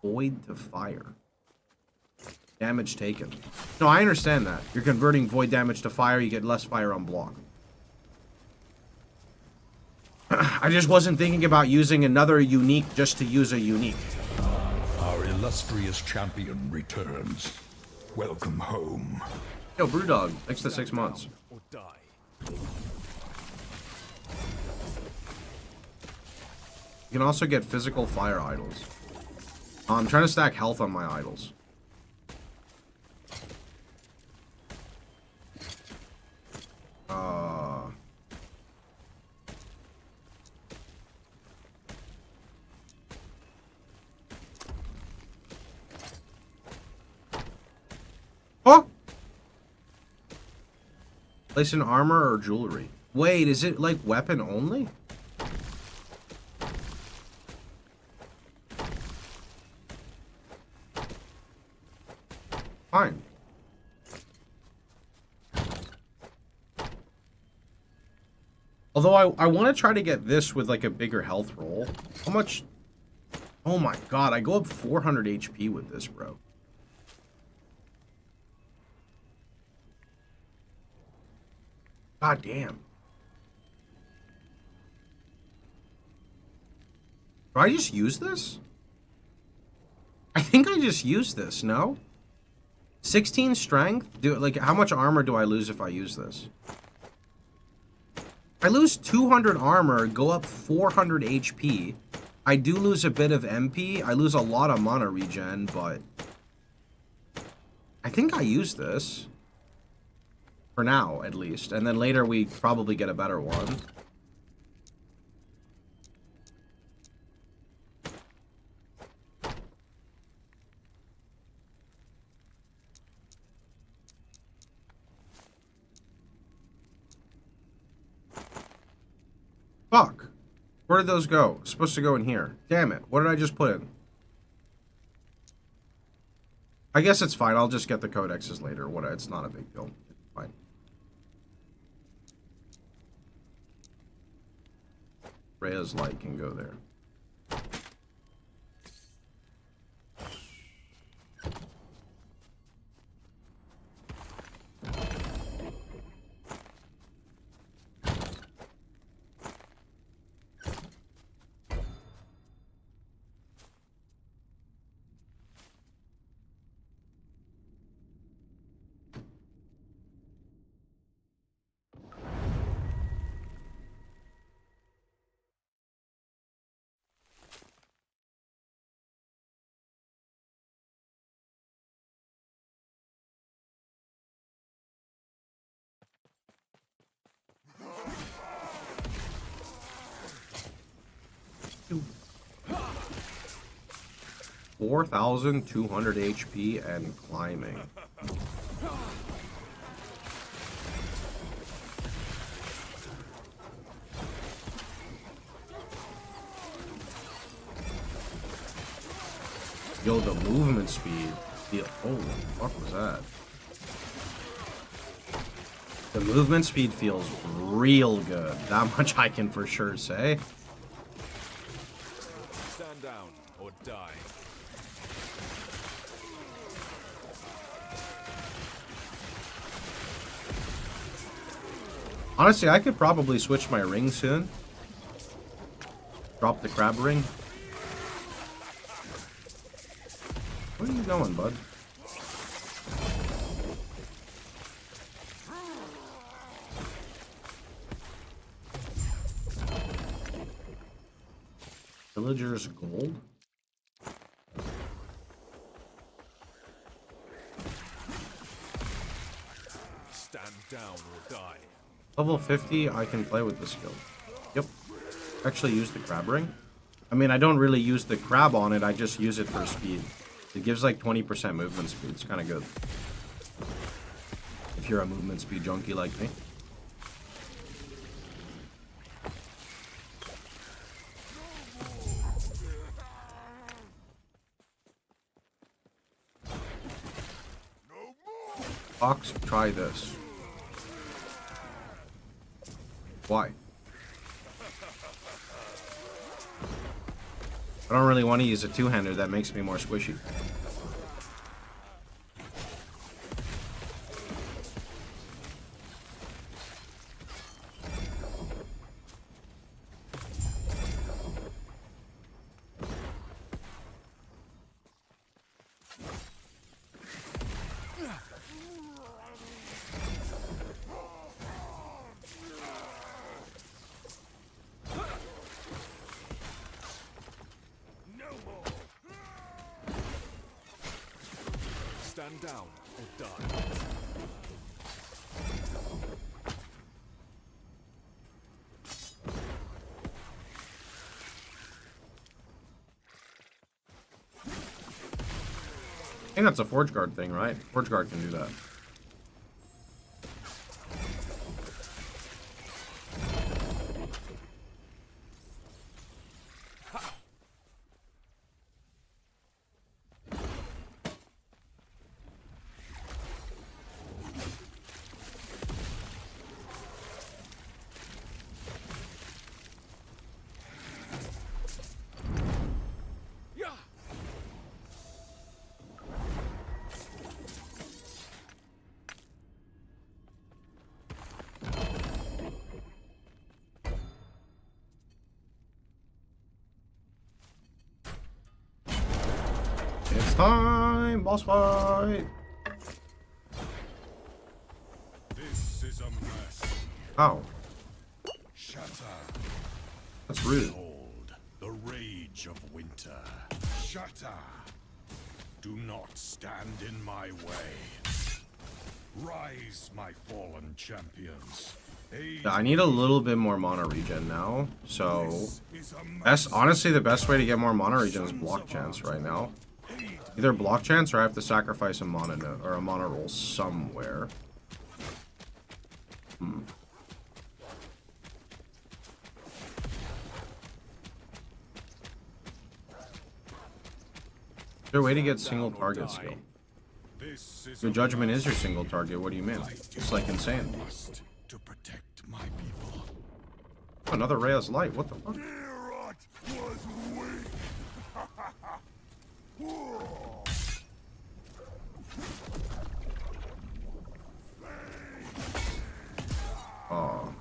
Void to Fire. Damage taken. No, I understand that. You're converting Void damage to Fire, you get less fire on block. I just wasn't thinking about using another unique just to use a unique. Our illustrious champion returns. Welcome home. Yo, Brewdog, thanks to 6 months. or die. You can also get physical fire idols. I'm trying to stack health on my idols. Oh! Place in armor or jewelry. Wait, is it like weapon only? Fine. Although I want to try to get this with like a bigger health roll. How much? Oh my god, I go up 400 HP with this, bro. God damn. Do I just use this? I think I just used this, no? 16 strength? Like, how much armor do I lose if I use this? I lose 200 armor, go up 400 HP. I do lose a bit of MP. I lose a lot of mana regen, but I think I use this. For now, at least. And then later we probably get a better one. Fuck. Where did those go? It's supposed to go in here. Damn it. What did I just put in? I guess it's fine. I'll just get the codexes later. It's not a big deal. It's fine. Rhea's light can go there. Two. 4,200 HP and climbing. Yo, the movement speed. Oh, what the fuck was that? The movement speed feels real good. That much I can for sure say. Stand down or die. Honestly, I could probably switch my ring soon. Drop the crab ring. Where are you going, bud? Villagers gold? Stand down or die. Level 50, I can play with this skill. Yep. Actually use the crab ring. I mean, I don't really use the crab on it, I just use it for speed. It gives like 20% movement speed. It's kind of good. If you're a movement speed junkie like me. Fox, try this. Why? I don't really want to use a two-hander. That makes me more squishy. Stand down or die. I think that's a Forge Guard thing, right? Forge Guard can do that. It's time! Boss fight! This is a mess. Ow. Shatter. That's rude. Behold the rage of winter. Shatter. Do not stand in my way. Rise, my fallen champions. Aid I need a little bit more mana regen now, so This is a mess. that's honestly the best way to get more mana regen is block chance right now. Either block chance or I have to sacrifice a mana or a mana roll somewhere. Is there a way to get single target skill? This is Your a judgment mess. is your single target. What do you mean? It's like insane. Must to protect my people. Another Rhea's light. What the fuck? Geralt was weak. Oh.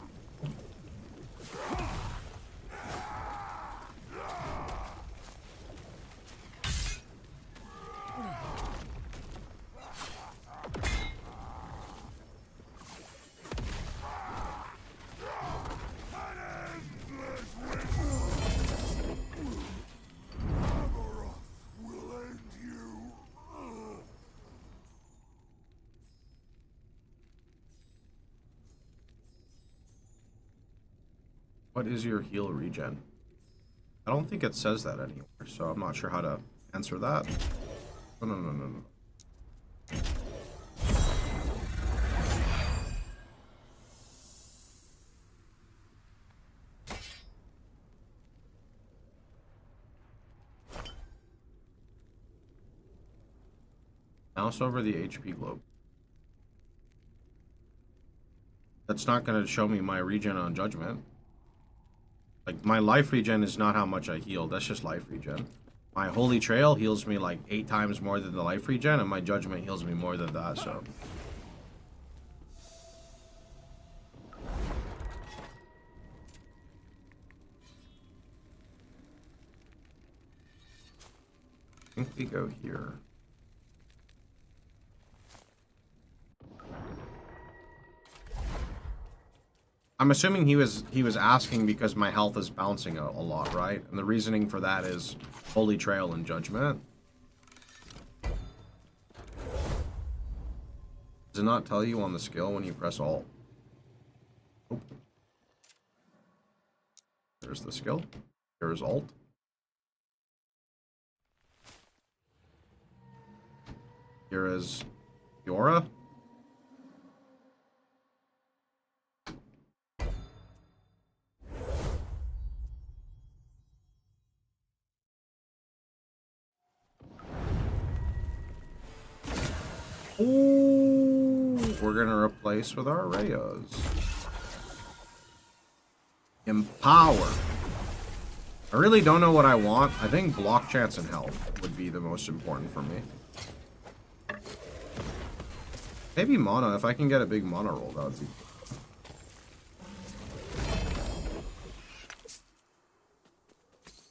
Will end you. What is your heal regen? I don't think it says that anywhere, so I'm not sure how to answer that. No. Mouse over the HP globe. That's not going to show me my regen on Judgment. Like, my life regen is not how much I heal. That's just life regen. My Holy Trail heals me like 8 times more than the life regen, and my Judgment heals me more than that, so. I think we go here. I'm assuming he was asking because my health is bouncing a lot, right? And the reasoning for that is Holy Trail and Judgment. Does it not tell you on the skill when you press Alt? Oh. There's the skill. Here's Alt. Here is Yora. Ooh, we're gonna replace with our Rayos. Empower. I really don't know what I want. I think block chance and health would be the most important for me. Maybe mana. If I can get a big mana roll, that would be.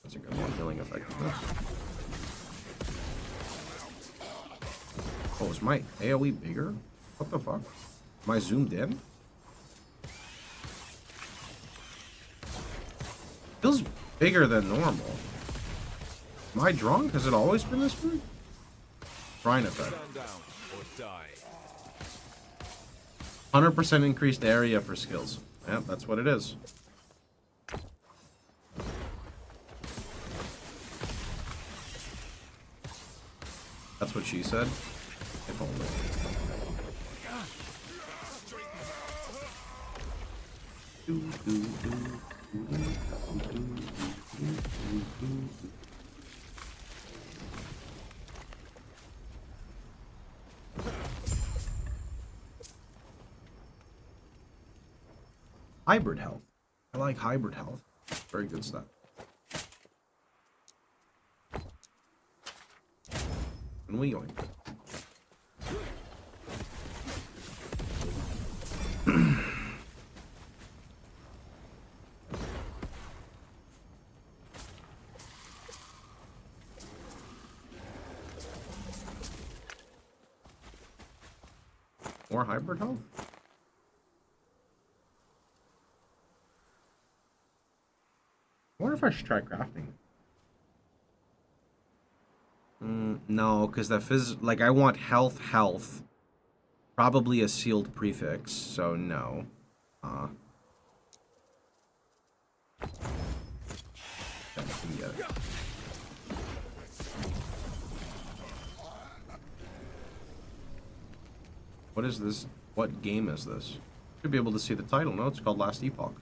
That's a good one. Healing effectiveness. Oh, is my AoE bigger? What the fuck? Am I zoomed in? Feels bigger than normal. Am I drunk? Has it always been this big? Shrine effect. Stand down. or die. 100% increased area for skills. Yeah, that's what it is. That's what she said. If only. Hybrid health. I like hybrid health. Very good stuff. And we going. More hybrid health? I wonder if I should try crafting. No, because the like I want health. Probably a sealed prefix, so no. Okay, I can get it. What is this? What game is this? Should be able to see the title. No, it's called Last Epoch.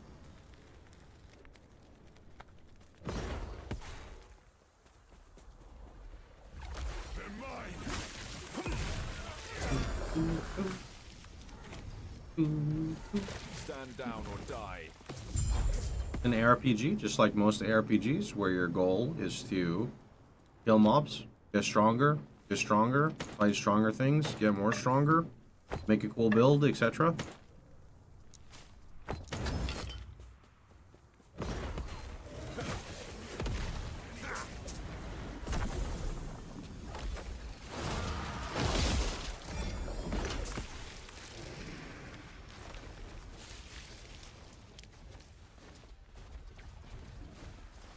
Stand down or die. An ARPG, just like most ARPGs, where your goal is to kill mobs, get stronger, fight stronger things, get more stronger, make a cool build, etc.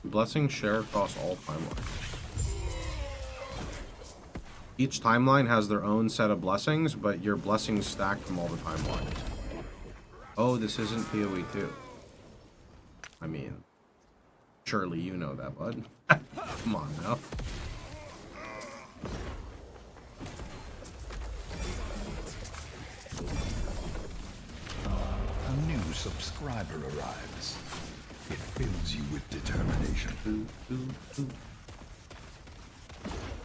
Blessings share across all timelines. Each timeline has their own set of blessings, but your blessings stack from all the timelines. Oh, this isn't PoE 2. I mean, surely you know that, bud. Come on now. A new subscriber arrives. It fills you with determination.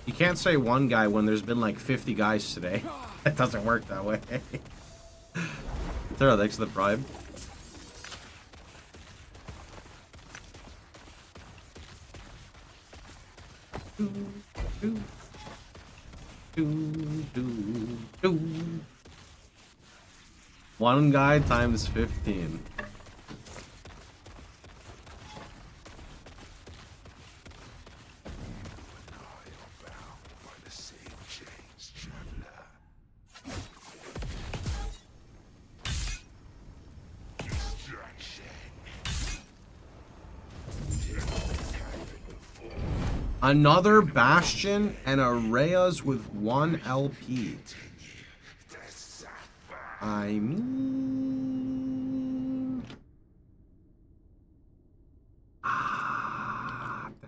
You can't say one guy when there's been like 50 guys today. It doesn't work that way. Throw thanks to the prime. One guy times 15. Another Bastion and a Reyes with 1 LP. I mean...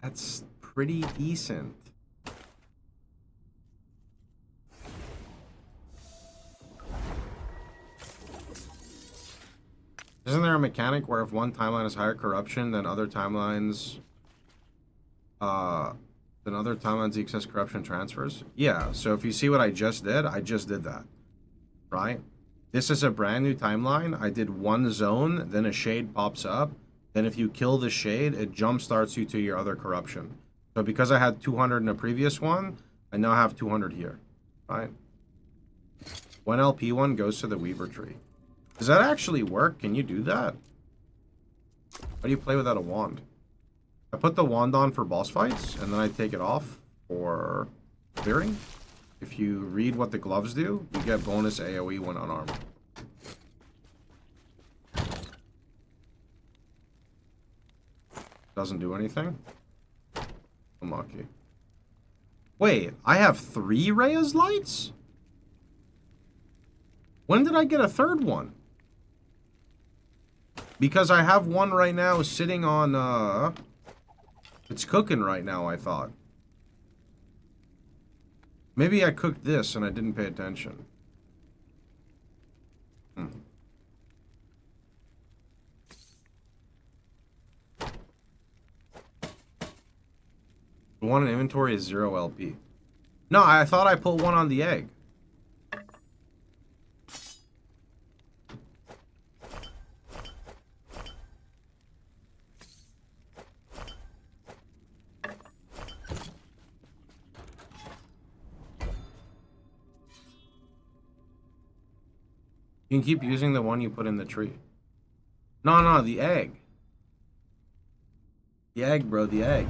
that's pretty decent. Isn't there a mechanic where if one timeline has higher corruption than other timelines... the excess corruption transfers? Yeah, so if you see what I just did that. Right? This is a brand new timeline. I did one zone, then a shade pops up. Then if you kill the shade, it jump starts you to your other corruption. So because I had 200 in a previous one, I now have 200 here. Right? One LP one goes to the Weaver tree. Does that actually work? Can you do that? How do you play without a wand? I put the wand on for boss fights, and then I take it off for clearing. If you read what the gloves do, you get bonus AoE when unarmed. Doesn't do anything? Unlucky. Wait, I have 3 Reyes lights? When did I get a third one? Because I have one right now sitting on, it's cooking right now, I thought. Maybe I cooked this and I didn't pay attention. Hmm. The one in inventory is 0 LP. No, I thought I put one on the egg. You can keep using the one you put in the tree. No, no, the egg. The egg, bro, the egg.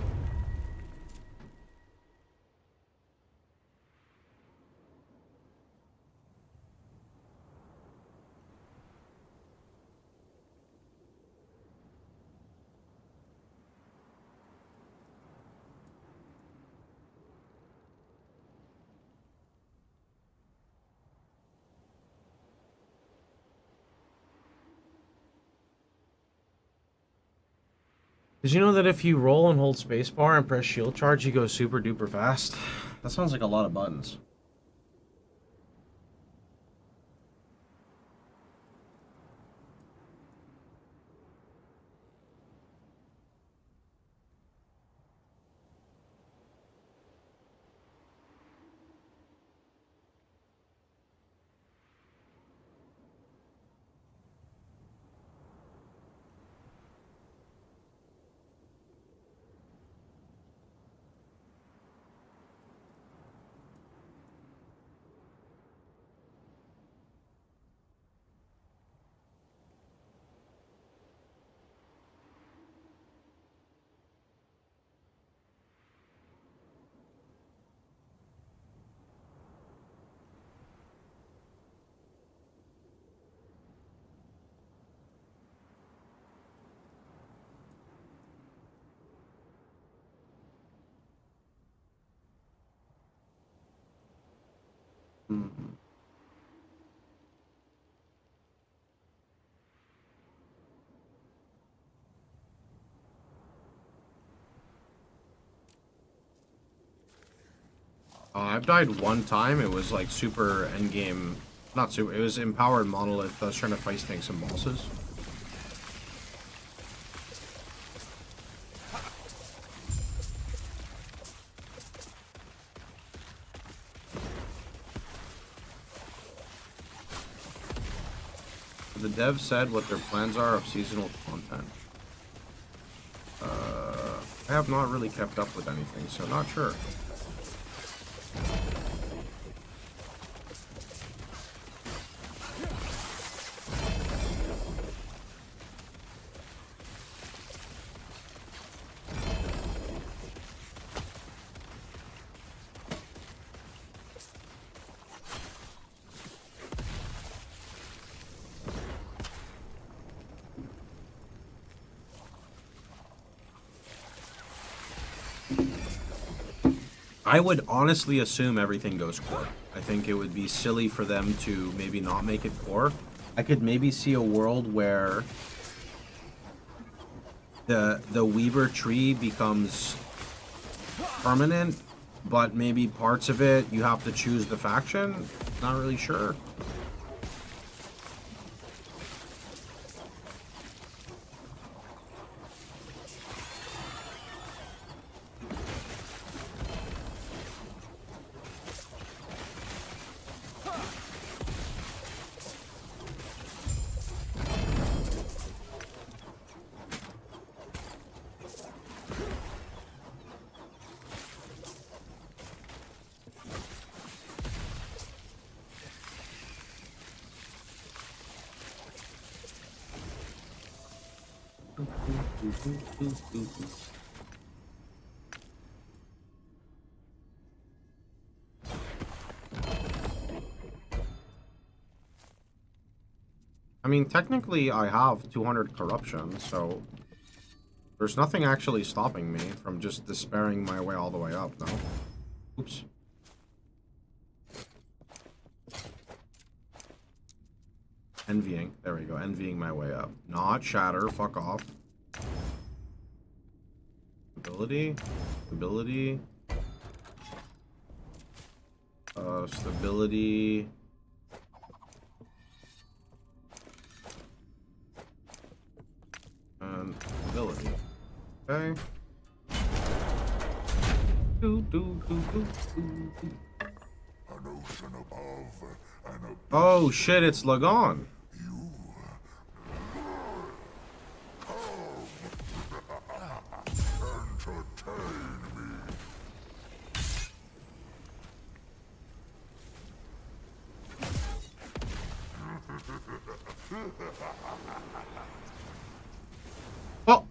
Did you know that if you roll and hold spacebar and press shield charge, you go super duper fast? That sounds like a lot of buttons. I've died one time. It was like super endgame. Not super. It was empowered monolith. I was trying to face tank some bosses. The devs said what their plans are of seasonal content. I have not really kept up with anything, so not sure. I would honestly assume everything goes core. I think it would be silly for them to maybe not make it core. I could maybe see a world where the Weaver tree becomes permanent, but maybe parts of it you have to choose the faction. Not really sure. I mean, technically I have 200 corruption, so there's nothing actually stopping me from just despairing my way all the way up, no? Oops. Envying. There we go. Envying my way up. Not shatter. Fuck off. Stability. Stability. Stability. And stability. Okay. An ocean above and a Oh shit, it's Lagon. entertain me. Oh.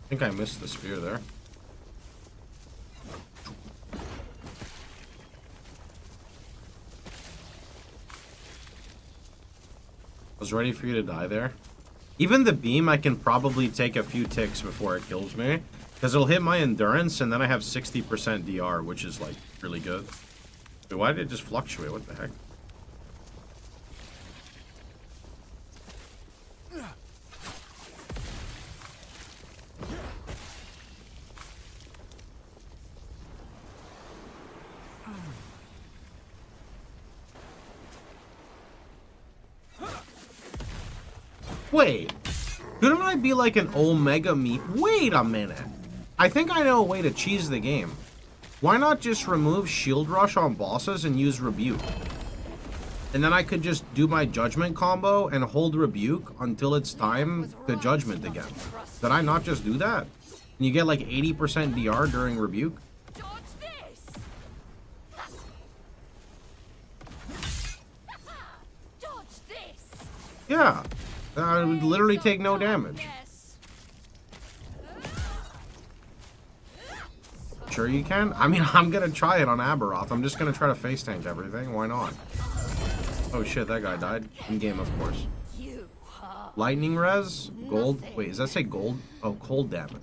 I think I missed the spear there. I was ready for you to die there. Even the beam, I can probably take a few ticks before it kills me. Because it'll hit my endurance, and then I have 60% DR, which is, like, really good. Wait, why did it just fluctuate? What the heck? Wait, couldn't I be like an Omega meat? Wait a minute. I think I know a way to cheese the game. Why not just remove Shield Rush on bosses and use Rebuke? And then I could just do my Judgment combo and hold Rebuke until it's time to Judgment again. Did I not just do that? And you get like 80% DR during Rebuke? Dodge this! Dodge this! Yeah. I would literally take no damage. Yes. Sure you can? I mean, I'm gonna try it on Aberoth. I'm just gonna try to face tank everything. Why not? Oh shit, that guy died. In game, of course. You are Lightning res? Gold? Wait, does that say gold? Oh, cold damage.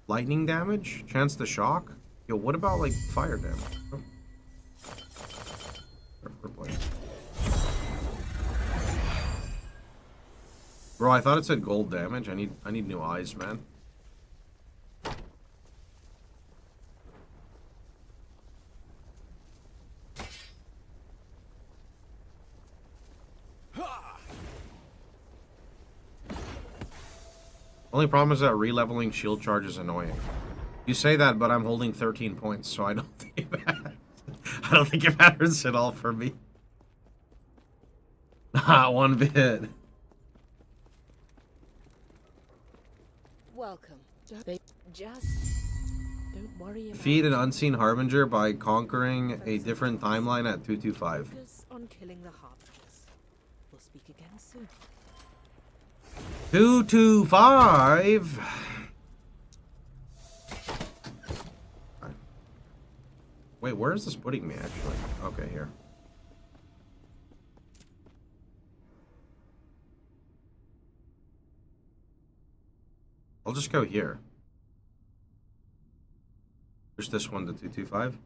Lightning damage? Chance to shock? Yo, what about, like, fire damage? Oh. Replace. Bro, I thought it said gold damage. I need new eyes, man. Only problem is that re-leveling shield charge is annoying. You say that, but I'm holding 13 points, so I don't think it matters. I don't think it matters at all for me. Not one bit. Welcome. Just don't worry about Defeat an unseen harbinger by conquering a different timeline at 225. focus on killing the harbingers. We'll speak again soon. 225. Wait, where is this putting me actually? Okay, here. I'll just go here. There's this one to 225.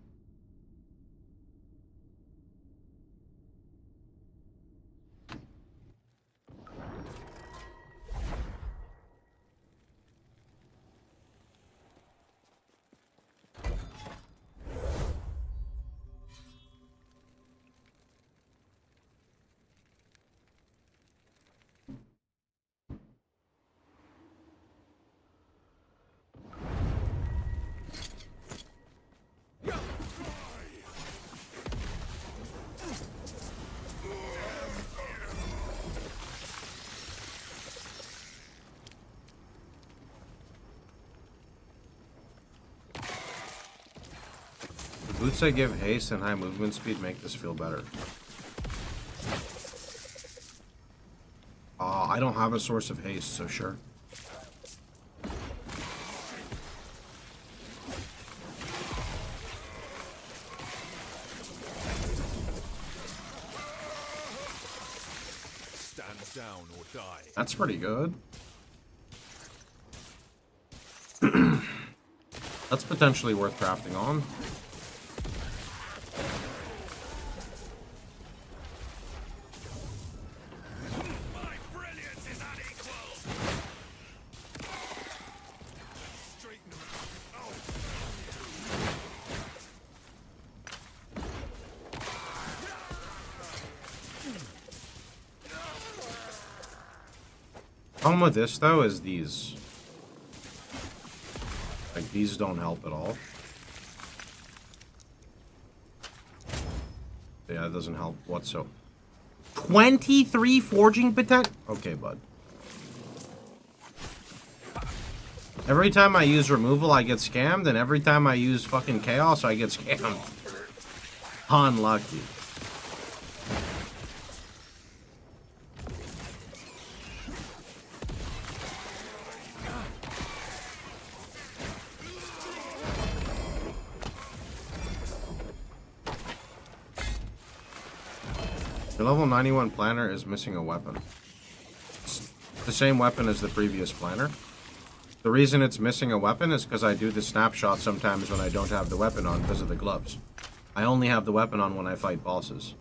Boots that give haste and high movement speed make this feel better. I don't have a source of haste, so sure. Stand down or die. That's pretty good. That's potentially worth crafting on. My brilliance is unequal. Straighten them out. Oh. Problem with this though is these. Like these don't help at all. Yeah, it doesn't help whatsoever. 23 forging potential? Okay, bud. Every time I use removal, I get scammed, and every time I use fucking chaos, I get scammed. Unlucky. The level 91 planner is missing a weapon. It's the same weapon as the previous planner. The reason it's missing a weapon is because I do the snapshot sometimes when I don't have the weapon on because of the gloves. I only have the weapon on when I fight bosses.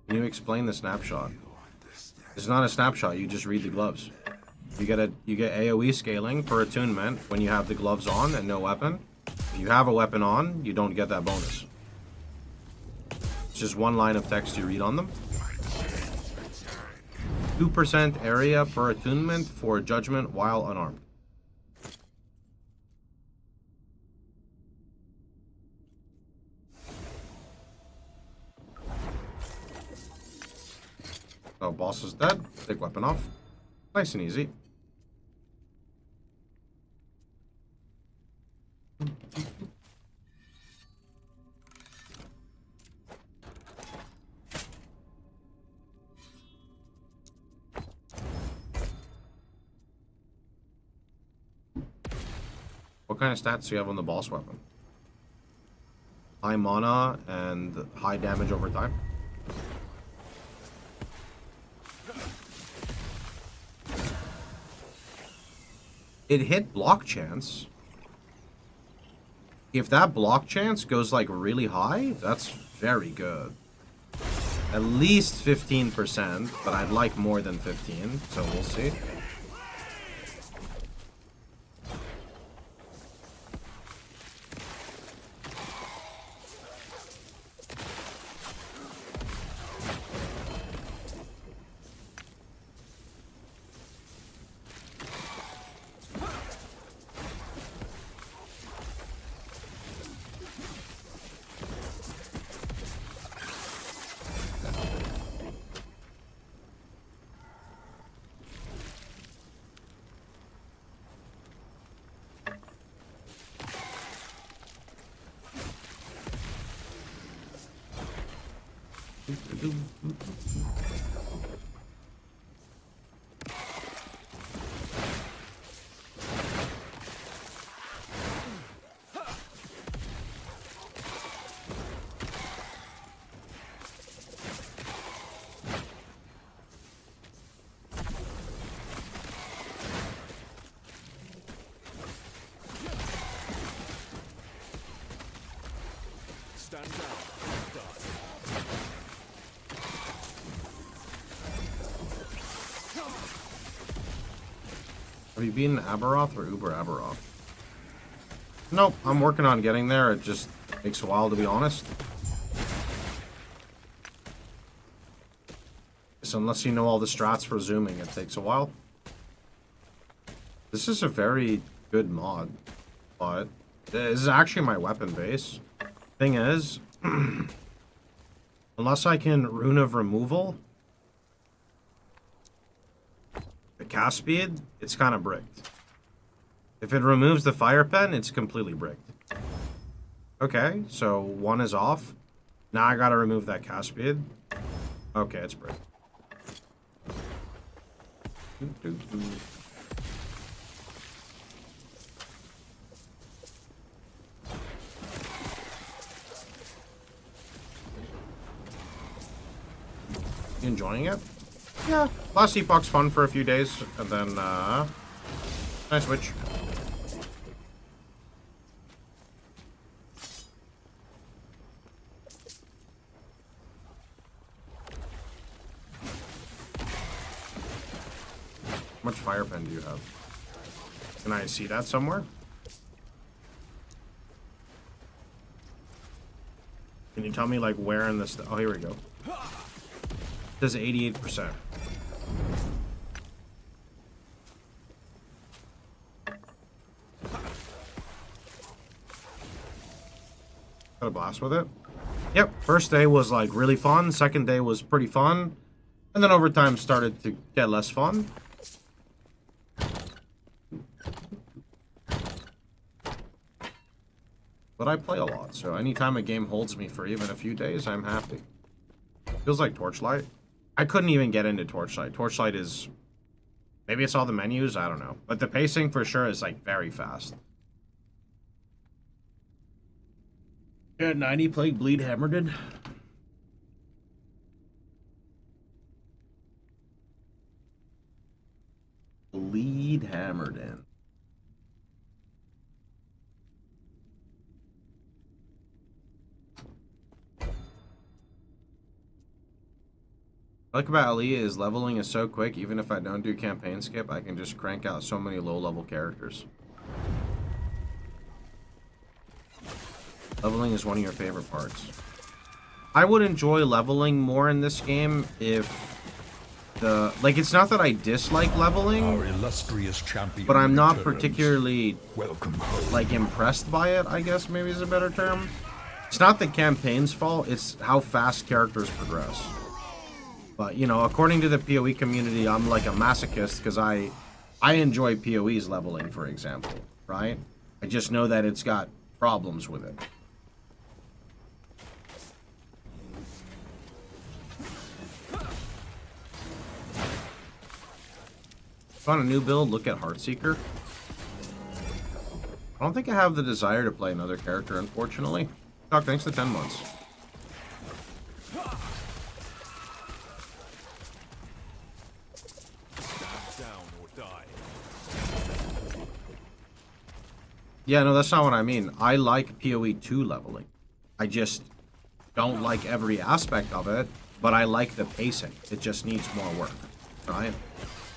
Can you explain the snapshot? It's not a snapshot, you just read the gloves. You get AoE scaling for attunement when you have the gloves on and no weapon. If you have a weapon on, you don't get that bonus. It's just one line of text you read on them. 2% area per attunement for judgment while unarmed. Oh, boss is dead. Take weapon off. Nice and easy. What kind of stats do you have on the boss weapon? High mana and high damage over time. It hit block chance. If that block chance goes like really high, that's very good. At least 15%, but I'd like more than 15, so we'll see. Stand down. Die. Have you beaten Aberoth or Uber Aberoth? Nope, I'm working on getting there. It just takes a while, to be honest. So unless you know all the strats for zooming, it takes a while. This is a very good mod, but this is actually my weapon base. Thing is, unless I can Rune of Removal, the cast speed, it's kind of bricked. If it removes the fire pen, it's completely bricked. Okay, so one is off. Now I gotta remove that cast speed. Okay, it's bricked. You enjoying it? Yeah. Last Epoch's fun for a few days, and then, nice switch. How much fire pen do you have? Can I see that somewhere? Can you tell me, like, where in this... Oh, here we go. It says 88%. Got a blast with it. Yep, first day was, like, really fun. Second day was pretty fun. And then over time started to get less fun. But I play a lot, so anytime a game holds me for even a few days, I'm happy. Feels like Torchlight. I couldn't even get into Torchlight. Torchlight is... Maybe it's all the menus, I don't know. But the pacing for sure is, like, very fast. Yeah, 90 played Bleed Hammerden. Bleed Hammerden. What I like about Aliyah is leveling is so quick, even if I don't do campaign skip, I can just crank out so many low-level characters. Leveling is one of your favorite parts. I would enjoy leveling more in this game if the... Like, it's not that I dislike leveling, Our illustrious champion but I'm not returns. particularly, Welcome home. like, impressed by it, I guess maybe is a better term. It's not the campaign's fault, it's how fast characters progress. But, you know, according to the PoE community, I'm like a masochist because I enjoy PoE's leveling, for example, right? I just know that it's got problems with it. On a new build, look at Heartseeker. I don't think I have the desire to play another character, unfortunately. Doc, thanks to 10 months. Down or die. Yeah, no, that's not what I mean. I like PoE 2 leveling. I just don't like every aspect of it, but I like the pacing. It just needs more work, right?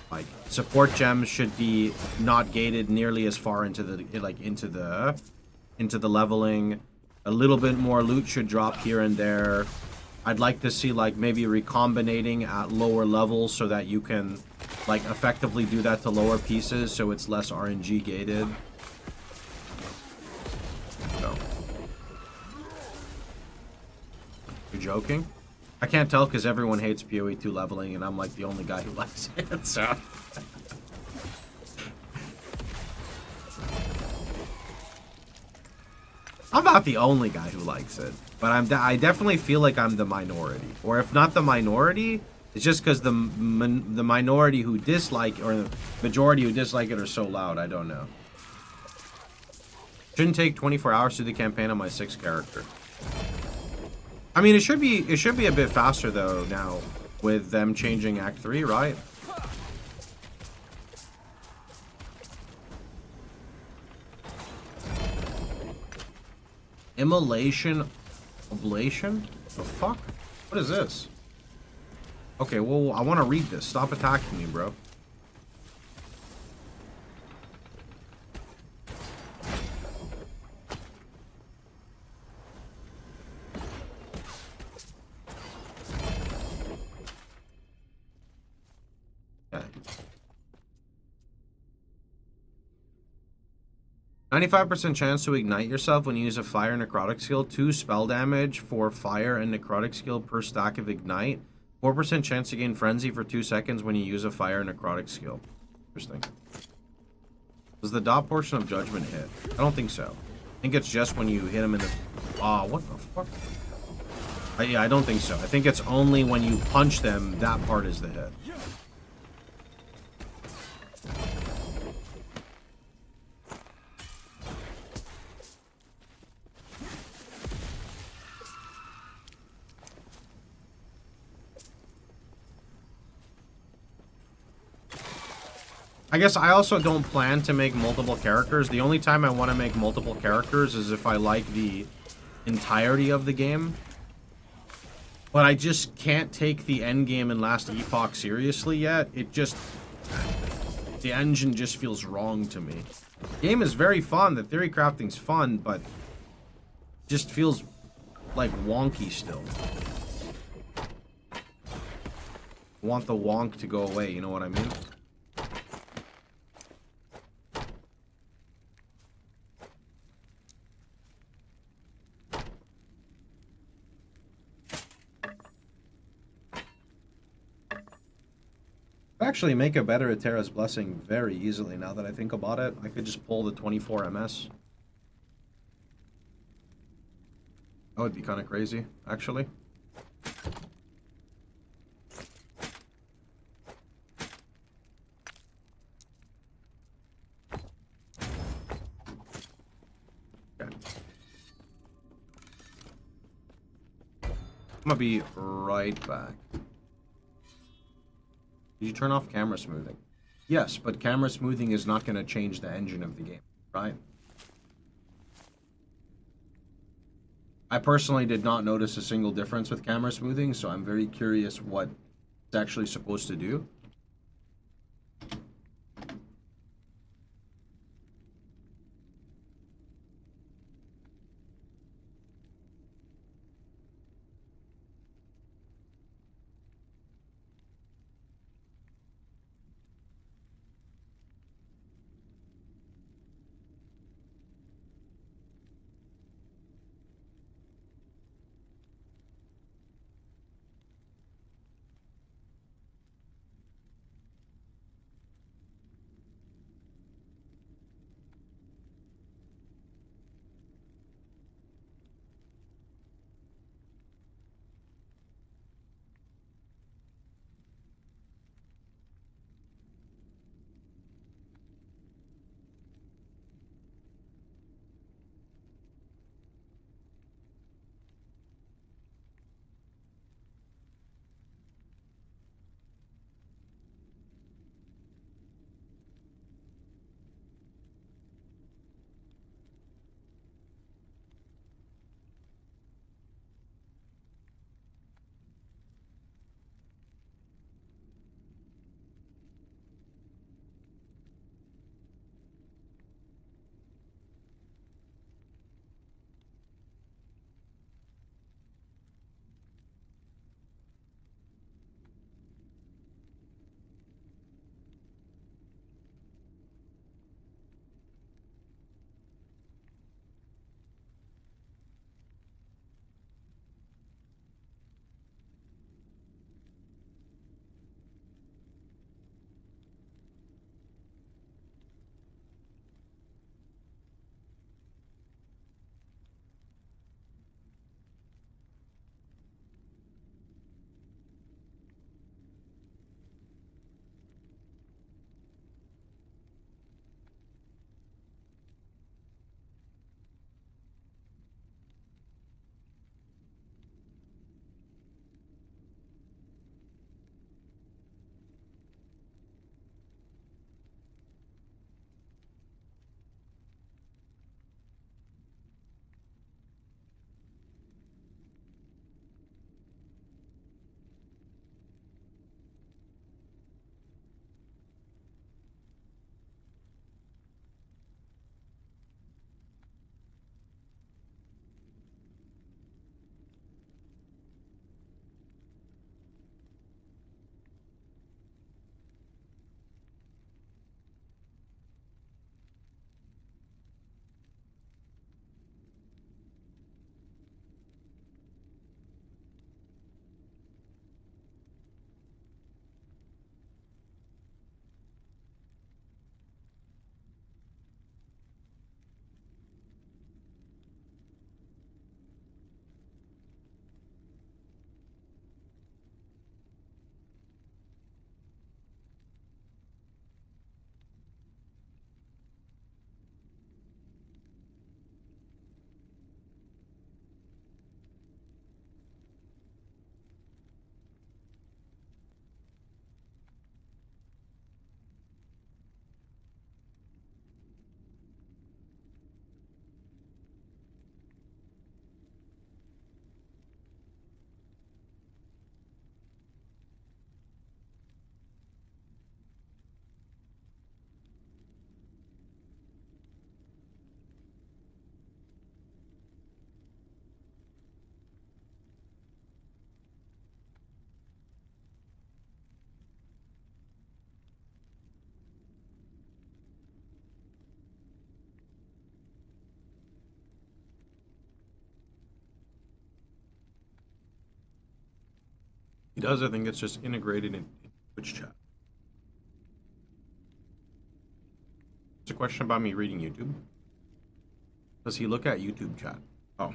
Like, support gems should be not gated nearly as far into the into the leveling. A little bit more loot should drop here and there. I'd like to see, like, maybe recombinating at lower levels so that you can, like, effectively do that to lower pieces so it's less RNG gated. So. You're joking? I can't tell because everyone hates PoE 2 leveling and I'm like the only guy who likes it, so. I'm not the only guy who likes it, but I definitely feel like I'm the minority. Or if not the minority, it's just because the minority who dislike, or the majority who dislike it are so loud, I don't know. Shouldn't take 24 hours to do the campaign on my 6th character. I mean, it should be a bit faster though now with them changing Act 3, right? Immolation, ablation? The fuck? What is this? Okay, well, I want to read this. Stop attacking me, bro. Okay. 95% chance to ignite yourself when you use a fire necrotic skill. 2 spell damage for fire and necrotic skill per stack of ignite. 4% chance to gain frenzy for 2 seconds when you use a fire necrotic skill. Interesting. Does the dot portion of Judgment hit? I don't think so. I think it's just when you hit him in the... Ah, what the fuck? Yeah, I don't think so. I think it's only when you punch them, that part is the hit. I guess I also don't plan to make multiple characters. The only time I want to make multiple characters is if I like the entirety of the game. But I just can't take the Endgame and Last Epoch seriously yet. It just... The engine just feels wrong to me. The game is very fun. The theory crafting's fun, but... just feels like wonky still. I want the wonk to go away, you know what I mean? Actually make a better Atera's Blessing very easily now that I think about it. I could just pull the 24 MS. That would be kind of crazy, actually. Okay. I'm gonna be right back. Did you turn off camera smoothing? Yes, but camera smoothing is not going to change the engine of the game, right? I personally did not notice a single difference with camera smoothing, so I'm very curious what it's actually supposed to do. He does. I think it's just integrated in Twitch chat. It's a question about me reading YouTube. Does he look at YouTube chat? Oh.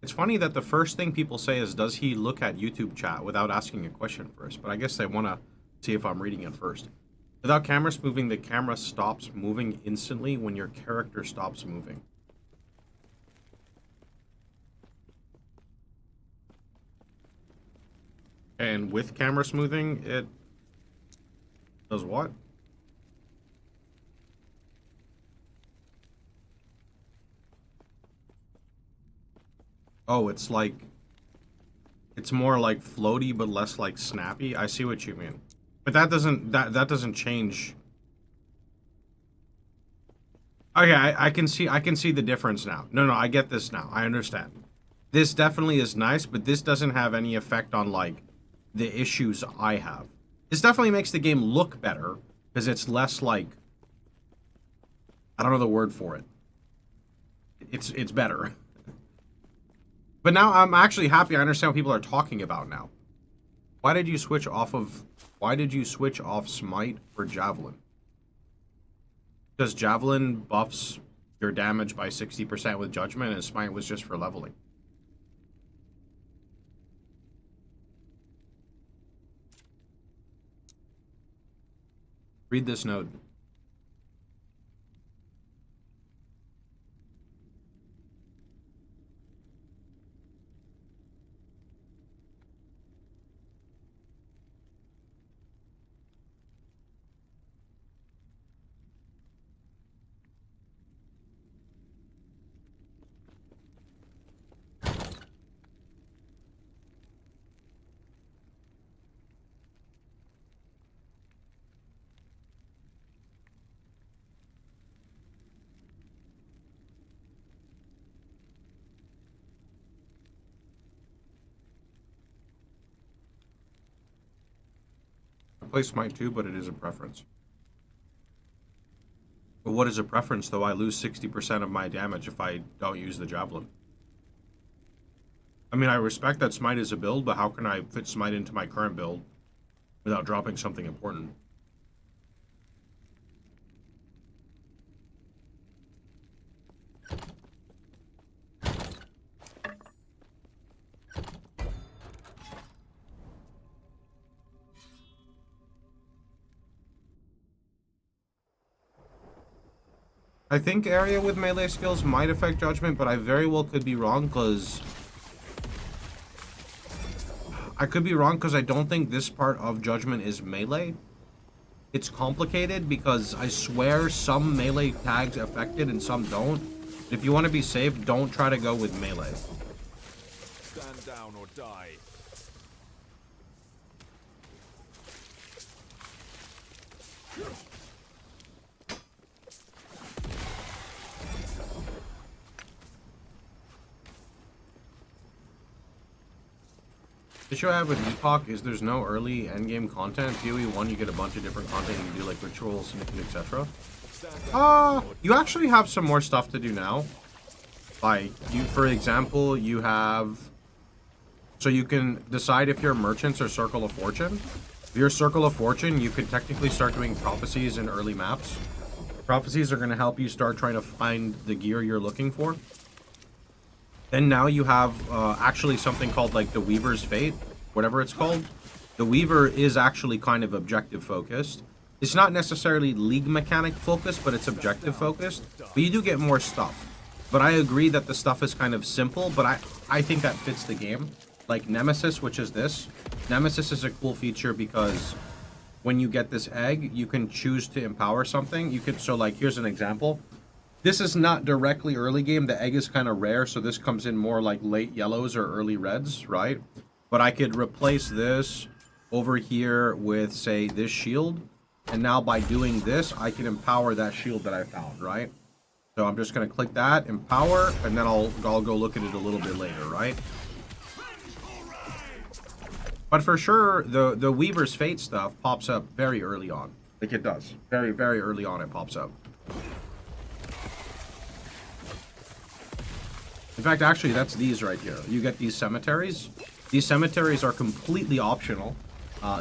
It's funny that the first thing people say is, does he look at YouTube chat without asking a question first? But I guess they want to see if I'm reading it first. Without cameras moving, the camera stops moving instantly when your character stops moving. And with camera smoothing, it does what? Oh, it's like, it's more like floaty but less like snappy. I see what you mean. But that doesn't change. Okay, I can see the difference now. No, I get this now. I understand. This definitely is nice, but this doesn't have any effect on like the issues I have. This definitely makes the game look better because it's less like, I don't know the word for it. It's better. But now I'm actually happy I understand what people are talking about now. Why did you switch off Smite for Javelin? Because Javelin buffs your damage by 60% with Judgment and Smite was just for leveling. Read this note. I play Smite too, but it is a preference. But what is a preference, though? I lose 60% of my damage if I don't use the Javelin. I mean, I respect that Smite is a build, but how can I fit Smite into my current build without dropping something important? I think area with melee skills might affect Judgment, but I very well could be wrong, because I don't think this part of Judgment is melee. It's complicated because I swear some melee tags affect it and some don't. If you want to be safe, don't try to go with melee. Stand down or die. The issue I have with Epoch is there's no early endgame content. PoE 1, you get a bunch of different content. You can do like rituals, sneaking, etc. You actually have some more stuff to do now. Like, for example, you have... So you can decide if you're merchants or Circle of Fortune. If you're Circle of Fortune, you could technically start doing prophecies in early maps. Prophecies are going to help you start trying to find the gear you're looking for. Then now you have actually something called like the Weaver's Fate, whatever it's called. The Weaver is actually kind of objective focused. It's not necessarily league mechanic focused, but it's objective focused. But you do get more stuff. But I agree that the stuff is kind of simple, but I think that fits the game. Like Nemesis, which is this. Nemesis is a cool feature because when you get this egg, you can choose to empower something. You could, so like, here's an example. This is not directly early game. The egg is kind of rare, so this comes in more like late yellows or early reds, right? But I could replace this over here with, say, this shield. And now by doing this, I can empower that shield that I found, right? So I'm just going to click that, empower, and then I'll go look at it a little bit later, right? But for sure, the Weaver's Fate stuff pops up very early on. Like it does. Very, very early on it pops up. In fact, actually, that's these right here. You get these cemeteries. These cemeteries are completely optional.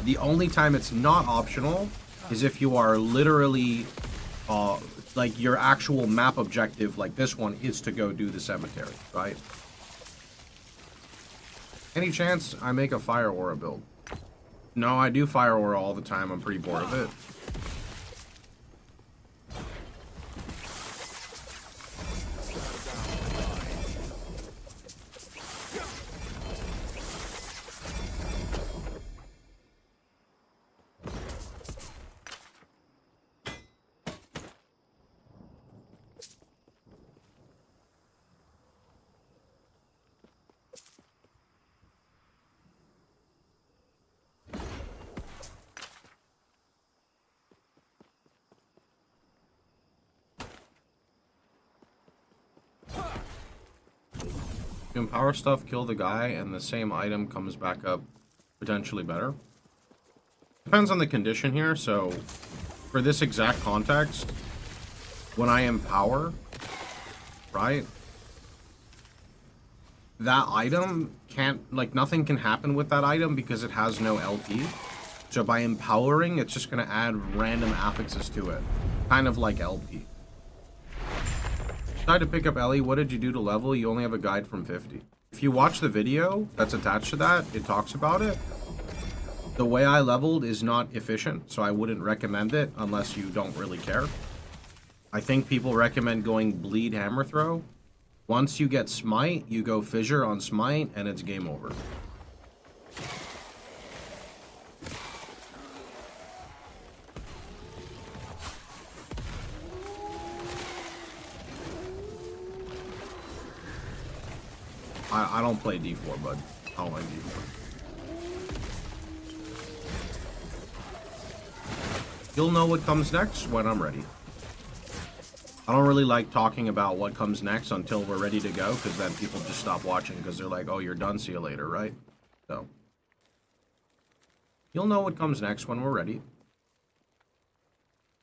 The only time it's not optional is if you are literally, like, your actual map objective, like this one, is to go do the cemetery, right? Any chance I make a fire aura build? No, I do fire aura all the time. I'm pretty bored of it. You empower stuff, kill the guy, and the same item comes back up potentially better. Depends on the condition here, so for this exact context, when I empower, right, that item can't, like, nothing can happen with that item because it has no LP. So by empowering, it's just going to add random affixes to it, kind of like LP. Tried to pick up Ellie. What did you do to level? You only have a guide from 50. If you watch the video that's attached to that, it talks about it. The way I leveled is not efficient, so I wouldn't recommend it unless you don't really care. I think people recommend going bleed hammer throw. Once you get smite, you go fissure on smite, and it's game over. I don't play D4, bud. I don't like D4. You'll know what comes next when I'm ready. I don't really like talking about what comes next until we're ready to go, because then people just stop watching because they're like, oh, you're done, see you later, right? So, you'll know what comes next when we're ready.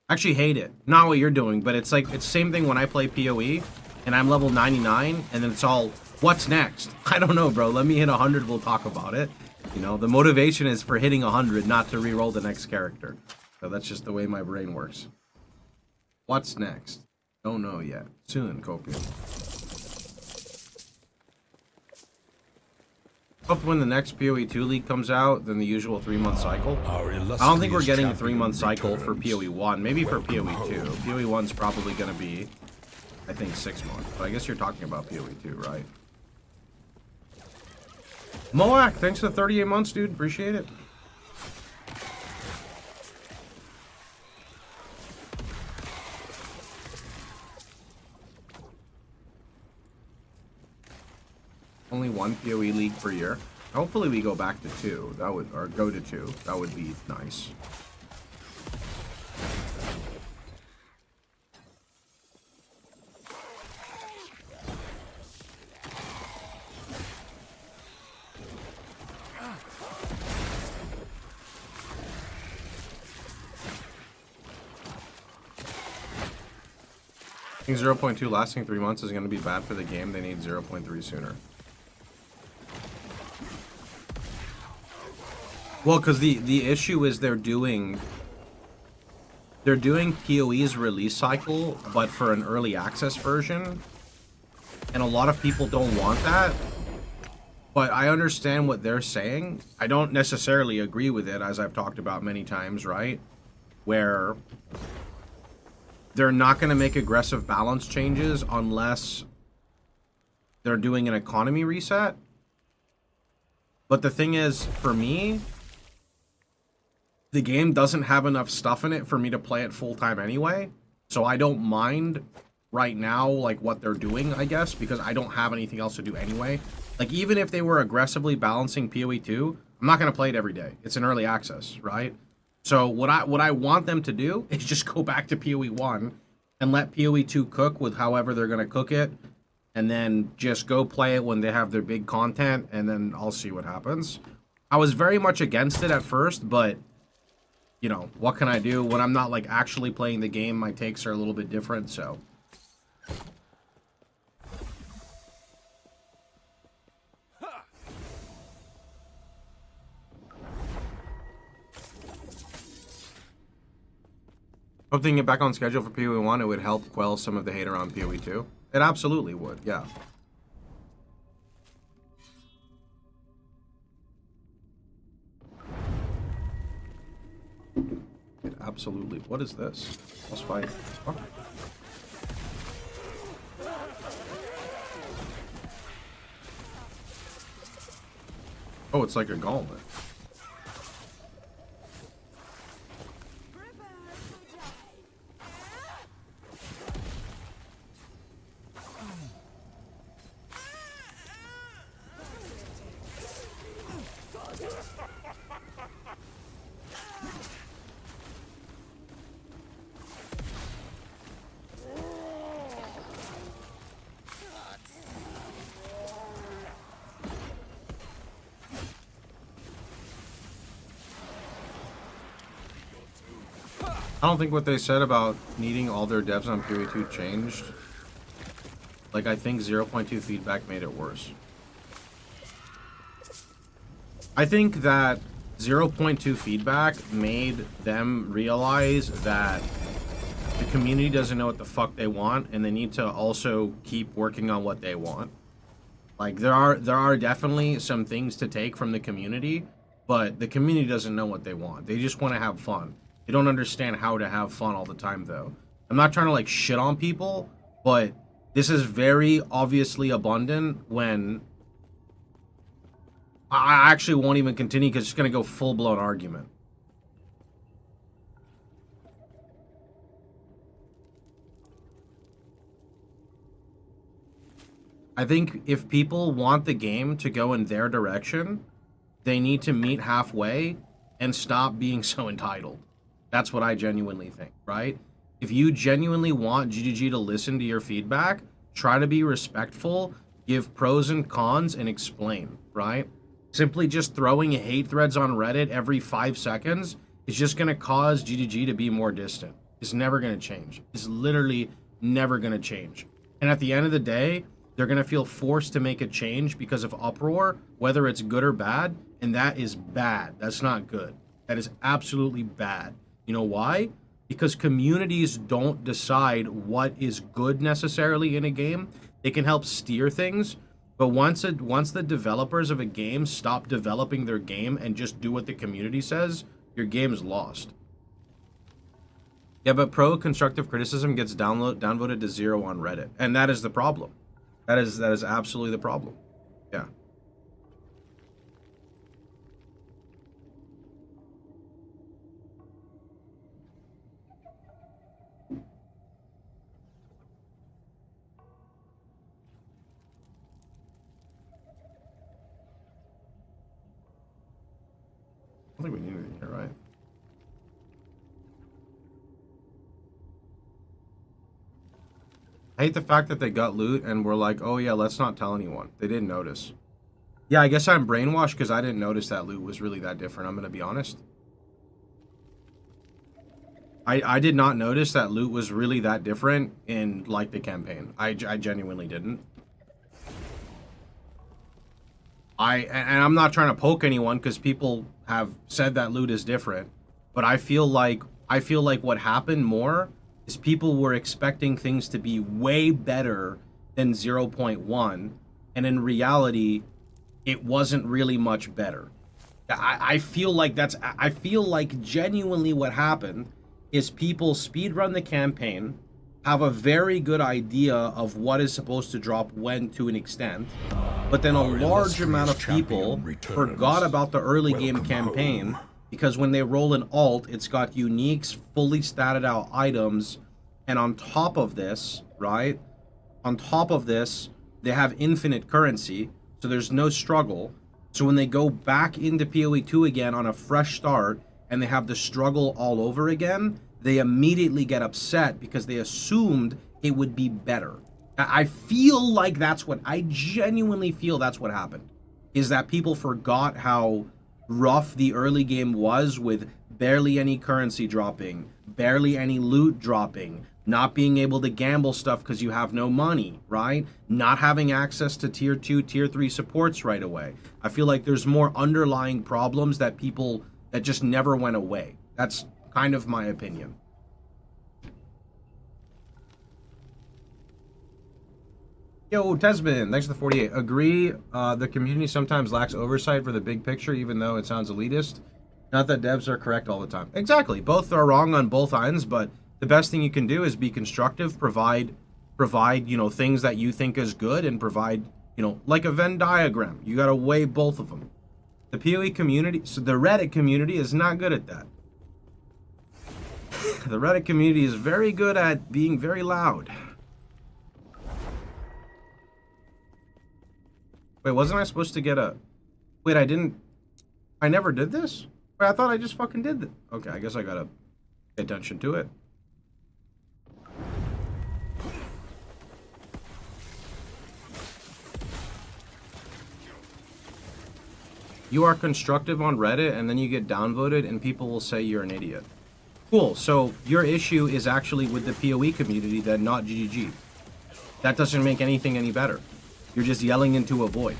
Actually hate it. Not what you're doing, but it's like, it's the same thing when I play PoE, and I'm level 99, and then it's all, what's next? I don't know, bro. Let me hit 100, we'll talk about it. You know, the motivation is for hitting 100, not to re-roll the next character. So that's just the way my brain works. What's next? Don't know yet. Soon, Copium. Hope when the next PoE 2 league comes out, then the usual 3-month cycle. I don't think we're getting a 3-month cycle for PoE 1. Maybe for PoE 2. PoE 1's probably going to be, I think, 6 months. But I guess you're talking about PoE 2, right? Moak, thanks for 38 months, dude. Appreciate it. Only one PoE league per year. Hopefully we go back to 2. That would, or go to 2. That would be nice. I think 0.2 lasting 3 months is going to be bad for the game. They need 0.3 sooner. Well, because the issue is they're doing PoE's release cycle, but for an early access version, and a lot of people don't want that. But I understand what they're saying. I don't necessarily agree with it, as I've talked about many times, right? Where they're not going to make aggressive balance changes unless they're doing an economy reset. But the thing is, for me, the game doesn't have enough stuff in it for me to play it full-time anyway. So I don't mind right now, like, what they're doing, I guess, because I don't have anything else to do anyway. Like, even if they were aggressively balancing PoE 2, I'm not going to play it every day. It's an early access, right? So what I want them to do is just go back to PoE 1 and let PoE 2 cook with however they're going to cook it, and then just go play it when they have their big content, and then I'll see what happens. I was very much against it at first, but, you know, what can I do? When I'm not, like, actually playing the game, my takes are a little bit different, so. Hoping it back on schedule for PoE 1, it would help quell some of the hate around PoE 2. It absolutely would, yeah. It absolutely. What is this? Let's fight. Oh. Oh, it's like a gauntlet. I don't think what they said about needing all their devs on PoE 2 changed. Like, I think 0.2 feedback made it worse. I think that 0.2 feedback made them realize that the community doesn't know what the fuck they want, and they need to also keep working on what they want. Like, there are definitely some things to take from the community, but the community doesn't know what they want. They just want to have fun. They don't understand how to have fun all the time, though. I'm not trying to, like, shit on people, but this is very obviously abundant when... I actually won't even continue because it's going to go full-blown argument. I think if people want the game to go in their direction, they need to meet halfway and stop being so entitled. That's what I genuinely think, right? If you genuinely want GGG to listen to your feedback, try to be respectful, give pros and cons, and explain, right? Simply just throwing hate threads on Reddit every 5 seconds is just going to cause GGG to be more distant. It's never going to change. It's literally never going to change. And at the end of the day, they're going to feel forced to make a change because of uproar, whether it's good or bad, and that is bad. That's not good. That is absolutely bad. You know why? Because communities don't decide what is good necessarily in a game. They can help steer things, but once the developers of a game stop developing their game and just do what the community says, your game's lost. Yeah, but pro-constructive criticism gets downvoted to 0 on Reddit, and that is the problem. That is absolutely the problem. Yeah. I don't think we need anything here, right? I hate the fact that they got loot and were like, oh yeah, let's not tell anyone. They didn't notice. Yeah, I guess I'm brainwashed because I didn't notice that loot was really that different. I'm going to be honest. I did not notice that loot was really that different in, like, the campaign. I genuinely didn't. And I'm not trying to poke anyone because people have said that loot is different, but I feel like what happened more is people were expecting things to be way better than 0.1, and in reality, it wasn't really much better. I feel like genuinely what happened is people speedrun the campaign, have a very good idea of what is supposed to drop when to an extent, but then a large amount of people forgot about the early game campaign because when they roll an alt, it's got uniques, fully statted out items, and on top of this, right? On top of this, they have infinite currency, so there's no struggle. So when they go back into PoE 2 again on a fresh start and they have the struggle all over again, they immediately get upset because they assumed it would be better. I feel like I genuinely feel that's what happened, is that people forgot how rough the early game was with barely any currency dropping, barely any loot dropping, not being able to gamble stuff because you have no money, right? Not having access to tier 2, tier 3 supports right away. I feel like there's more underlying problems that just never went away. That's kind of my opinion. Yo, Tesman, thanks for the 48. Agree, the community sometimes lacks oversight for the big picture, even though it sounds elitist. Not that devs are correct all the time. Exactly. Both are wrong on both ends, but the best thing you can do is be constructive, provide, you know, things that you think is good, and provide, you know, like a Venn diagram. You gotta weigh both of them. The PoE community, so the Reddit community is not good at that. The Reddit community is very good at being very loud. Wait, wasn't I supposed to get a... Wait, I didn't... I never did this? Wait, I thought I just fucking did it. Okay, I guess I gotta pay attention to it. You are constructive on Reddit, and then you get downvoted, and people will say you're an idiot. Cool, so your issue is actually with the PoE community, then, not GGG. That doesn't make anything any better. You're just yelling into a void.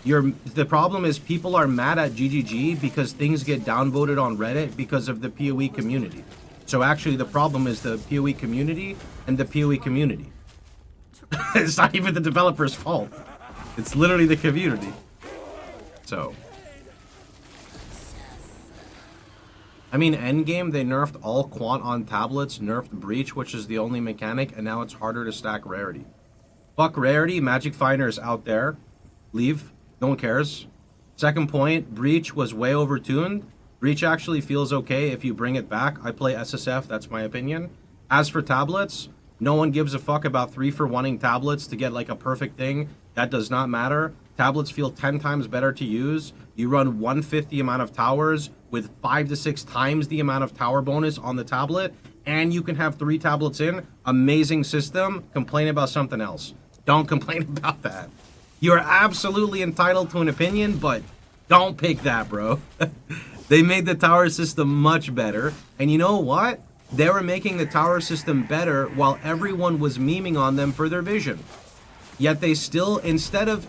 The problem is people are mad at GGG because things get downvoted on Reddit because of the PoE community. So actually the problem is the PoE community and the PoE community. It's not even the developer's fault. It's literally the community. So. I mean, Endgame, they nerfed all quant on tablets, nerfed Breach, which is the only mechanic, and now it's harder to stack Rarity. Fuck Rarity, Magic Finder is out there. Leave. No one cares. Second point, Breach was way overtuned. Breach actually feels okay if you bring it back. I play SSF, that's my opinion. As for tablets, no one gives a fuck about 3-for-1ing tablets to get like a perfect thing. That does not matter. Tablets feel 10 times better to use. You run 1/5 the amount of towers with 5 to 6 times the amount of tower bonus on the tablet, and you can have 3 tablets in. Amazing system. Complain about something else. Don't complain about that. You're absolutely entitled to an opinion, but don't pick that, bro. They made the tower system much better, and you know what? They were making the tower system better while everyone was memeing on them for their vision. Yet they still, instead of,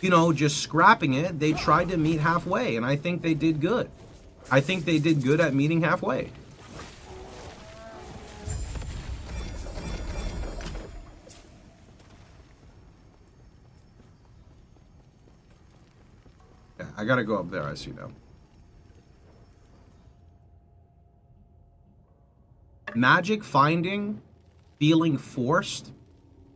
you know, just scrapping it, they tried to meet halfway, and I think they did good. I think they did good at meeting halfway. Yeah, I gotta go up there, I see now. Magic finding, feeling forced,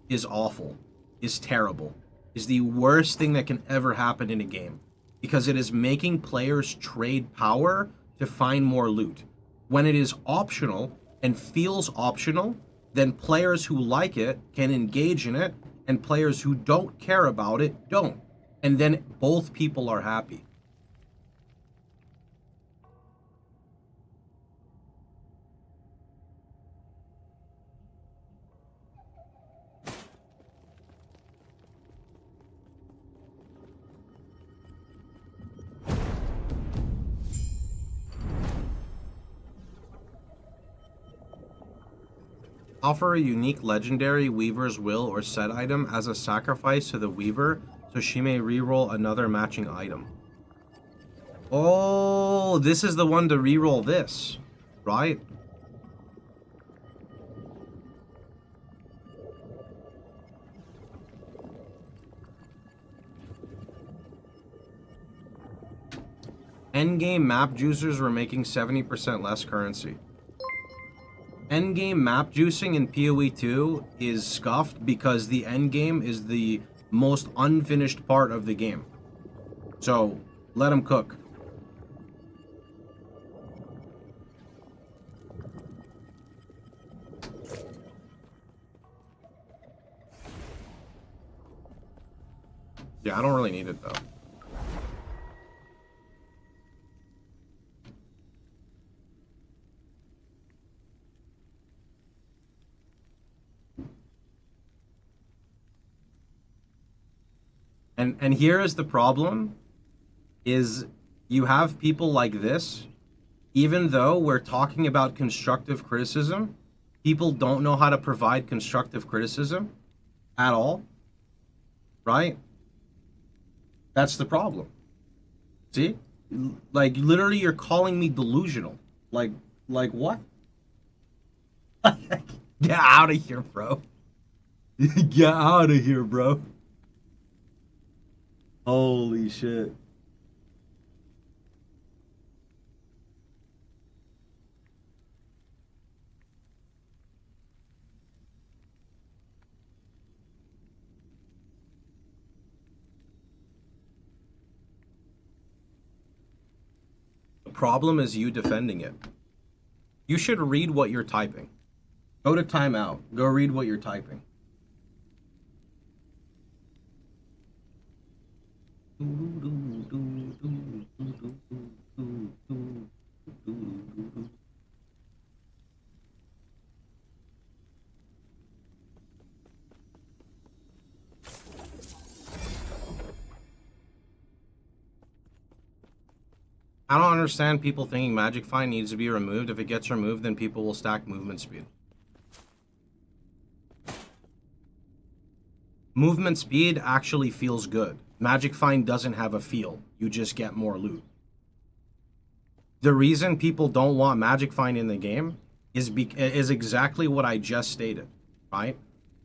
is awful, is terrible, is the worst thing that can ever happen in a game, because it is making players trade power to find more loot. When it is optional and feels optional, then players who like it can engage in it, and players who don't care about it don't. And then both people are happy. Offer a unique legendary Weaver's Will or set item as a sacrifice to the Weaver so she may reroll another matching item. Oh, this is the one to reroll this, right? Endgame map juicers were making 70% less currency. Endgame map juicing in PoE 2 is scuffed because the endgame is the most unfinished part of the game. So, let them cook. Yeah, I don't really need it though. And here is the problem, is you have people like this, even though we're talking about constructive criticism, people don't know how to provide constructive criticism at all, right? That's the problem. See? Like, literally, you're calling me delusional. Like what? Get out of here, bro. Get out of here, bro. Holy shit. The problem is you defending it. You should read what you're typing. Go to timeout. Go read what you're typing. I don't understand people thinking Magic Find needs to be removed. If it gets removed, then people will stack movement speed. Movement speed actually feels good. Magic Find doesn't have a feel. You just get more loot. The reason people don't want Magic Find in the game is exactly what I just stated, right?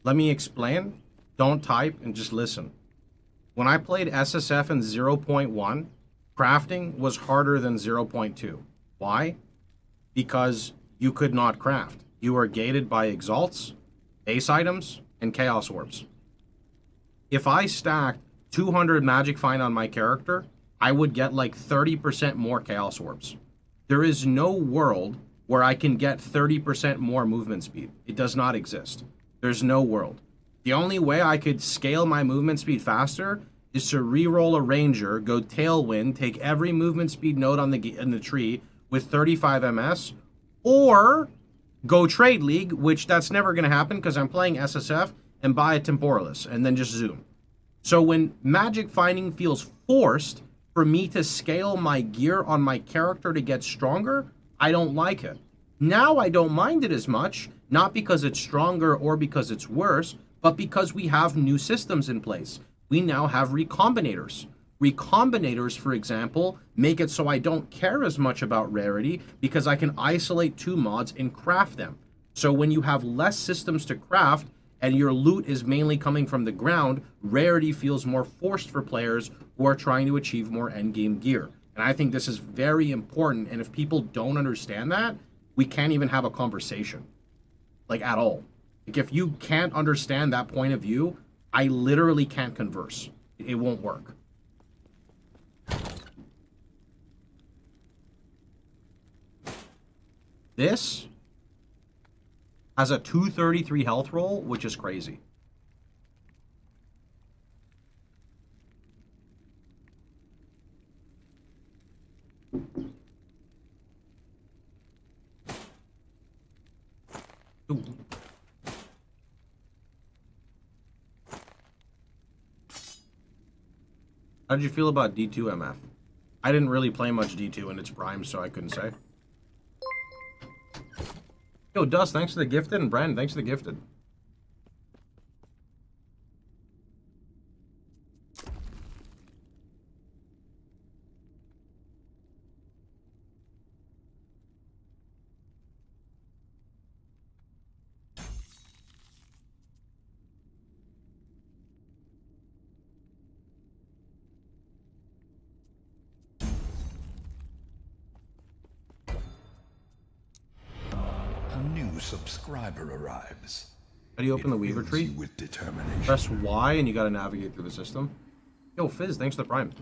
Let me explain. Don't type and just listen. When I played SSF in 0.1, crafting was harder than 0.2. Why? Because you could not craft. You were gated by exalts, base items, and chaos orbs. If I stacked 200 Magic Find on my character, I would get like 30% more chaos orbs. There is no world where I can get 30% more movement speed. It does not exist. There's no world. The only way I could scale my movement speed faster is to reroll a ranger, go tailwind, take every movement speed node on in the tree with 35 ms, or go trade league, which that's never going to happen because I'm playing SSF, and buy a temporalis and then just zoom. So when magic finding feels forced for me to scale my gear on my character to get stronger, I don't like it. Now I don't mind it as much, not because it's stronger or because it's worse, but because we have new systems in place. We now have recombinators. Recombinators, for example, make it so I don't care as much about rarity because I can isolate 2 mods and craft them. So when you have less systems to craft and your loot is mainly coming from the ground, rarity feels more forced for players who are trying to achieve more endgame gear. And I think this is very important, and if people don't understand that, we can't even have a conversation. Like, at all. Like, if you can't understand that point of view, I literally can't converse. It won't work. This has a 233 health roll, which is crazy. Ooh. How did you feel about D2 MF? I didn't really play much D2 in its prime, so I couldn't say. Yo, Dust, thanks for the gifted, and Brandon, thanks for the gifted. A new subscriber arrives. How do you open the Weaver Fills tree? you with determination. Press Y and you gotta navigate through the system. Yo, Fizz, thanks for the prime.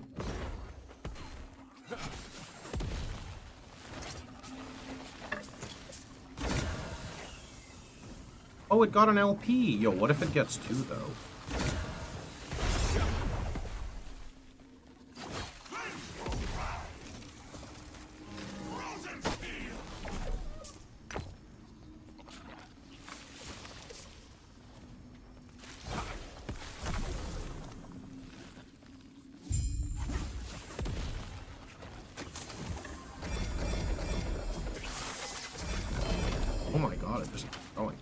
Oh, it got an LP. Yo, what if it gets 2, though? Oh my god, it just keeps going.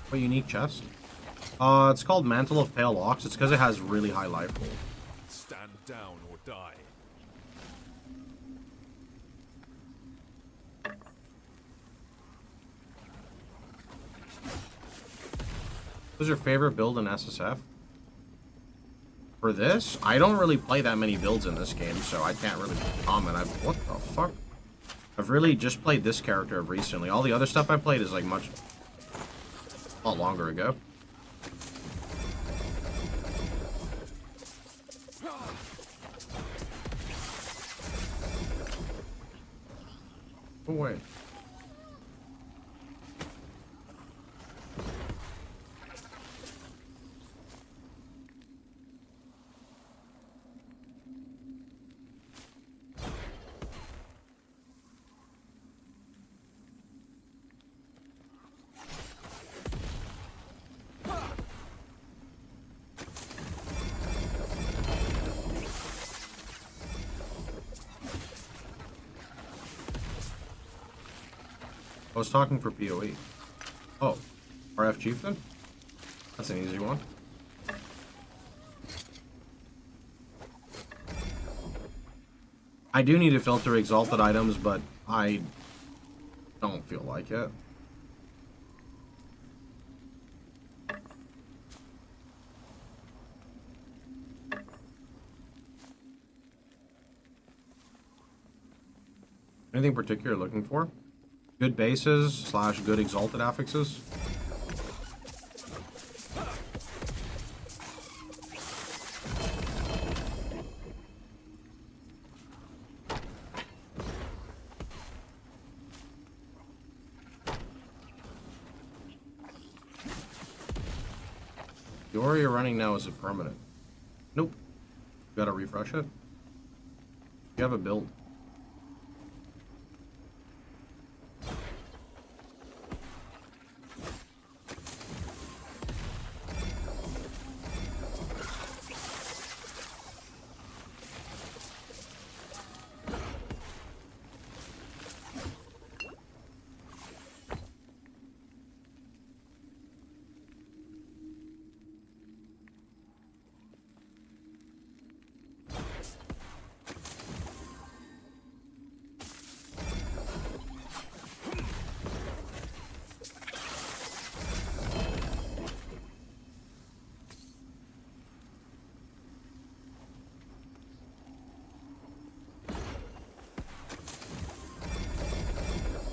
What unique chest? It's called Mantle of Pale Locks. It's because it has really high life roll. Stand down or die. What's your favorite build in SSF? For this, I don't really play that many builds in this game, so I can't really comment. What the fuck? I've really just played this character recently. All the other stuff I played is like a lot longer ago. Oh wait. I was talking for PoE. Oh, RF Chieftain? That's an easy one. I do need to filter exalted items, but I don't feel like it. Anything particular you're looking for? Good bases / good exalted affixes. The aura you're running now, is it permanent? Nope. You gotta refresh it. You have a build.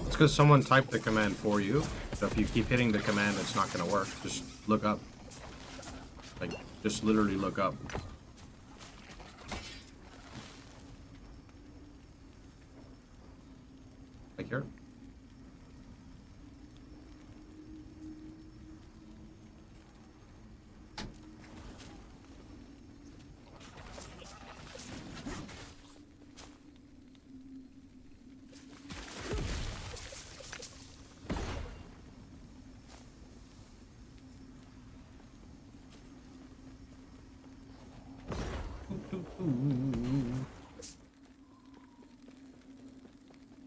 It's because someone typed the command for you. So if you keep hitting the command, it's not going to work. Just look up. Like, just literally look up. Like here.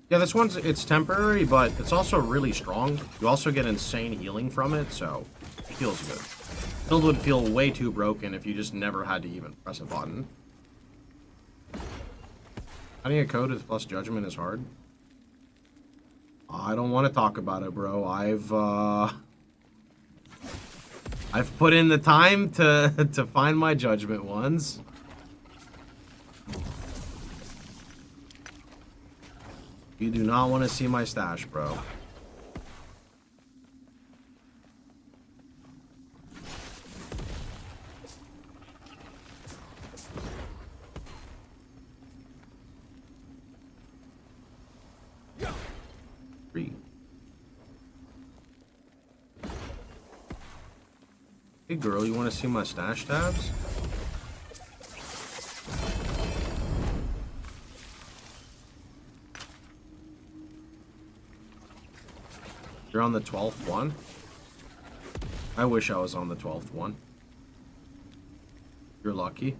Yeah, this one's, it's temporary, but it's also really strong. You also get insane healing from it, so it feels good. Build would feel way too broken if you just never had to even press a button. Adding a code with plus judgment is hard. I don't want to talk about it, bro. I've put in the time to find my judgment ones. You do not want to see my stash, bro. Three. Hey girl, you want to see my stash tabs? You're on the 12th one? I wish I was on the 12th one. You're lucky.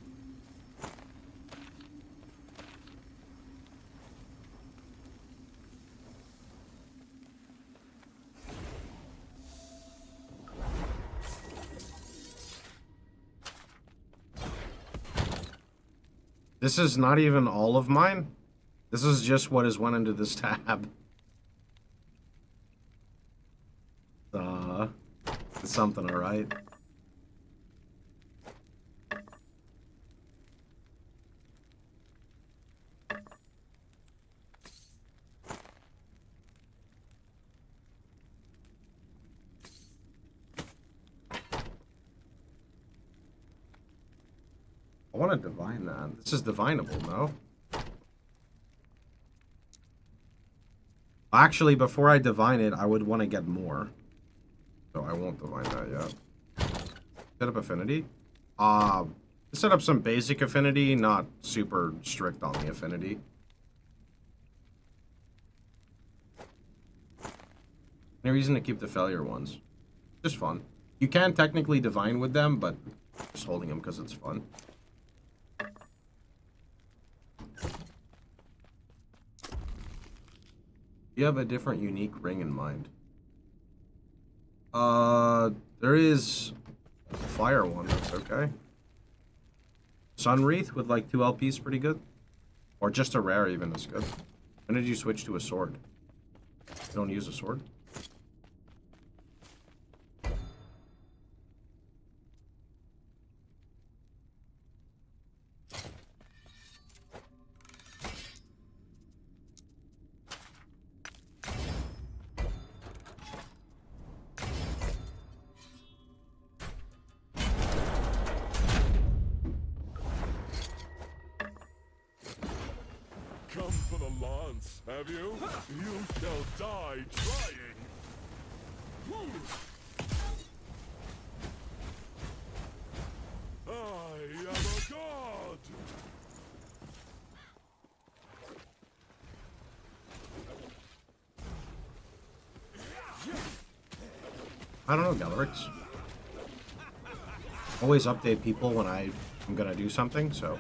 This is not even all of mine. This is just what has went into this something, alright? I want to divine that. This is divinable, no? Actually, before I divine it, I would want to get more. So I won't divine that yet. Set up affinity? Set up some basic affinity, not super strict on the affinity. Any reason to keep the failure ones? Just fun. You can technically divine with them, but just holding them because it's fun. You have a different unique ring in mind. There is a fire one, that's okay. Sun Wreath with like 2 LPs pretty good. Or just a rare even is good. When did you switch to a sword? You don't use a sword? Come for the lance, have you? You shall die trying. I am a god. I don't know, Gallerix. Always update people when I'm gonna do something, so.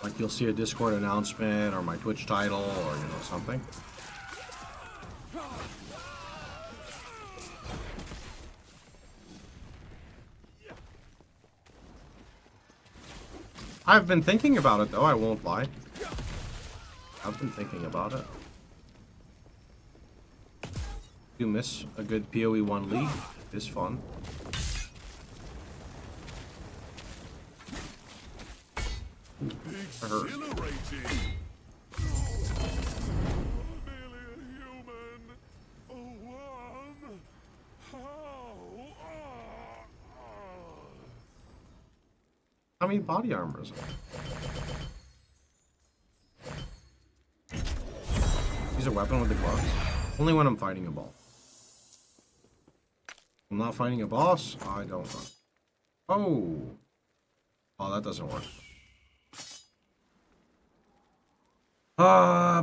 Like you'll see a Discord announcement or my Twitch title or, you know, something. I've been thinking about it though, I won't lie. I've been thinking about it. Do miss a good PoE 1 league. It's fun. Exhilarating. Merely a human. A worm. How many body armor is it? Use a weapon with the gloves. Only when I'm fighting a boss. I'm not fighting a boss, I don't know. Oh! Oh, that doesn't work.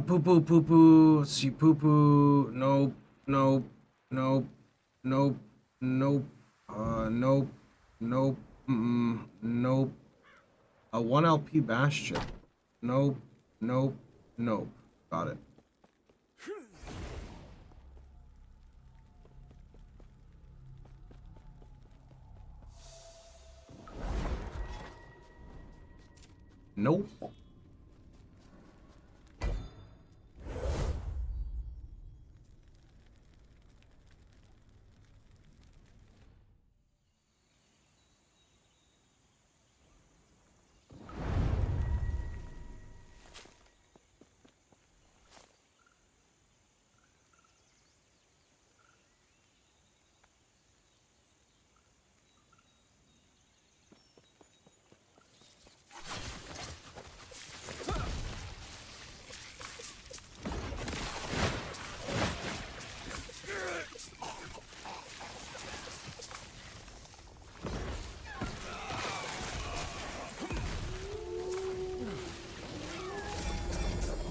Poo poo poo poo. Let's see, poo poo. Nope, nope, nope, nope, nope. Nope, nope, nope. A 1 LP Bastion. Nope, nope, nope. Got it. Nope.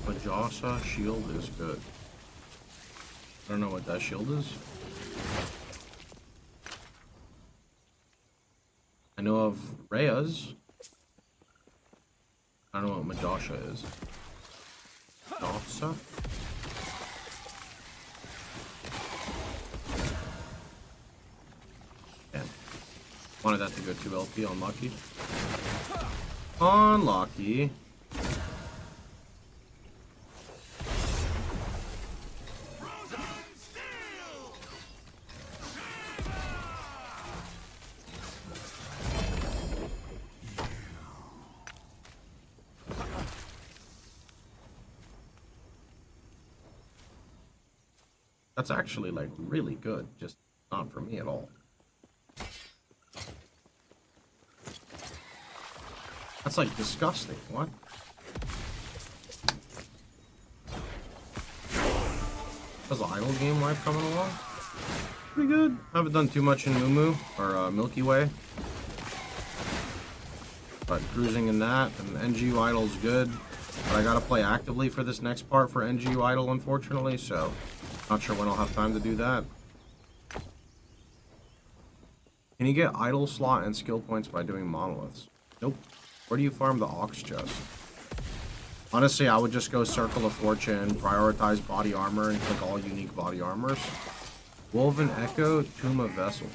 Majasa shield is good. I don't know what that shield is. I know of Rhea's. I don't know what Majasha is. Majasa? Damn. Wanted that to go 2 LP, unlucky. Unlucky. That's actually like really good, just not for me at all. That's like disgusting. What? How's the idle game life coming along? Pretty good. I haven't done too much in Moo or Milky Way. But cruising in that, and NGU idle's good. But I gotta play actively for this next part for NGU idle, unfortunately, so not sure when I'll have time to do that. Can you get idle slot and skill points by doing monoliths? Nope. Where do you farm the ox chest? Honestly, I would just go Circle of Fortune, prioritize body armor, and click all unique body armors. Woven Echo, Tomb of Vessels.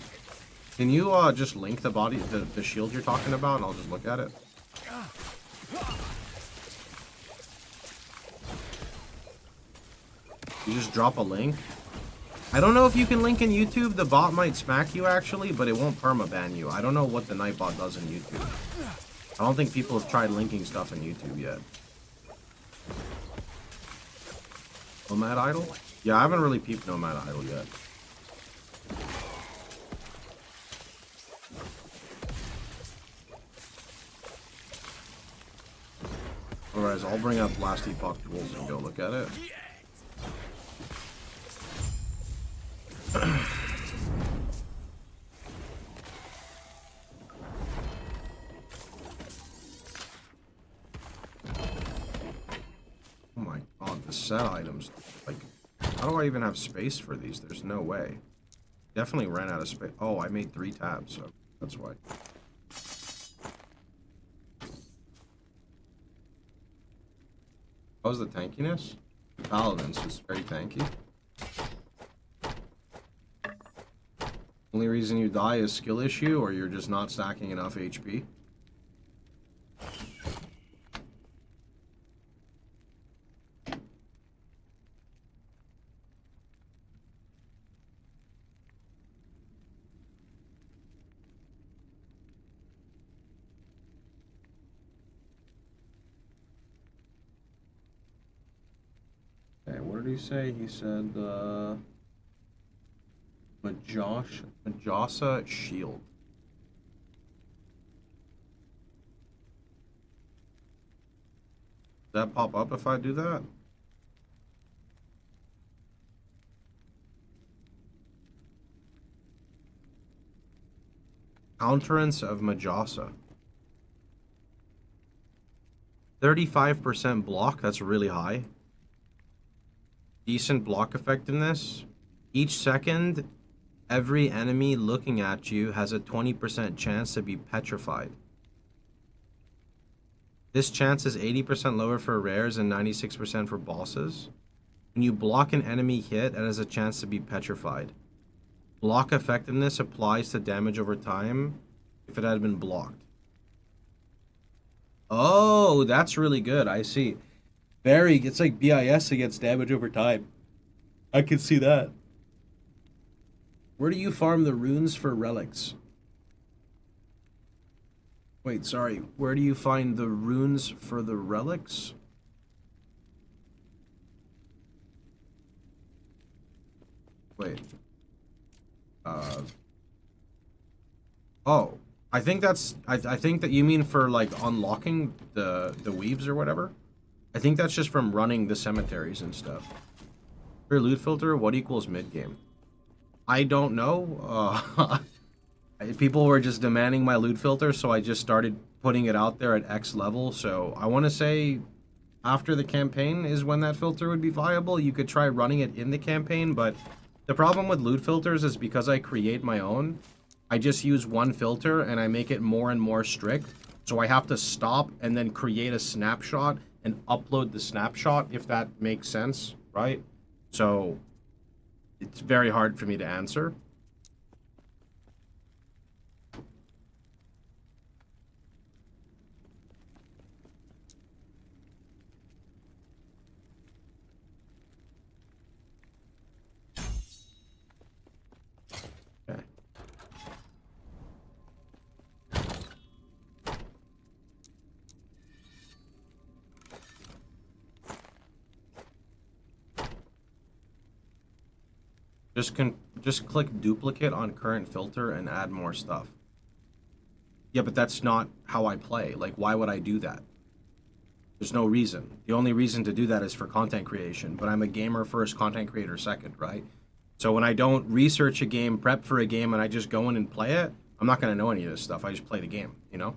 Can you just link the body, the shield you're talking about, and I'll just look at it? You just drop a link? I don't know if you can link in YouTube. The bot might smack you, actually, but it won't permaban you. I don't know what the Nightbot does in YouTube. I don't think people have tried linking stuff in YouTube yet. Nomad Idol? Yeah, I haven't really peeped Nomad Idol yet. Otherwise, I'll bring up Last Epoch tools and go look at it. Oh my god, the set items. Like, how do I even have space for these? There's no way. Definitely ran out of space. Oh, I made 3 tabs, so that's why. How's the tankiness? Paladin's is very tanky. Only reason you die is skill issue, or you're just not stacking enough HP. Okay, what did he say? He said, Majasa Shield. Does that pop up if I do that? Counterance of Majasa. 35% block, that's really high. Decent block effectiveness. Each second, every enemy looking at you has a 20% chance to be petrified. This chance is 80% lower for rares and 96% for bosses. When you block an enemy hit, it has a chance to be petrified. Block effectiveness applies to damage over time if it had been blocked. Oh, that's really good. I see. It's like BIS against damage over time. I can see that. Where do you farm the runes for relics? Wait, sorry. Where do you find the runes for the relics? Wait. Oh. I think that's... I think that you mean for, like, unlocking the weaves or whatever. I think that's just from running the cemeteries and stuff. For loot filter, what equals mid-game? I don't know. People were just demanding my loot filter, so I just started putting it out there at X level. So I want to say after the campaign is when that filter would be viable. You could try running it in the campaign, but the problem with loot filters is because I create my own, I just use one filter and I make it more and more strict. So I have to stop and then create a snapshot and upload the snapshot, if that makes sense, right? So it's very hard for me to answer. Just click duplicate on current filter and add more stuff. Yeah, but that's not how I play. Like, why would I do that? There's no reason. The only reason to do that is for content creation, but I'm a gamer first, content creator second, right? So when I don't research a game, prep for a game, and I just go in and play it, I'm not going to know any of this stuff. I just play the game, you know?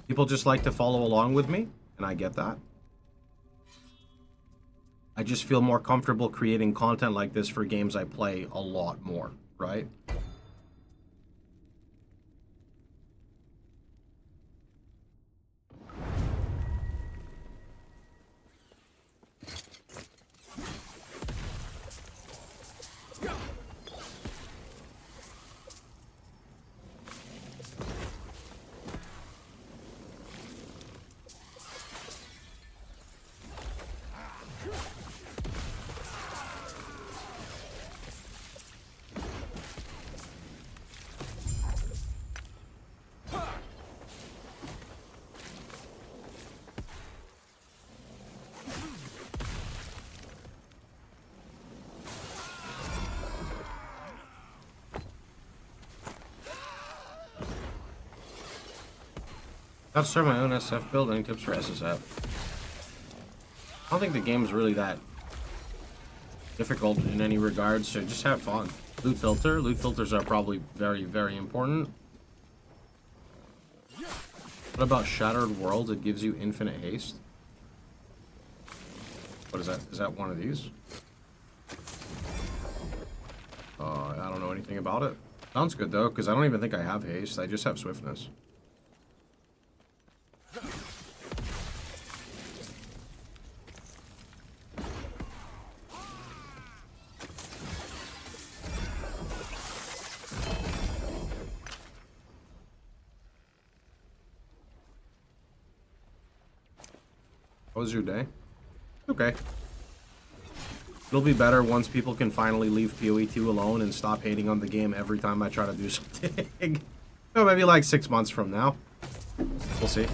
People just like to follow along with me, and I get that. I just feel more comfortable creating content like this for games I play a lot more, right? I'll start my own SF build. Any tips for SSF? I don't think the game's really that difficult in any regards, so just have fun. Loot filter. Loot filters are probably very, very important. What about Shattered Worlds? It gives you infinite haste. What is that? Is that one of these? I don't know anything about it. Sounds good though, because I don't even think I have haste. I just have swiftness. How was your day? Okay. It'll be better once people can finally leave PoE 2 alone and stop hating on the game every time I try to do something. Oh, maybe like 6 months from now. We'll see. Is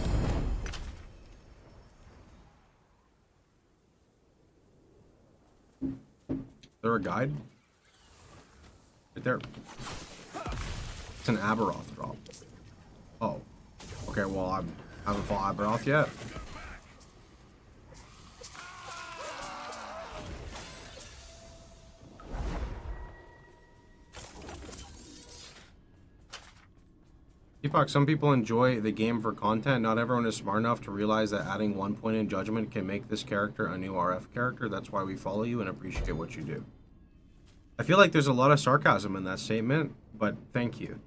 there a guide? Right there. It's an Aberoth drop. Oh. Okay, well, I haven't fought Aberoth yet. Epoch, some people enjoy the game for content. Not everyone is smart enough to realize that adding 1 point in Judgement can make this character a new RF character. That's why we follow you and appreciate what you do. I feel like there's a lot of sarcasm in that statement, but thank you.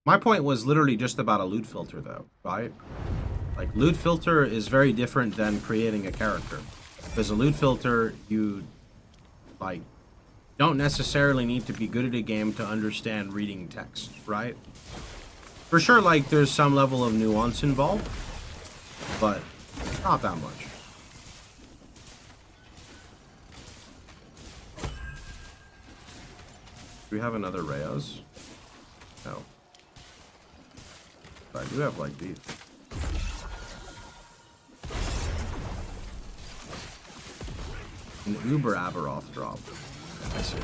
My point was literally just about a loot filter, though, right? Like, loot filter is very different than creating a character. Because a loot filter, you, like, don't necessarily need to be good at a game to understand reading text, right? For sure, like, there's some level of nuance involved, but not that much. Do we have another Reyes? No. But I do have, like, these. An Uber Aberoth drop. I see.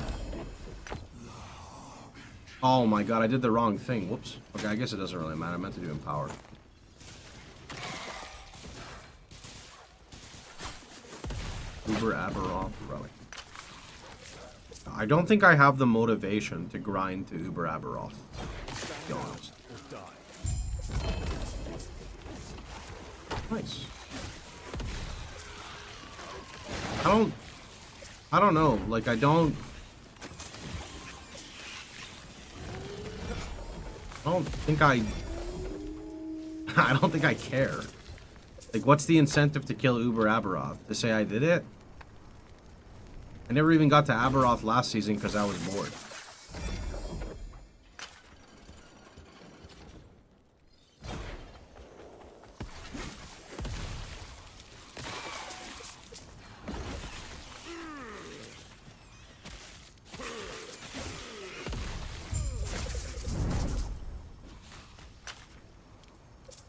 Oh my god, I did the wrong thing. Whoops. Okay, I guess it doesn't really matter. I meant to do Empower. Uber Aberoth Relic. I don't think I have the motivation to grind to Uber Aberoth, to be honest. Nice. I don't know, like, I don't think I don't think I care. Like, what's the incentive to kill Uber Aberoth? To say I did it? I never even got to Aberoth last season because I was bored.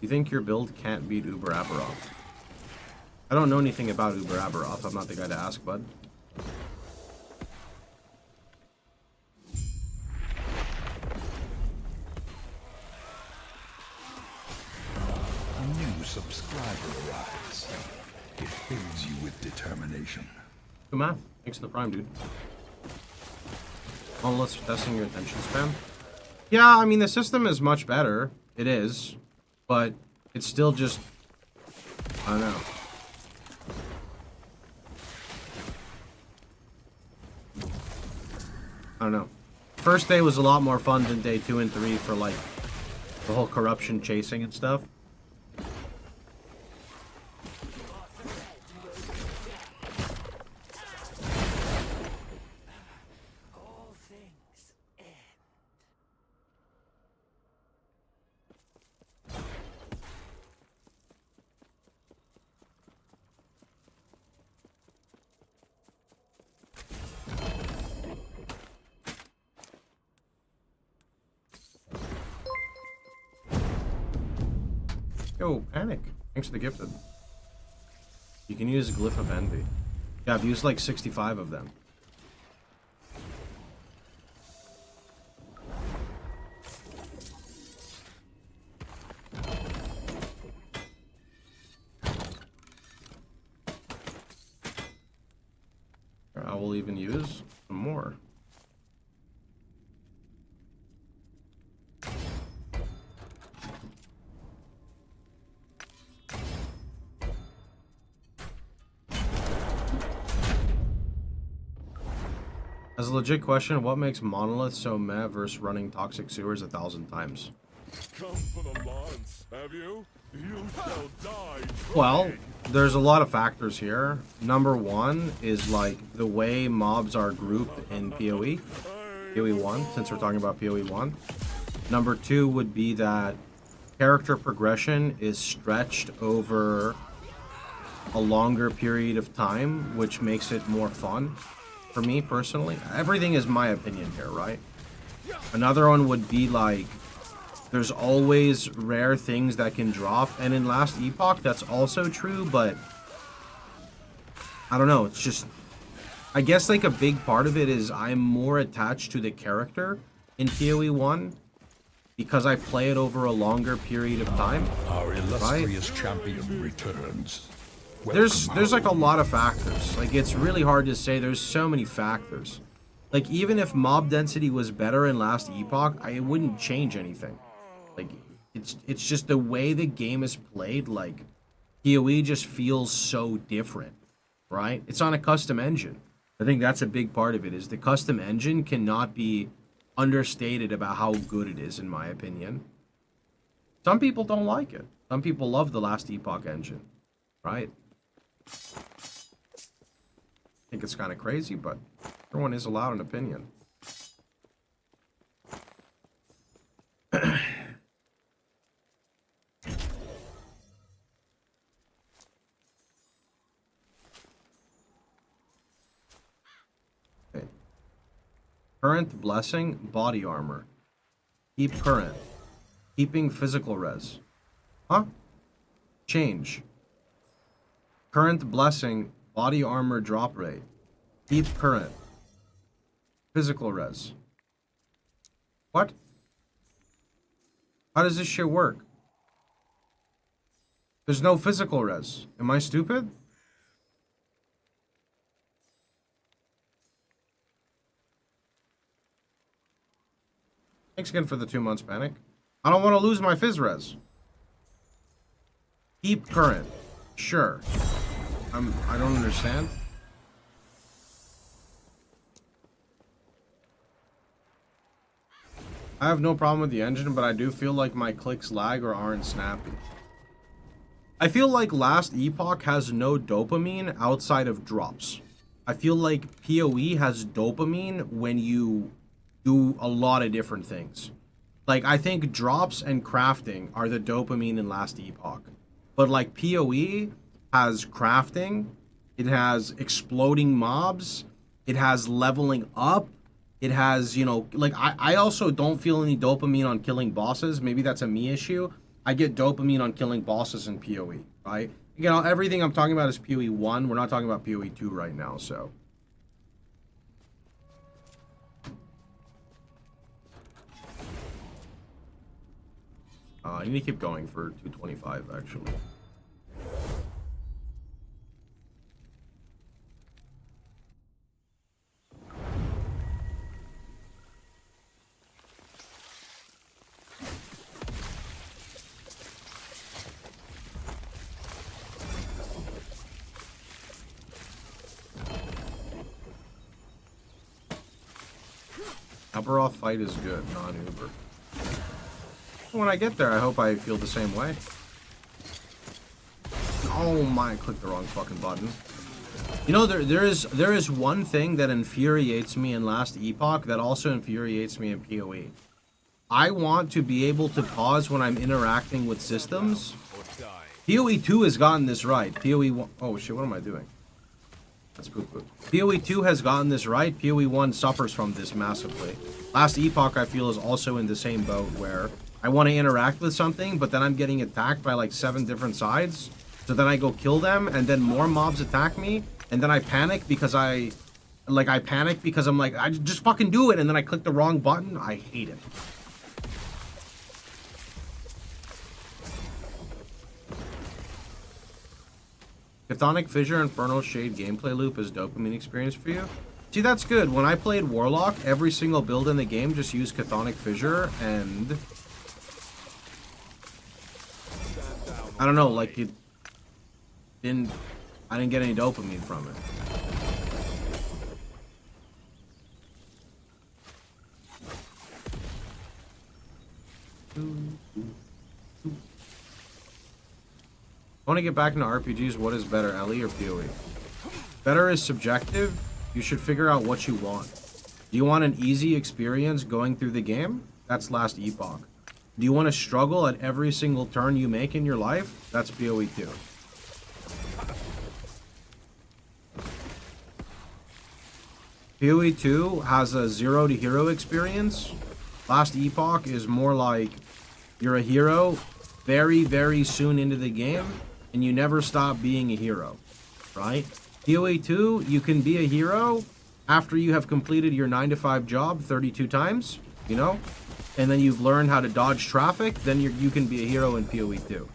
You think your build can't beat Uber Aberoth? I don't know anything about Uber Aberoth. I'm not the guy to ask, bud. A new subscriber arrives. It fills you with determination. Good math. Thanks for the prime, dude. Monoliths testing your attention span. Yeah, I mean, the system is much better. It is. But it's still just... I don't know. I don't know. First day was a lot more fun than day 2 and 3 for, like, the whole corruption chasing and stuff. Yo, Panic. Thanks for the gifted. You can use Glyph of Envy. Yeah, I've used like 65 of them. I will even use some more. As a legit question, what makes Monoliths so meh versus running Toxic Sewers 1,000 times? Come for the lance, have you? You shall die trying. Well, there's a lot of factors here. Number one is like the way mobs are grouped in PoE. PoE 1, since we're talking about PoE 1. Number two would be that character progression is stretched over a longer period of time, which makes it more fun. For me personally, everything is my opinion here, right? Another one would be like, there's always rare things that can drop, and in Last Epoch, that's also true, but I don't know, it's just, I guess like a big part of it is I'm more attached to the character in PoE 1 because I play it over a longer period of time. Our illustrious champion returns. There's like a lot of factors. Like, it's really hard to say. There's so many factors. Like, even if mob density was better in Last Epoch, it wouldn't change anything. Like, it's just the way the game is played. Like, PoE just feels so different, right? It's on a custom engine. I think that's a big part of it, is the custom engine cannot be understated about how good it is, in my opinion. Some people don't like it. Some people love the Last Epoch engine, right? I think it's kind of crazy, but everyone is allowed an opinion. Okay. Current blessing, body armor. Keep current. Keeping physical res. Huh? Change. Current blessing, body armor drop rate. Keep current. Physical res. What? How does this shit work? There's no physical res. Am I stupid? Thanks again for the 2 months, Panic. I don't want to lose my phys res. Keep current. Sure. I don't understand. I have no problem with the engine, but I do feel like my clicks lag or aren't snappy. I feel like Last Epoch has no dopamine outside of drops. I feel like PoE has dopamine when you do a lot of different things. Like, I think drops and crafting are the dopamine in Last Epoch. But like PoE has crafting, it has exploding mobs, it has leveling up, it has, you know, like I also don't feel any dopamine on killing bosses. Maybe that's a me issue. I get dopamine on killing bosses in PoE, right? Again, everything I'm talking about is PoE 1. We're not talking about PoE 2 right now, so. I need to keep going for 225, actually. Upper fight is good, non-Uber. When I get there, I hope I feel the same way. Oh my, I clicked the wrong fucking button. You know, there is one thing that infuriates me in Last Epoch that also infuriates me in PoE. I want to be able to pause when I'm interacting with systems. PoE 2 has gotten this right. PoE 1... Oh shit, what am I doing? That's poo-poo. PoE 2 has gotten this right. PoE 1 suffers from this massively. Last Epoch, I feel, is also in the same boat where I want to interact with something, but then I'm getting attacked by like 7 different sides. So then I go kill them, and then more mobs attack me, and then I panic because I'm like, I just fucking do it, and then I click the wrong button. I hate it. Chthonic Fissure Infernal Shade gameplay loop is dopamine experience for you. See, that's good. When I played Warlock, every single build in the game just used Chthonic Fissure, and I don't know, like I didn't get any dopamine from it. I want to get back into RPGs. What is better, LE or PoE? Better is subjective. You should figure out what you want. Do you want an easy experience going through the game? That's Last Epoch. Do you want to struggle at every single turn you make in your life? That's PoE 2. PoE 2 has a 0 to hero experience. Last Epoch is more like you're a hero very, very soon into the game, and you never stop being a hero, right? PoE 2, you can be a hero after you have completed your 9-to-5 job 32 times, you know? And then you've learned how to dodge traffic, then you can be a hero in PoE 2.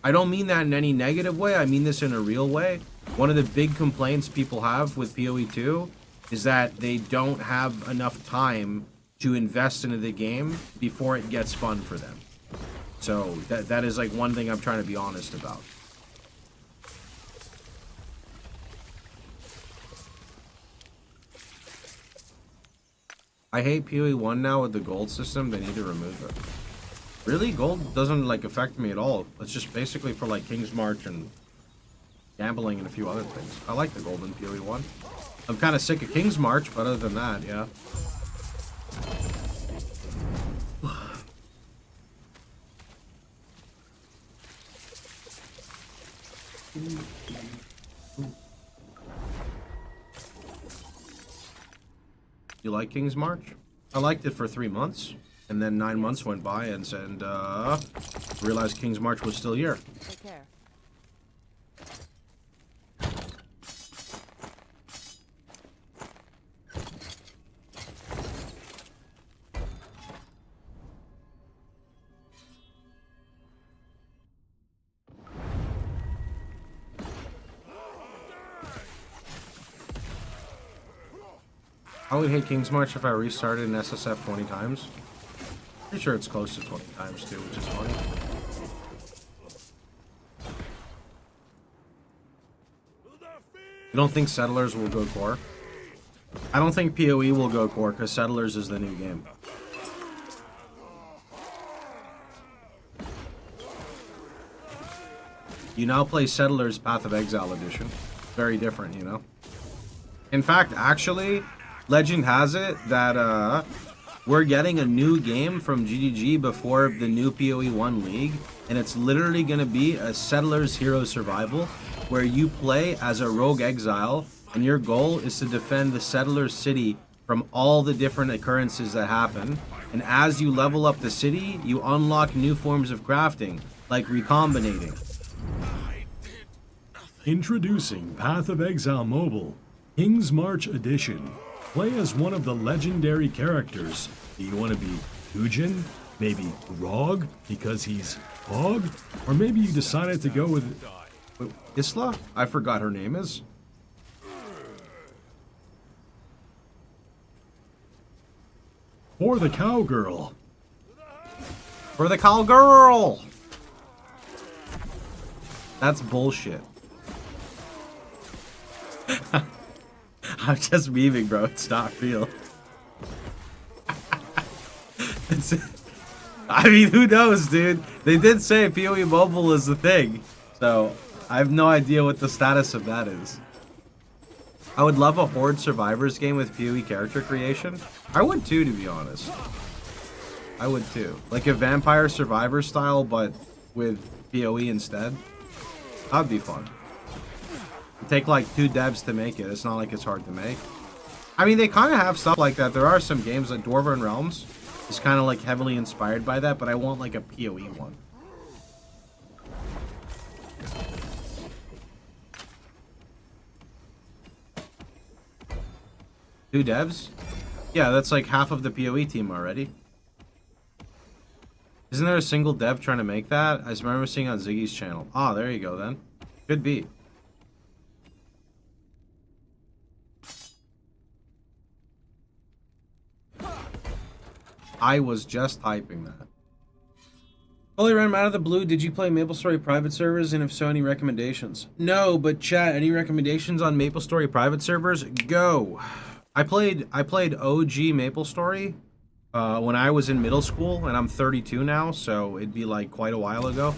I don't mean that in any negative way, I mean this in a real way. One of the big complaints people have with PoE 2 is that they don't have enough time to invest into the game before it gets fun for them. So that is like one thing I'm trying to be honest about. I hate PoE 1 now with the gold system. They need to remove it. Really? Gold doesn't like affect me at all. It's just basically for like King's March and gambling and a few other things. I like the gold in PoE 1. I'm kind of sick of King's March, but other than that, yeah. You like King's March? I liked it for 3 months, and then 9 months went by and realized King's March was still here. Take care. I would hate King's March if I restarted an SSF 20 times. Pretty sure it's close to 20 times too, which is funny. You don't think Settlers will go core? I don't think PoE will go core because Settlers is the new game. You now play Settlers Path of Exile edition. Very different, you know? In fact, actually, legend has it that we're getting a new game from GGG before the new PoE 1 League, and it's literally going to be a Settlers Hero Survival, where you play as a rogue exile, and your goal is to defend the Settlers city from all the different occurrences that happen. And as you level up the city, you unlock new forms of crafting. like recombinating. Introducing Path of Exile Mobile, King's March Edition. Play as one of the legendary characters. Do you want to be Hujin? Maybe Rog, because he's Hog? Or maybe you decided to go with... Wait, Isla? I forgot her name is. Or the Cowgirl. For the cowgirl! That's bullshit. I'm just memeing, bro. It's not real. I mean, who knows, dude? They did say PoE Mobile is the thing. So, I have no idea what the status of that is. I would love a Horde Survivors game with PoE character creation. I would too, to be honest. I would too. Like a Vampire Survivor style, but with PoE instead. That'd be fun. It'd take like 2 devs to make it. It's not like it's hard to make. I mean, they kind of have stuff like that. There are some games like Dwarven Realms. It's kind of like heavily inspired by that, but I want like a PoE one. Two devs? Yeah, that's like half of the PoE team already. Isn't there a single dev trying to make that? I just remember seeing on Ziggy's channel. Ah, there you go then. Could be. I was just typing that. Holy Random, out of the blue, did you play MapleStory private servers? And if so, any recommendations? No, but chat, any recommendations on MapleStory private servers? Go. I played OG MapleStory when I was in middle school, and I'm 32 now, so it'd be like quite a while ago.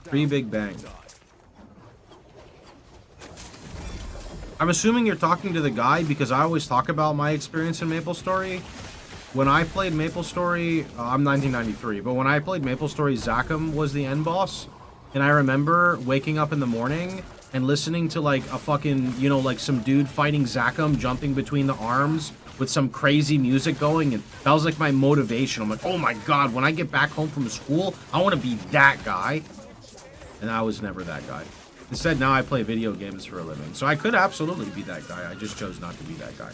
Pretty Big Bang. I'm assuming you're talking to the guy because I always talk about my experience in MapleStory. When I played MapleStory, I'm 1993, but when I played MapleStory, Zachem was the end boss. And I remember waking up in the morning and listening to like a fucking, you know, like some dude fighting Zachem, jumping between the arms with some crazy music going. And that was like my motivation. I'm like, oh my God, when I get back home from school, I want to be that guy. And I was never that guy. Instead, now I play video games for a living. So I could absolutely be that guy. I just chose not to be that guy.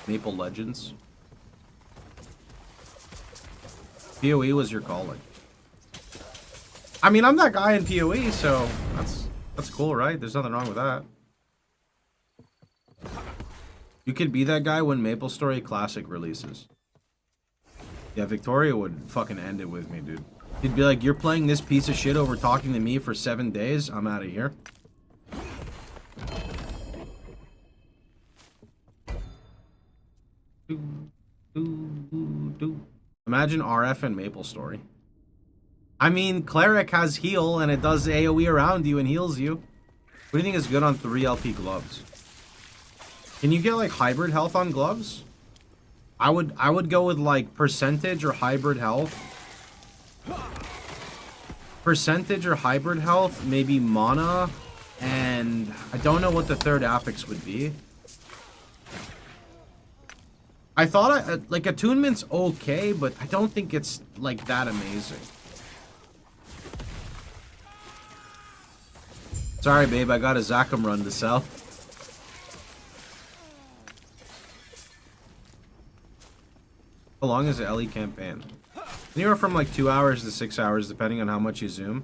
Maple Legends. PoE was your calling. I mean, I'm that guy in PoE, so that's cool, right? There's nothing wrong with that. You could be that guy when MapleStory Classic releases. Yeah, Victoria would fucking end it with me, dude. He'd be like, you're playing this piece of shit over talking to me for 7 days? I'm out of here. Imagine RF and MapleStory. I mean, Cleric has heal, and it does AoE around you and heals you. What do you think is good on 3 LP gloves? Can you get like hybrid health on gloves? I would go with like percentage or hybrid health. Percentage or hybrid health, maybe mana, and I don't know what the third affix would be. I thought like attunement's okay, but I don't think it's like that amazing. Sorry, babe, I got a Zachem run to sell. How long is the LE campaign? Anywhere from like 2 hours to 6 hours, depending on how much you zoom.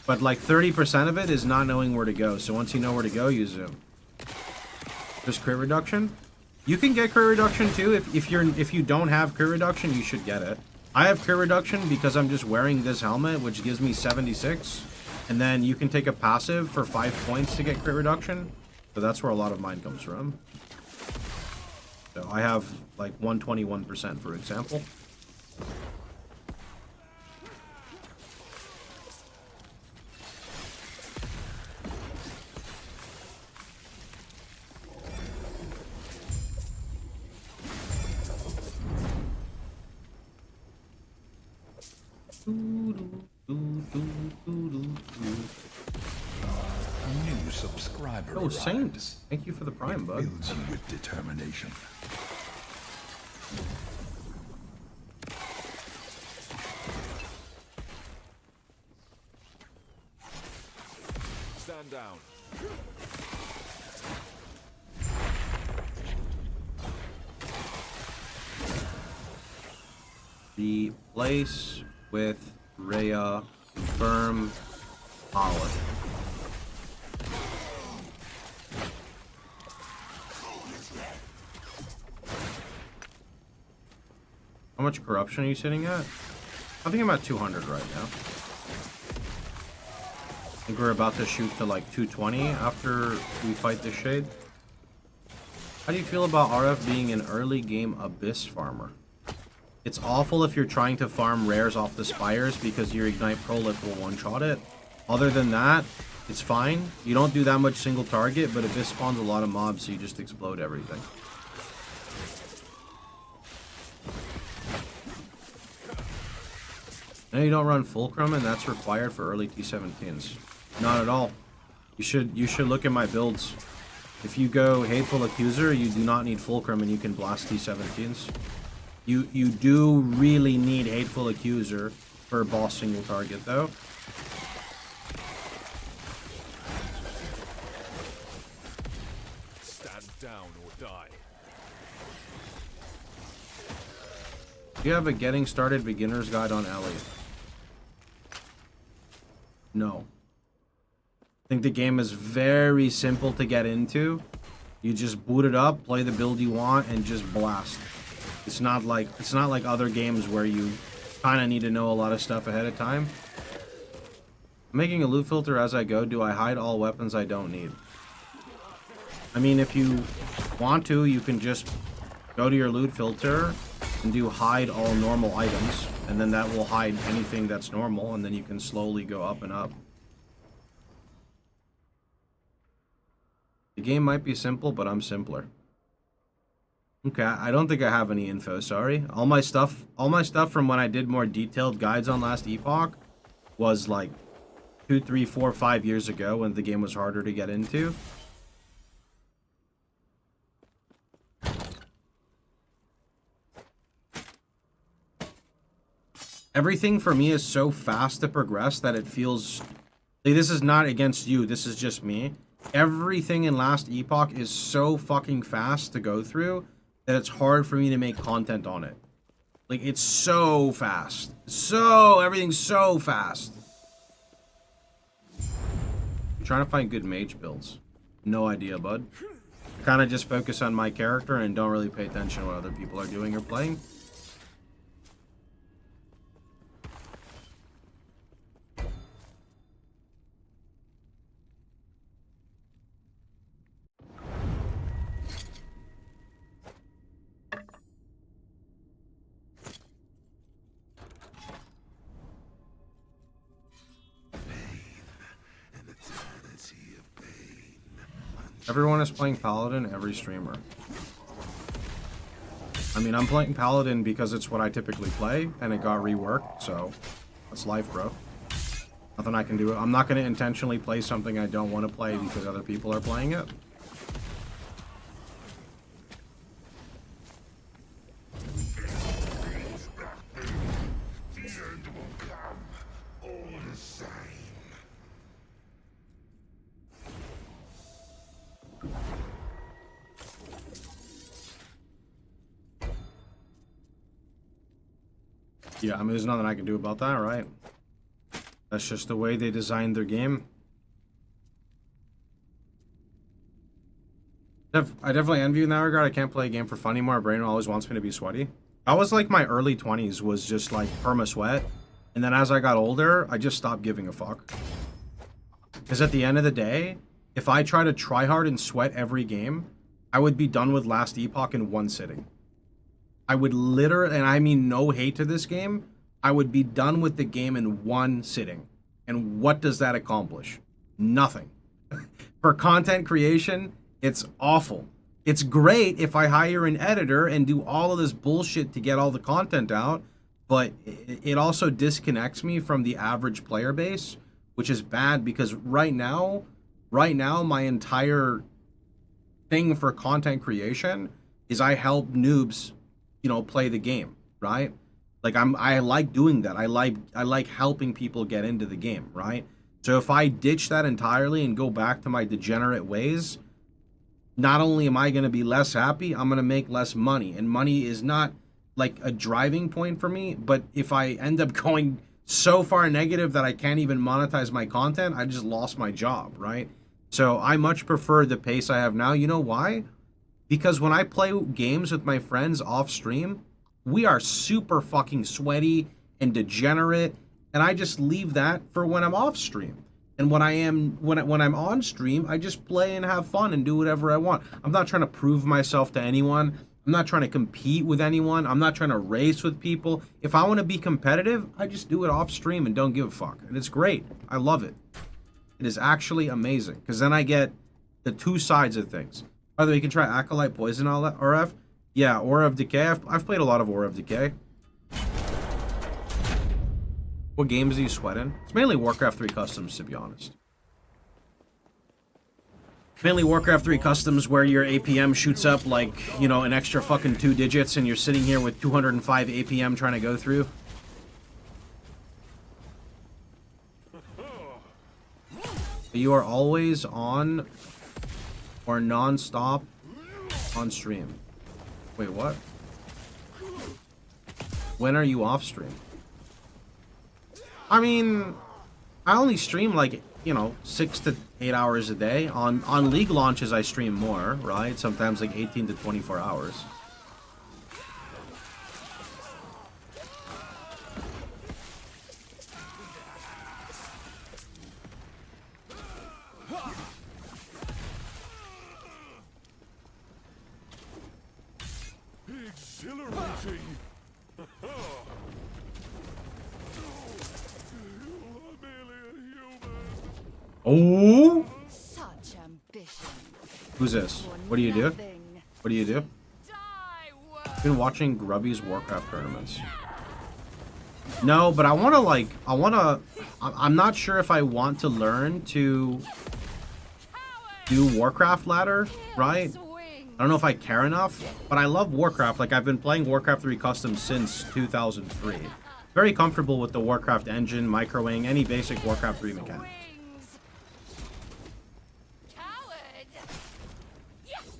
But like 30% of it is not knowing where to go. So once you know where to go, you zoom. There's crit reduction. You can get crit reduction too. If you don't have crit reduction, you should get it. I have crit reduction because I'm just wearing this helmet, which gives me 76. And then you can take a passive for 5 points to get crit reduction. So that's where a lot of mine comes from. So I have like 121%, for example. New subscriber Oh, arrives. Saint. Thank you for the prime, It bud. fills you with determination. Stand down. Replace with Rhea, confirm, power. How much corruption are you sitting at? I think I'm at 200 right now. I think we're about to shoot to like 220 after we fight the Shade. How do you feel about RF being an early game Abyss farmer? It's awful if you're trying to farm rares off the spires because your Ignite Prolif will one-shot it. Other than that, it's fine. You don't do that much single target, but Abyss spawns a lot of mobs, so you just explode everything. I know you don't run Fulcrum, and that's required for early T17s. Not at all. You should look at my builds. If you go Hateful Accuser, you do not need Fulcrum, and you can blast T17s. You do really need Hateful Accuser for a boss single target, though. Stand down or die. Do you have a getting started beginner's guide on Ellie? No. I think the game is very simple to get into. You just boot it up, play the build you want, and just blast. It's not like other games where you kind of need to know a lot of stuff ahead of time. I'm making a loot filter as I go. Do I hide all weapons I don't need? I mean, if you want to, you can just go to your loot filter and do hide all normal items, and then that will hide anything that's normal, and then you can slowly go up and up. The game might be simple, but I'm simpler. Okay, I don't think I have any info, sorry. All my stuff from when I did more detailed guides on Last Epoch was like 2, 3, 4, 5 years ago when the game was harder to get into. Everything for me is so fast to progress that it feels... Like, this is not against you, this is just me. Everything in Last Epoch is so fucking fast to go through that it's hard for me to make content on it. Like, it's so fast. Everything's so fast. I'm trying to find good mage builds. No idea, bud. Kind of just focus on my character and don't really pay attention to what other people are doing or playing. Everyone is playing Paladin, every streamer. I mean, I'm playing Paladin because it's what I typically play, and it got reworked, so that's life, bro. Nothing I can do. I'm not going to intentionally play something I don't want to play because other people are playing it. Yeah, I mean, there's nothing I can do about that, right? That's just the way they designed their game. I definitely envy you in that regard. I can't play a game for fun anymore. My brain always wants me to be sweaty. I was like, my early 20s was just like perma sweat. And then as I got older, I just stopped giving a fuck. Because at the end of the day, if I try to try hard and sweat every game, I would be done with Last Epoch in one sitting. I would literally, and I mean no hate to this game, I would be done with the game in one sitting. And what does that accomplish? Nothing. For content creation, it's awful. It's great if I hire an editor and do all of this bullshit to get all the content out, but it also disconnects me from the average player base, which is bad because right now my entire thing for content creation is I help noobs, play the game, right? Like I like doing that. I like helping people get into the game, right? So if I ditch that entirely and go back to my degenerate ways, not only am I going to be less happy, I'm going to make less money. And money is not like a driving point for me, but if I end up going so far negative that I can't even monetize my content, I just lost my job, right? So I much prefer the pace I have now. You know why? Because when I play games with my friends off stream, we are super fucking sweaty and degenerate, and I just leave that for when I'm off stream. And when I'm on stream, I just play and have fun and do whatever I want. I'm not trying to prove myself to anyone. I'm not trying to compete with anyone. I'm not trying to race with people. If I want to be competitive, I just do it off stream and don't give a fuck. And it's great. I love it. It is actually amazing because then I get the two sides of things. By the way, you can try Acolyte, Poison, RF. Yeah, Aura of Decay. I've played a lot of Aura of Decay. What games do you sweat in? It's mainly Warcraft 3 Customs, to be honest. Mainly Warcraft 3 Customs where your APM shoots up like, an extra fucking 2 digits and you're sitting here with 205 APM trying to go through. You are always on or non-stop on stream. Wait, what? When are you off stream? I mean, I only stream like, 6 to 8 hours a day. On League launches, I stream more, right? Sometimes like 18 to 24 hours. Exhilarating. Oh! Such ambition. Who's this? What do you do? Nothing. What do you do? Die, world. I've been watching Grubby's Warcraft tournaments. No, but I'm not sure if I want to learn to do Warcraft ladder, right? I don't know if I care enough, but I love Warcraft. Like, I've been playing Warcraft 3 Custom since 2003. Very comfortable with the Warcraft engine, microwing, any basic Warcraft 3 mechanics. Wings. Coward. Yes.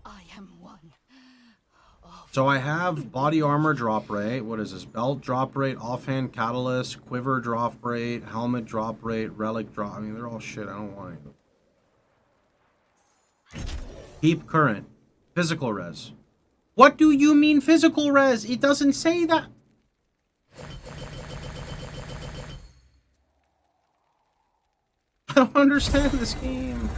I am one. So I have body armor drop rate. What is this? Belt drop rate, offhand catalyst, quiver drop rate, helmet drop rate, relic drop. I mean, they're all shit. I don't want any of them. Keep current. Physical res. What do you mean physical res? It doesn't say that. I don't understand this game.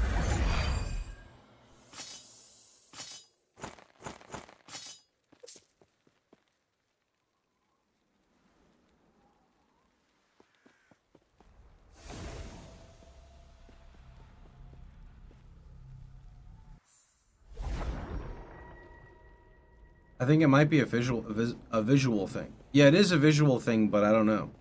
I think it might be a visual thing. Yeah, it is a visual thing, but I don't know.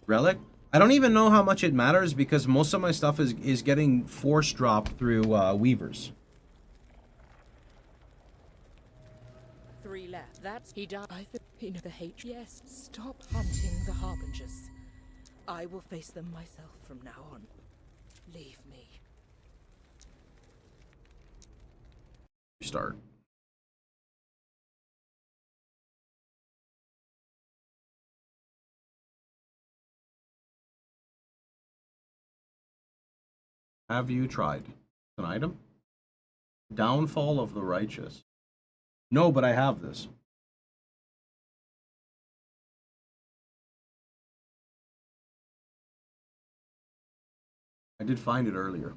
Relic? I don't even know how much it matters because most of my stuff is getting force dropped through Weavers. 3 left. That's he died. I think the hate. Yes, stop hunting the harbingers. I will face them myself from now on. Leave me. Start. Have you tried? An item? Downfall of the Righteous. No, but I have this. I did find it earlier.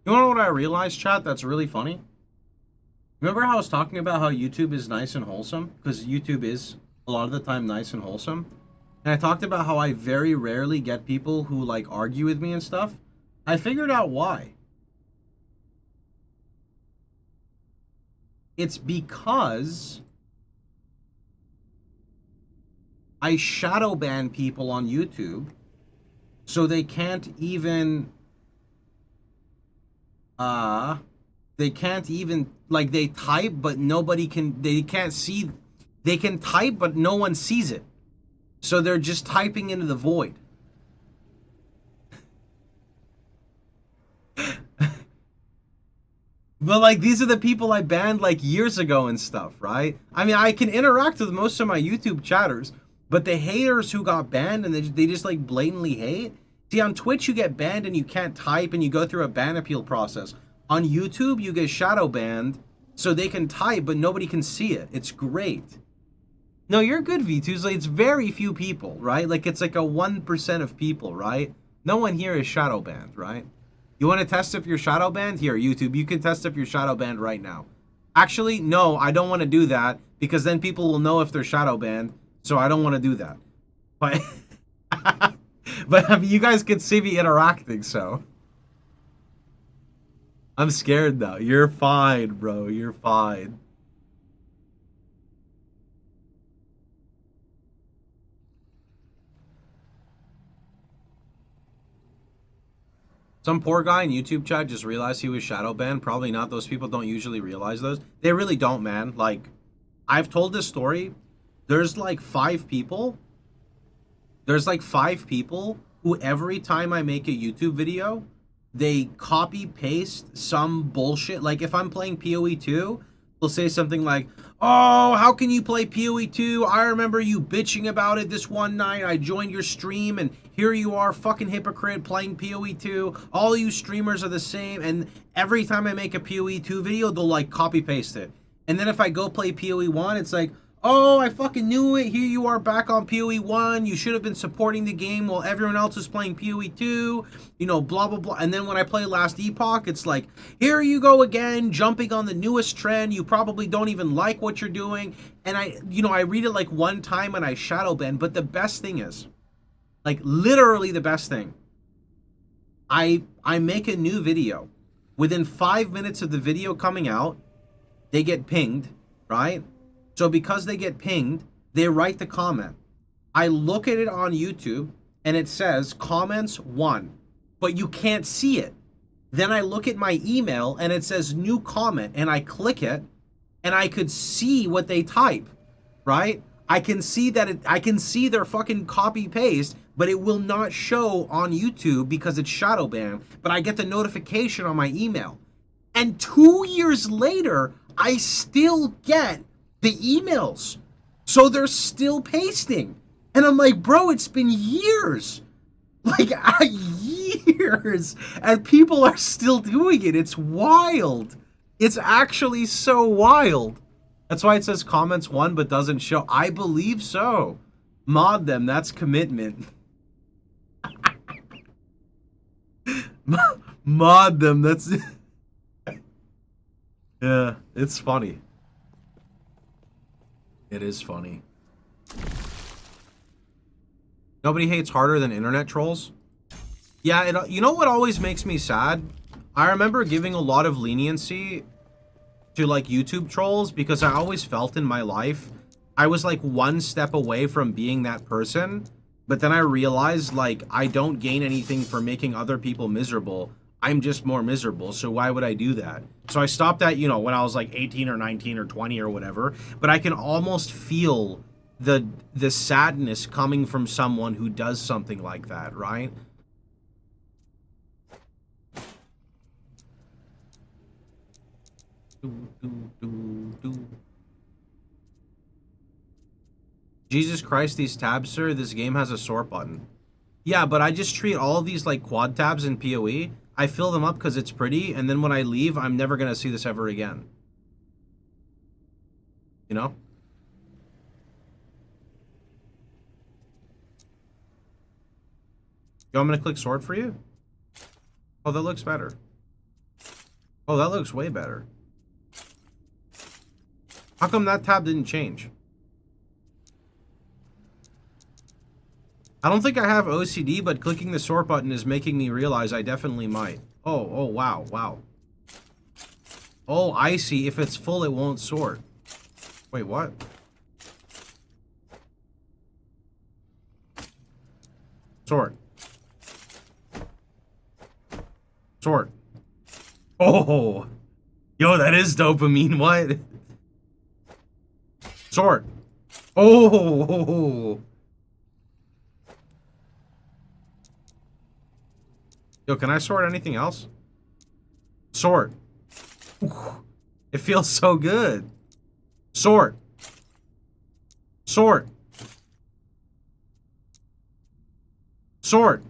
You wanna know what I realized, chat? That's really funny. Remember how I was talking about how YouTube is nice and wholesome? Because YouTube is a lot of the time nice and wholesome. And I talked about how I very rarely get people who like argue with me and stuff. I figured out why. It's because I shadow ban people on YouTube, so they can't even like they type but they can't see. They can type but no one sees it. So they're just typing into the void. But like these are the people I banned like years ago and stuff, right? I mean, I can interact with most of my YouTube chatters, but the haters who got banned and they just like blatantly hate. See, on Twitch you get banned and you can't type and you go through a ban appeal process. On YouTube you get shadow banned so they can type but nobody can see it. It's great. No, you're good, V2s. Like, it's very few people, right? Like it's like a 1% of people, right? No one here is shadow banned, right? You want to test if you're shadow banned? Here, YouTube, you can test if you're shadow banned right now. Actually, no, I don't want to do that because then people will know if they're shadow banned. So I don't want to do that. But, but I mean, you guys can see me interacting, so. I'm scared though. You're fine, bro. You're fine. Some poor guy in YouTube chat just realized he was shadow banned. Probably not. Those people don't usually realize those. They really don't, man. Like, I've told this story. There's like 5 people. There's like 5 people who every time I make a YouTube video, they copy paste some bullshit. Like if I'm playing PoE 2, they'll say something like, "Oh, how can you play PoE 2? I remember you bitching about it this one night. I joined your stream and here you are, fucking hypocrite, playing PoE 2. All you streamers are the same." And every time I make a PoE 2 video, they'll like copy paste it. And then if I go play PoE 1, it's like, "Oh, I fucking knew it. Here you are back on PoE 1. You should have been supporting the game while everyone else is playing PoE 2. You know, blah, blah, blah." And then when I play Last Epoch, it's like, "Here you go again, jumping on the newest trend. You probably don't even like what you're doing." And I read it like one time and I shadow ban. But the best thing is, like literally the best thing, I make a new video. Within 5 minutes of the video coming out, they get pinged, right? So because they get pinged, they write the comment. I look at it on YouTube and it says comments 1, but you can't see it. Then I look at my email and it says new comment and I click it and I could see what they type, right? I can see that I can see their fucking copy paste, but it will not show on YouTube because it's shadow banned, but I get the notification on my email. And 2 years later, I still get the emails. So they're still pasting. And I'm like, bro, it's been years. Like, years. And people are still doing it. It's wild. It's actually so wild. That's why it says comments 1 but doesn't show. I believe so. Mod them. That's commitment. Mod them. That's... Yeah, it's funny. It is funny. Nobody hates harder than internet trolls. Yeah, you know what always makes me sad? I remember giving a lot of leniency to like YouTube trolls because I always felt in my life I was like one step away from being that person. But then I realized like I don't gain anything for making other people miserable. I'm just more miserable, so why would I do that? So I stopped at, when I was like 18 or 19 or 20 or whatever, but I can almost feel the sadness coming from someone who does something like that, right? Jesus Christ, these tabs, sir, this game has a sort button. Yeah, but I just treat all of these like quad tabs in PoE. I fill them up because it's pretty, and then when I leave, I'm never going to see this ever again. You know? You want me to click sword for you? Oh, that looks better. Oh, that looks way better. How come that tab didn't change? I don't think I have OCD, but clicking the sort button is making me realize I definitely might. Oh, wow, wow. Oh, I see. If it's full, it won't sort. Wait, what? Sort. Sort. Oh! Yo, that is dopamine. What? Sort. Oh! Yo, can I sort anything else? Sort. It feels so good. Sort. Sort. Sort.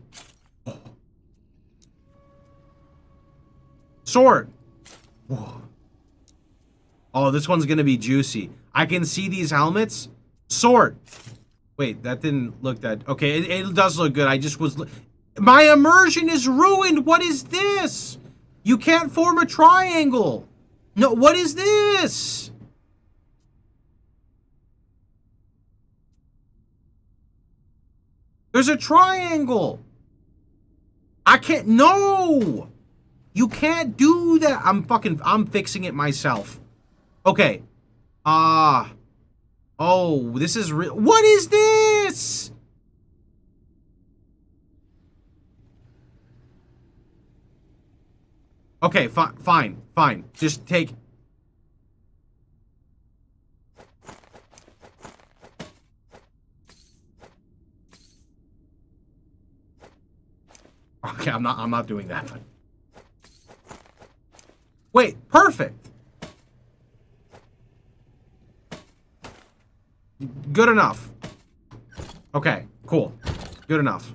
Sort. Oh, this one's gonna be juicy. I can see these helmets. Sort. Wait, that didn't look that... Okay, it does look good. I just was... My immersion is ruined. What is this? You can't form a triangle. No, what is this? There's a triangle. I can't... No! You can't do that. I'm fixing it myself. Okay. Oh, this is real. What is this? Okay, fine. Just take... Okay, I'm not doing that. Wait, perfect. Good enough. Okay, cool. Good enough.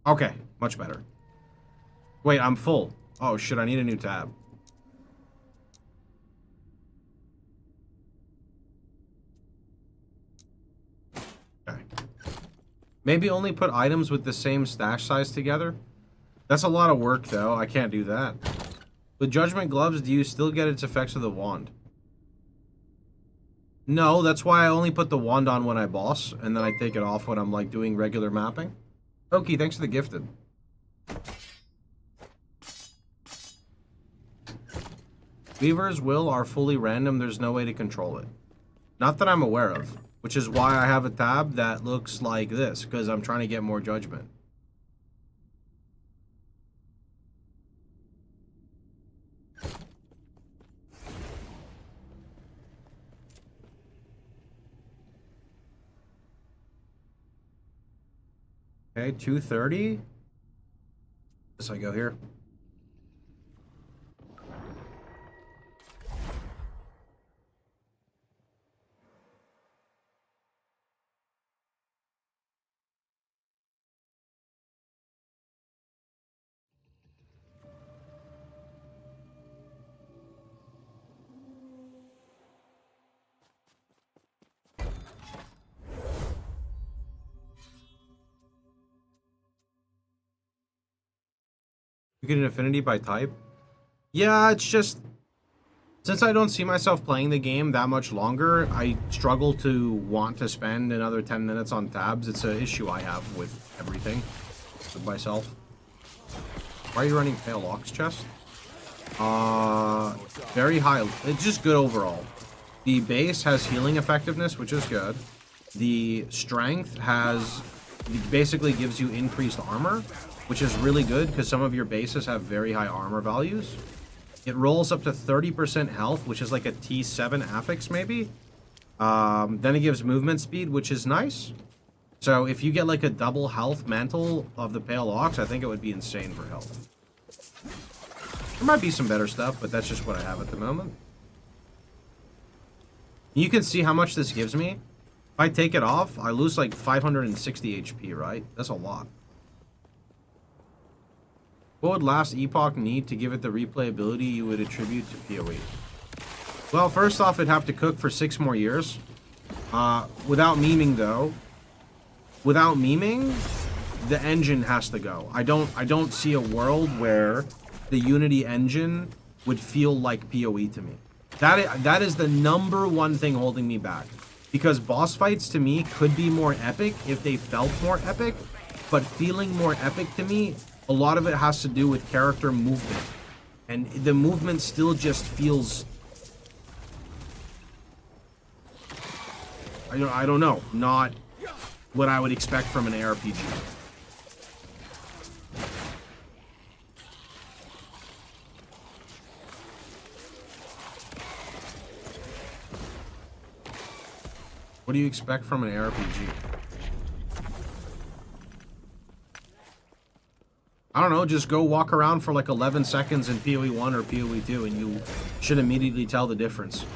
Okay, much better. Wait, I'm full. Oh shit, I need a new tab. Okay. Maybe only put items with the same stash size together? That's a lot of work, though. I can't do that. With Judgment gloves, do you still get its effects with the wand? No, that's why I only put the wand on when I boss, and then I take it off when I'm, like, doing regular mapping. Okie, thanks for the gifted. Weaver's will are fully random. There's no way to control it. Not that I'm aware of. Which is why I have a tab that looks like this, because I'm trying to get more Judgment. Okay, 230. Guess I go here. You get an affinity by type? Yeah, it's just... Since I don't see myself playing the game that much longer, I struggle to want to spend another 10 minutes on tabs. It's an issue I have with everything. With myself. Why are you running Pale Ox chest? Very high. It's just good overall. The base has healing effectiveness, which is good. The strength has... basically gives you increased armor, which is really good because some of your bases have very high armor values. It rolls up to 30% health, which is like a T7 affix maybe. Then it gives movement speed, which is nice. So if you get like a double health mantle of the Pale Ox, I think it would be insane for health. There might be some better stuff, but that's just what I have at the moment. You can see how much this gives me. If I take it off, I lose like 560 HP, right? That's a lot. What would Last Epoch need to give it the replayability you would attribute to PoE? Well, first off, it'd have to cook for 6 more years. Without memeing, though. Without memeing, the engine has to go. I don't see a world where the Unity engine would feel like PoE to me. That is the number one thing holding me back. Because boss fights to me could be more epic if they felt more epic, but feeling more epic to me, a lot of it has to do with character movement. And the movement still just feels... I don't know, not what I would expect from an ARPG. What do you expect from an ARPG? I don't know, just go walk around for like 11 seconds in PoE 1 or PoE 2 and you should immediately tell the difference.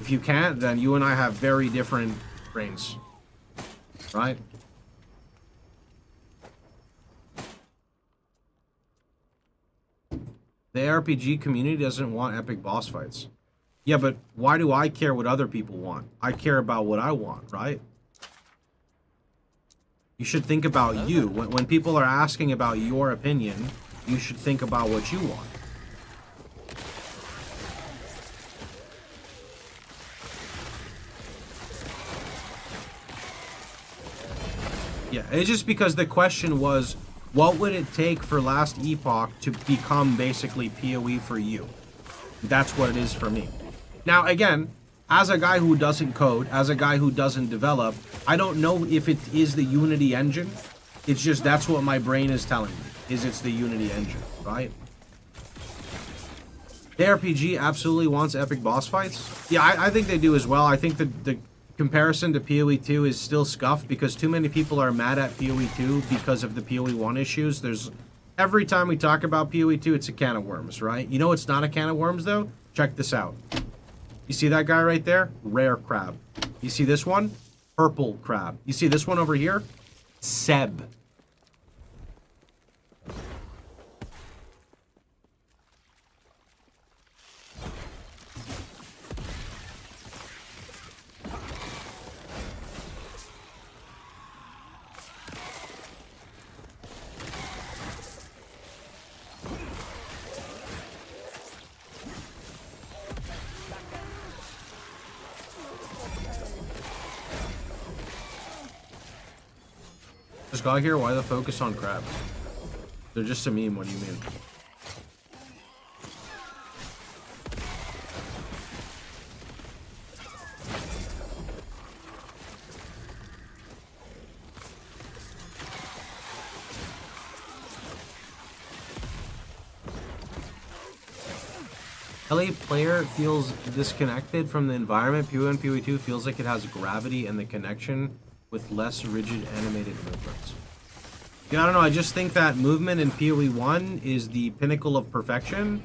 If you can't, then you and I have very different brains. Right? The ARPG community doesn't want epic boss fights. Yeah, but why do I care what other people want? I care about what I want, right? You should think about you. When people are asking about your opinion, you should think about what you want. Yeah, it's just because the question was, what would it take for Last Epoch to become basically PoE for you? That's what it is for me. Now, again, as a guy who doesn't code, as a guy who doesn't develop, I don't know if it is the Unity engine. It's just that's what my brain is telling me, is it's the Unity engine, right? The RPG absolutely wants epic boss fights. Yeah, I think they do as well. I think the comparison to PoE 2 is still scuffed because too many people are mad at PoE 2 because of the PoE 1 issues. Every time we talk about PoE 2, it's a can of worms, right? You know it's not a can of worms, though? Check this out. You see that guy right there? Rare crab. You see this one? Purple crab. You see this one over here? Seb. Just got here, why the focus on crabs? They're just a meme, what do you mean? LA player feels disconnected from the environment. PoE and PoE 2 feels like it has gravity and the connection with less rigid animated movements. Yeah, I don't know, I just think that movement in PoE 1 is the pinnacle of perfection.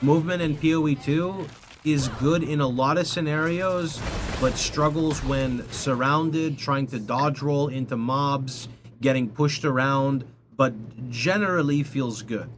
Movement in PoE 2 is good in a lot of scenarios, but struggles when surrounded, trying to dodge roll into mobs, getting pushed around, but generally feels good.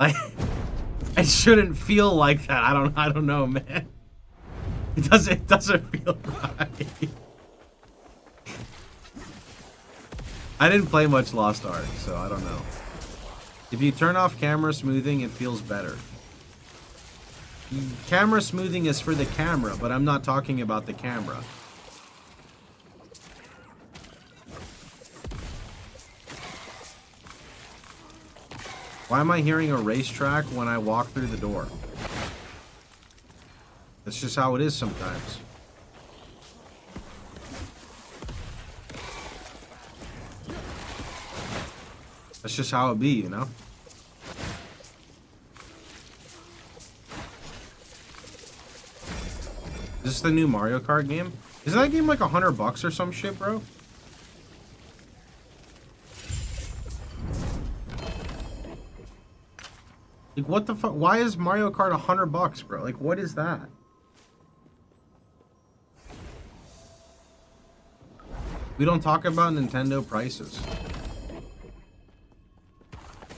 Like, it shouldn't feel like that. I don't know, man. It doesn't feel right. I didn't play much Lost Ark, so I don't know. If you turn off camera smoothing, it feels better. Camera smoothing is for the camera, but I'm not talking about the camera. Why am I hearing a racetrack when I walk through the door? That's just how it is sometimes. That's just how it be, you know? Is this the new Mario Kart game? Isn't that game like $100 or some shit, bro? Like, what the fuck? Why is Mario Kart $100, bro? Like, what is that? We don't talk about Nintendo prices.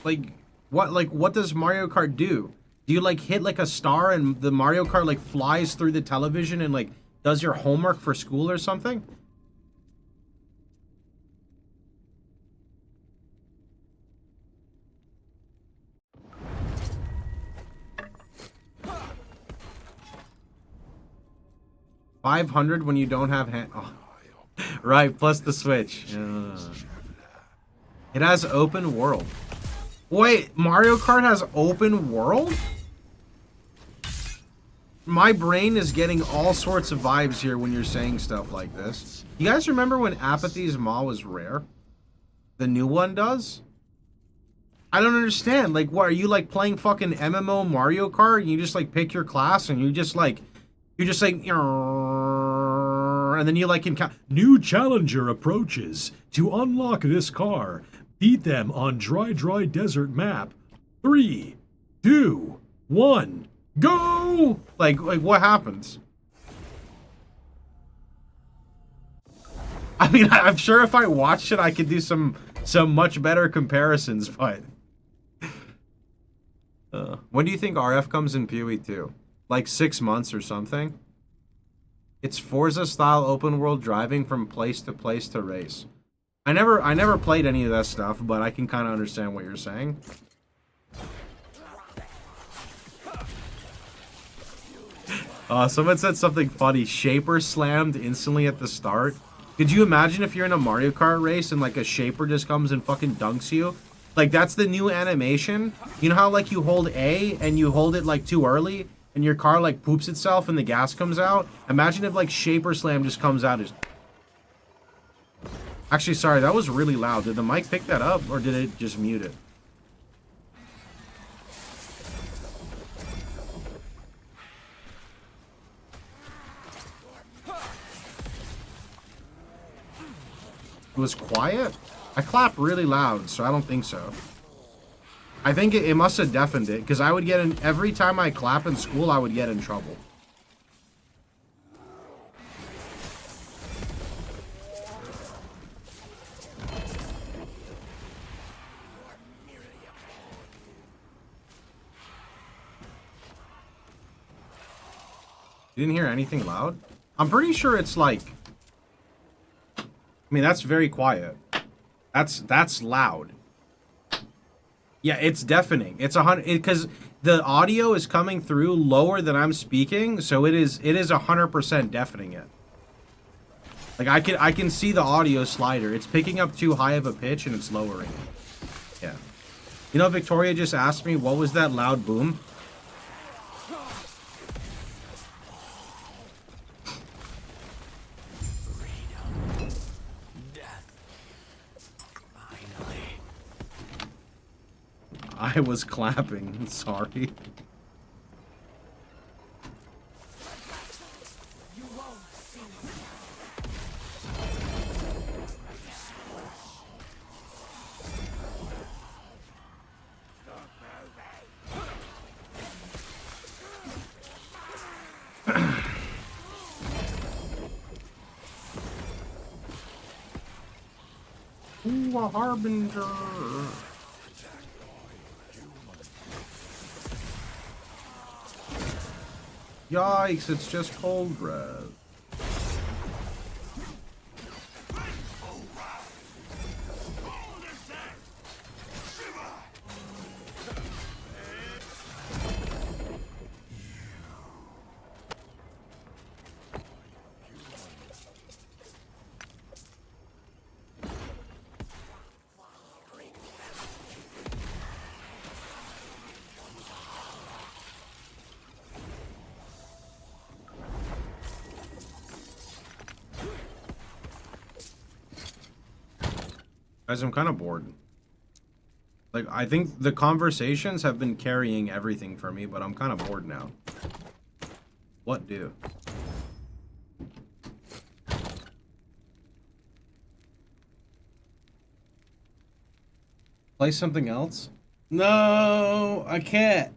Like, what does Mario Kart do? Do you, like, hit, like, a star and the Mario Kart, like, flies through the television and, like, does your homework for school or something? $500 when you don't have hand... Oh. Right, plus the Switch. It has open world. Wait, Mario Kart has open world? My brain is getting all sorts of vibes here when you're saying stuff like this. You guys remember when Apathy's Maw was rare? The new one does? I don't understand. Like, what, are you like playing fucking MMO Mario Kart and you just like pick your class and you're just like, and then you like encounter... New challenger approaches. To unlock this car, beat them on dry desert map. 3, 2, 1, go! Like what happens? I mean, I'm sure if I watched it, I could do some much better comparisons, but... when do you think RF comes in PoE 2? Like 6 months or something? It's Forza-style open-world driving from place to race. I never played any of that stuff, but I can kind of understand what you're saying. Someone said something funny. Shaper slammed instantly at the start. Could you imagine if you're in a Mario Kart race and like a Shaper just comes and fucking dunks you? Like, that's the new animation. You know how like you hold A and you hold it like too early and your car like poops itself and the gas comes out? Imagine if like Shaper Slam just comes out as... Actually, sorry, that was really loud. Did the mic pick that up or did it just mute it? It was quiet? I clap really loud, so I don't think so. I think it must have deafened it, because I would get in... Every time I clap in school, I would get in trouble. You didn't hear anything loud? I'm pretty sure it's like... I mean, that's very quiet. That's loud. Yeah, it's deafening. It's 100 because the audio is coming through lower than I'm speaking, so it is 100% deafening it. Like I can see the audio slider. It's picking up too high of a pitch and it's lowering it. Yeah. You know, Victoria just asked me what was that loud boom? I was clapping. Sorry. Ooh, a harbinger. Yikes, it's just cold red. Guys, I'm kind of bored. Like, I think the conversations have been carrying everything for me, but I'm kind of bored now. What do? Play something else? No, I can't.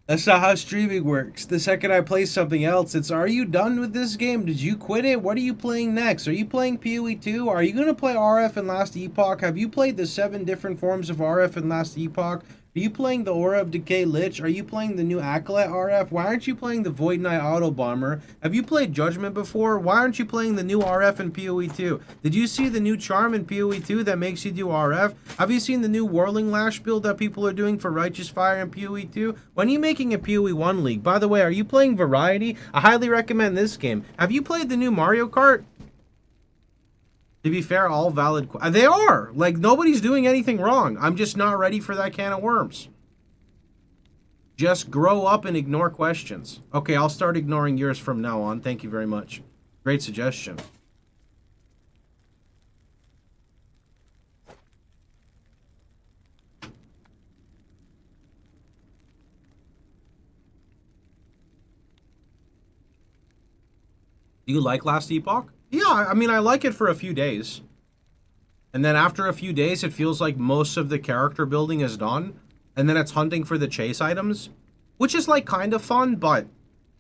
That's not how streaming works. The second I play something else, it's, are you done with this game? Did you quit it? What are you playing next? Are you playing PoE 2? Are you going to play RF in Last Epoch? Have you played the 7 different forms of RF in Last Epoch? Are you playing the Aura of Decay Lich? Are you playing the new Acolyte RF? Why aren't you playing the Void Knight Auto Bomber? Have you played Judgement before? Why aren't you playing the new RF in PoE 2? Did you see the new charm in PoE 2 that makes you do RF? Have you seen the new Whirling Lash build that people are doing for Righteous Fire in PoE 2? When are you making a PoE 1 league? By the way, are you playing Variety? I highly recommend this game. Have you played the new Mario Kart? To be fair, all valid... They are! Like, nobody's doing anything wrong. I'm just not ready for that can of worms. Just grow up and ignore questions. Okay, I'll start ignoring yours from now on. Thank you very much. Great suggestion. Do you like Last Epoch? Yeah, I mean, I like it for a few days. And then after a few days, it feels like most of the character building is done. And then it's hunting for the chase items, which is like kind of fun, but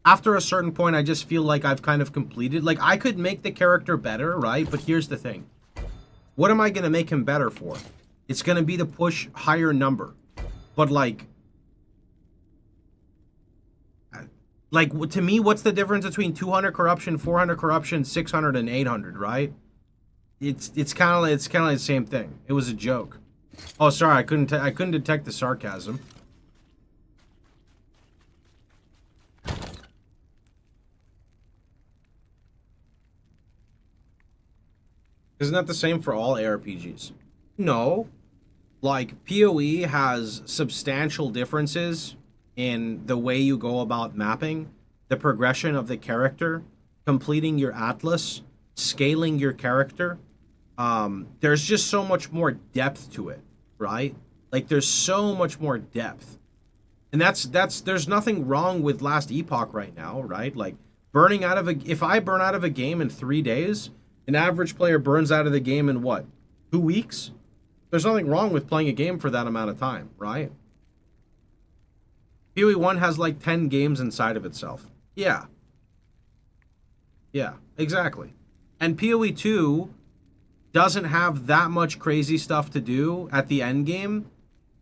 after a certain point, I just feel like I've kind of completed. Like, I could make the character better, right? But here's the thing. What am I going to make him better for? It's going to be to push higher number. But like, to me, what's the difference between 200 corruption, 400 corruption, 600 and 800, right? It's kind of the same thing. It was a joke. Oh, sorry, I couldn't detect the sarcasm. Isn't that the same for all ARPGs? No. Like, PoE has substantial differences in the way you go about mapping, the progression of the character, completing your atlas, scaling your character. There's just so much more depth to it, right? Like, there's so much more depth. And there's nothing wrong with Last Epoch right now, right? Like, if I burn out of a game in 3 days, an average player burns out of the game in what? 2 weeks? There's nothing wrong with playing a game for that amount of time, right? PoE 1 has like 10 games inside of itself. Yeah. Yeah, exactly. And PoE 2 doesn't have that much crazy stuff to do at the end game,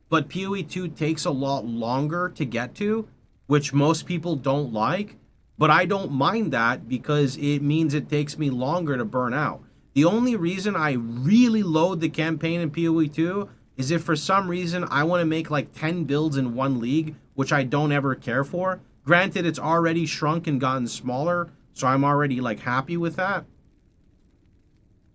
but PoE 2 takes a lot longer to get to, which most people don't like, but I don't mind that because it means it takes me longer to burn out. The only reason I really load the campaign in PoE 2 is if for some reason I want to make like 10 builds in one league, which I don't ever care for. Granted, it's already shrunk and gotten smaller, so I'm already like happy with that.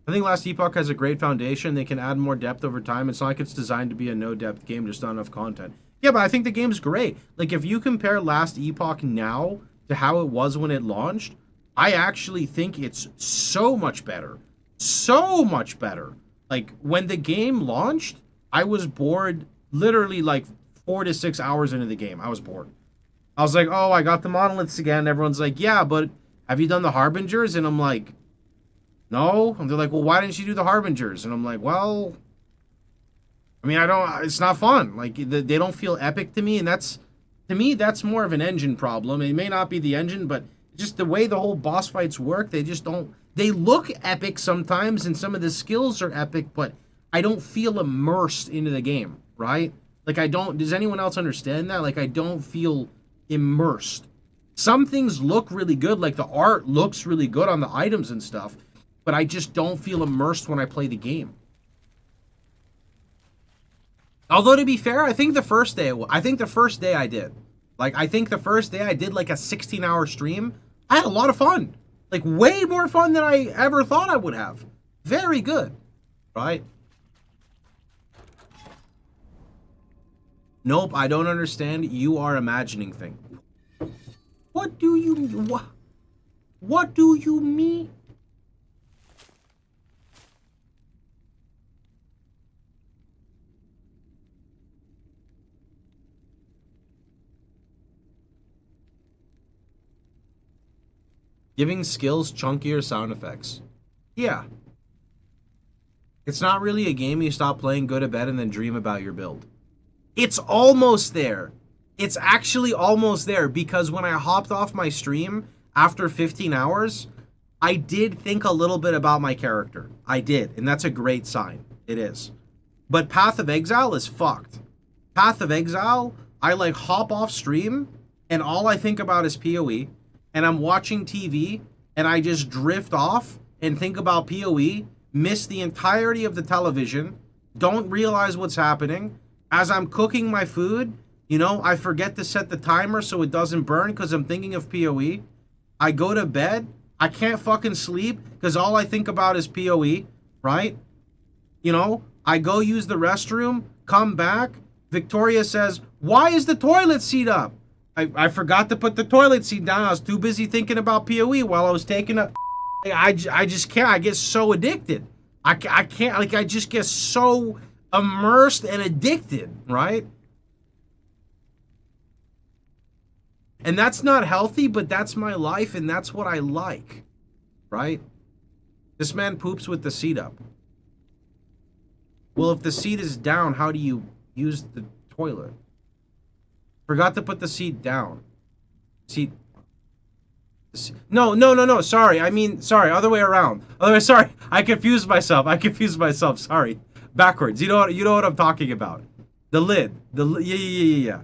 I think Last Epoch has a great foundation. They can add more depth over time. It's not like it's designed to be a no-depth game, just not enough content. Yeah, but I think the game's great. Like, if you compare Last Epoch now to how it was when it launched, I actually think it's so much better. So much better. Like, when the game launched, I was bored literally like 4 to 6 hours into the game. I was bored. I was like, oh, I got the Monoliths again. Everyone's like, yeah, but have you done the Harbingers? And I'm like, no. And they're like, well, why didn't you do the Harbingers? And I'm like, well, I mean, it's not fun. Like, they don't feel epic to me. And to me, that's more of an engine problem. It may not be the engine, but just the way the whole boss fights work, they just don't, they look epic sometimes and some of the skills are epic, but I don't feel immersed into the game, right? Like, does anyone else understand that? Like, I don't feel immersed. Some things look really good, like the art looks really good on the items and stuff, but I just don't feel immersed when I play the game. Although, to be fair, I think the first day I did. Like, I think the first day I did like a 16-hour stream. I had a lot of fun. Like, way more fun than I ever thought I would have. Very good. Right? Nope, I don't understand. You are imagining things. What do you mean? What do you mean? Giving skills chunkier sound effects. Yeah. It's not really a game you stop playing, go to bed, and then dream about your build. It's almost there. It's actually almost there, because when I hopped off my stream after 15 hours, I did think a little bit about my character. I did, and that's a great sign. It is. But Path of Exile is fucked. Path of Exile, I like hop off stream, and all I think about is PoE, and I'm watching TV, and I just drift off and think about PoE, miss the entirety of the television, don't realize what's happening. As I'm cooking my food, you know, I forget to set the timer so it doesn't burn because I'm thinking of PoE. I go to bed, I can't fucking sleep because all I think about is PoE, right? You know, I go use the restroom, come back, Victoria says, "Why is the toilet seat up?" I forgot to put the toilet seat down. I was too busy thinking about PoE while I was taking a... I just can't. I get so addicted. I can't, like, I just get so immersed and addicted, right? And that's not healthy, but that's my life, and that's what I like, right? This man poops with the seat up. Well, if the seat is down, how do you use the toilet? Forgot to put the seat down. Seat. No. Sorry. I mean, sorry. Other way around. Other way. Sorry. I confused myself. Sorry. Backwards. You know what I'm talking about. The lid. Yeah.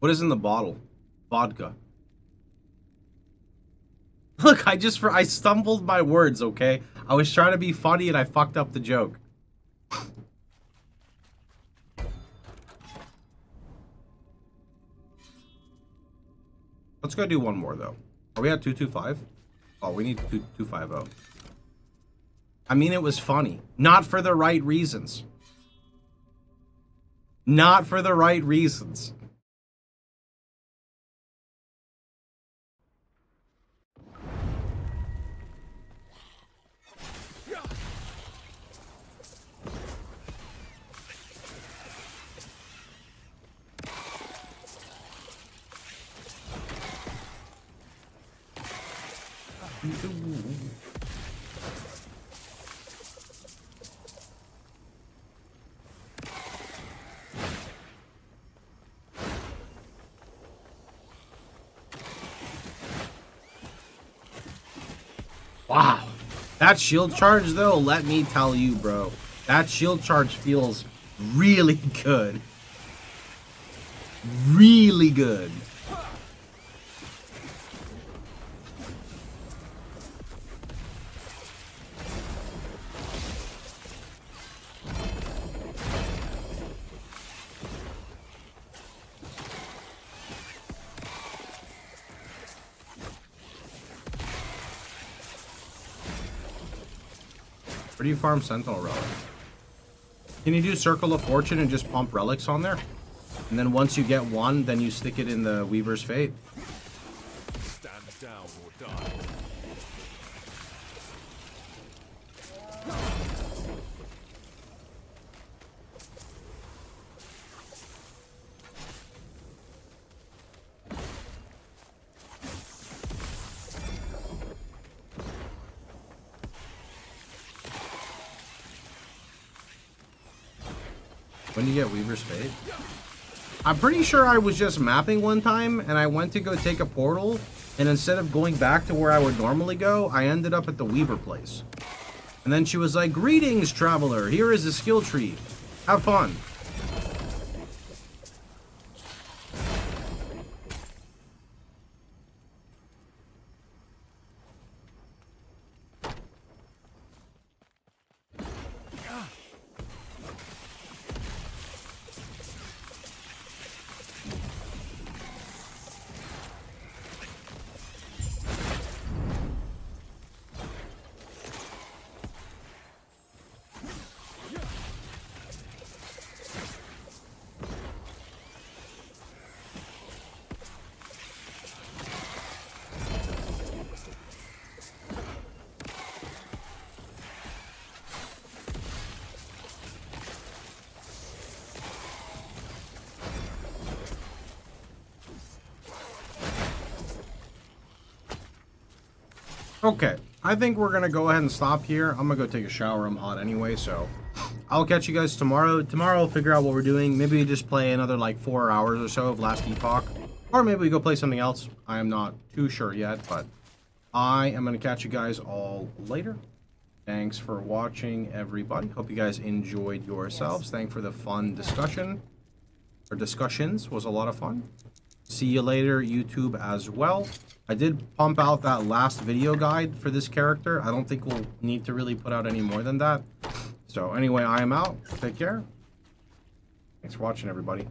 What is in the bottle? Vodka. Look, I stumbled my words, okay? I was trying to be funny and I fucked up the joke. Let's go do one more, though. Are we at 225? Oh, we need 2250. I mean, it was funny. Not for the right reasons. Not for the right reasons. Wow. That shield charge, though, let me tell you, bro. That shield charge feels really good. Really good. Where do you farm Sentinel Relic? Can you do Circle of Fortune and just pump relics on there? And then once you get one, then you stick it in the Weaver's Fate? Stand down or die. When do you get Weaver's Fate? I'm pretty sure I was just mapping one time, and I went to go take a portal, and instead of going back to where I would normally go, I ended up at the Weaver place. And then she was like, "Greetings, traveler. Here is a skill tree. Have fun." Okay, I think we're gonna go ahead and stop here. I'm gonna go take a shower. I'm hot anyway, so I'll catch you guys tomorrow. Tomorrow I'll figure out what we're doing. Maybe we just play another like 4 hours or so of Last Epoch. Or maybe we go play something else. I am not too sure yet, but I am gonna catch you guys all later. Thanks for watching, everybody. Hope you guys enjoyed yourselves. Thanks for the fun discussion. Or discussions was a lot of fun. See you later, YouTube, as well. I did pump out that last video guide for this character. I don't think we'll need to really put out any more than that. So anyway, I am out. Take care. Thanks for watching, everybody.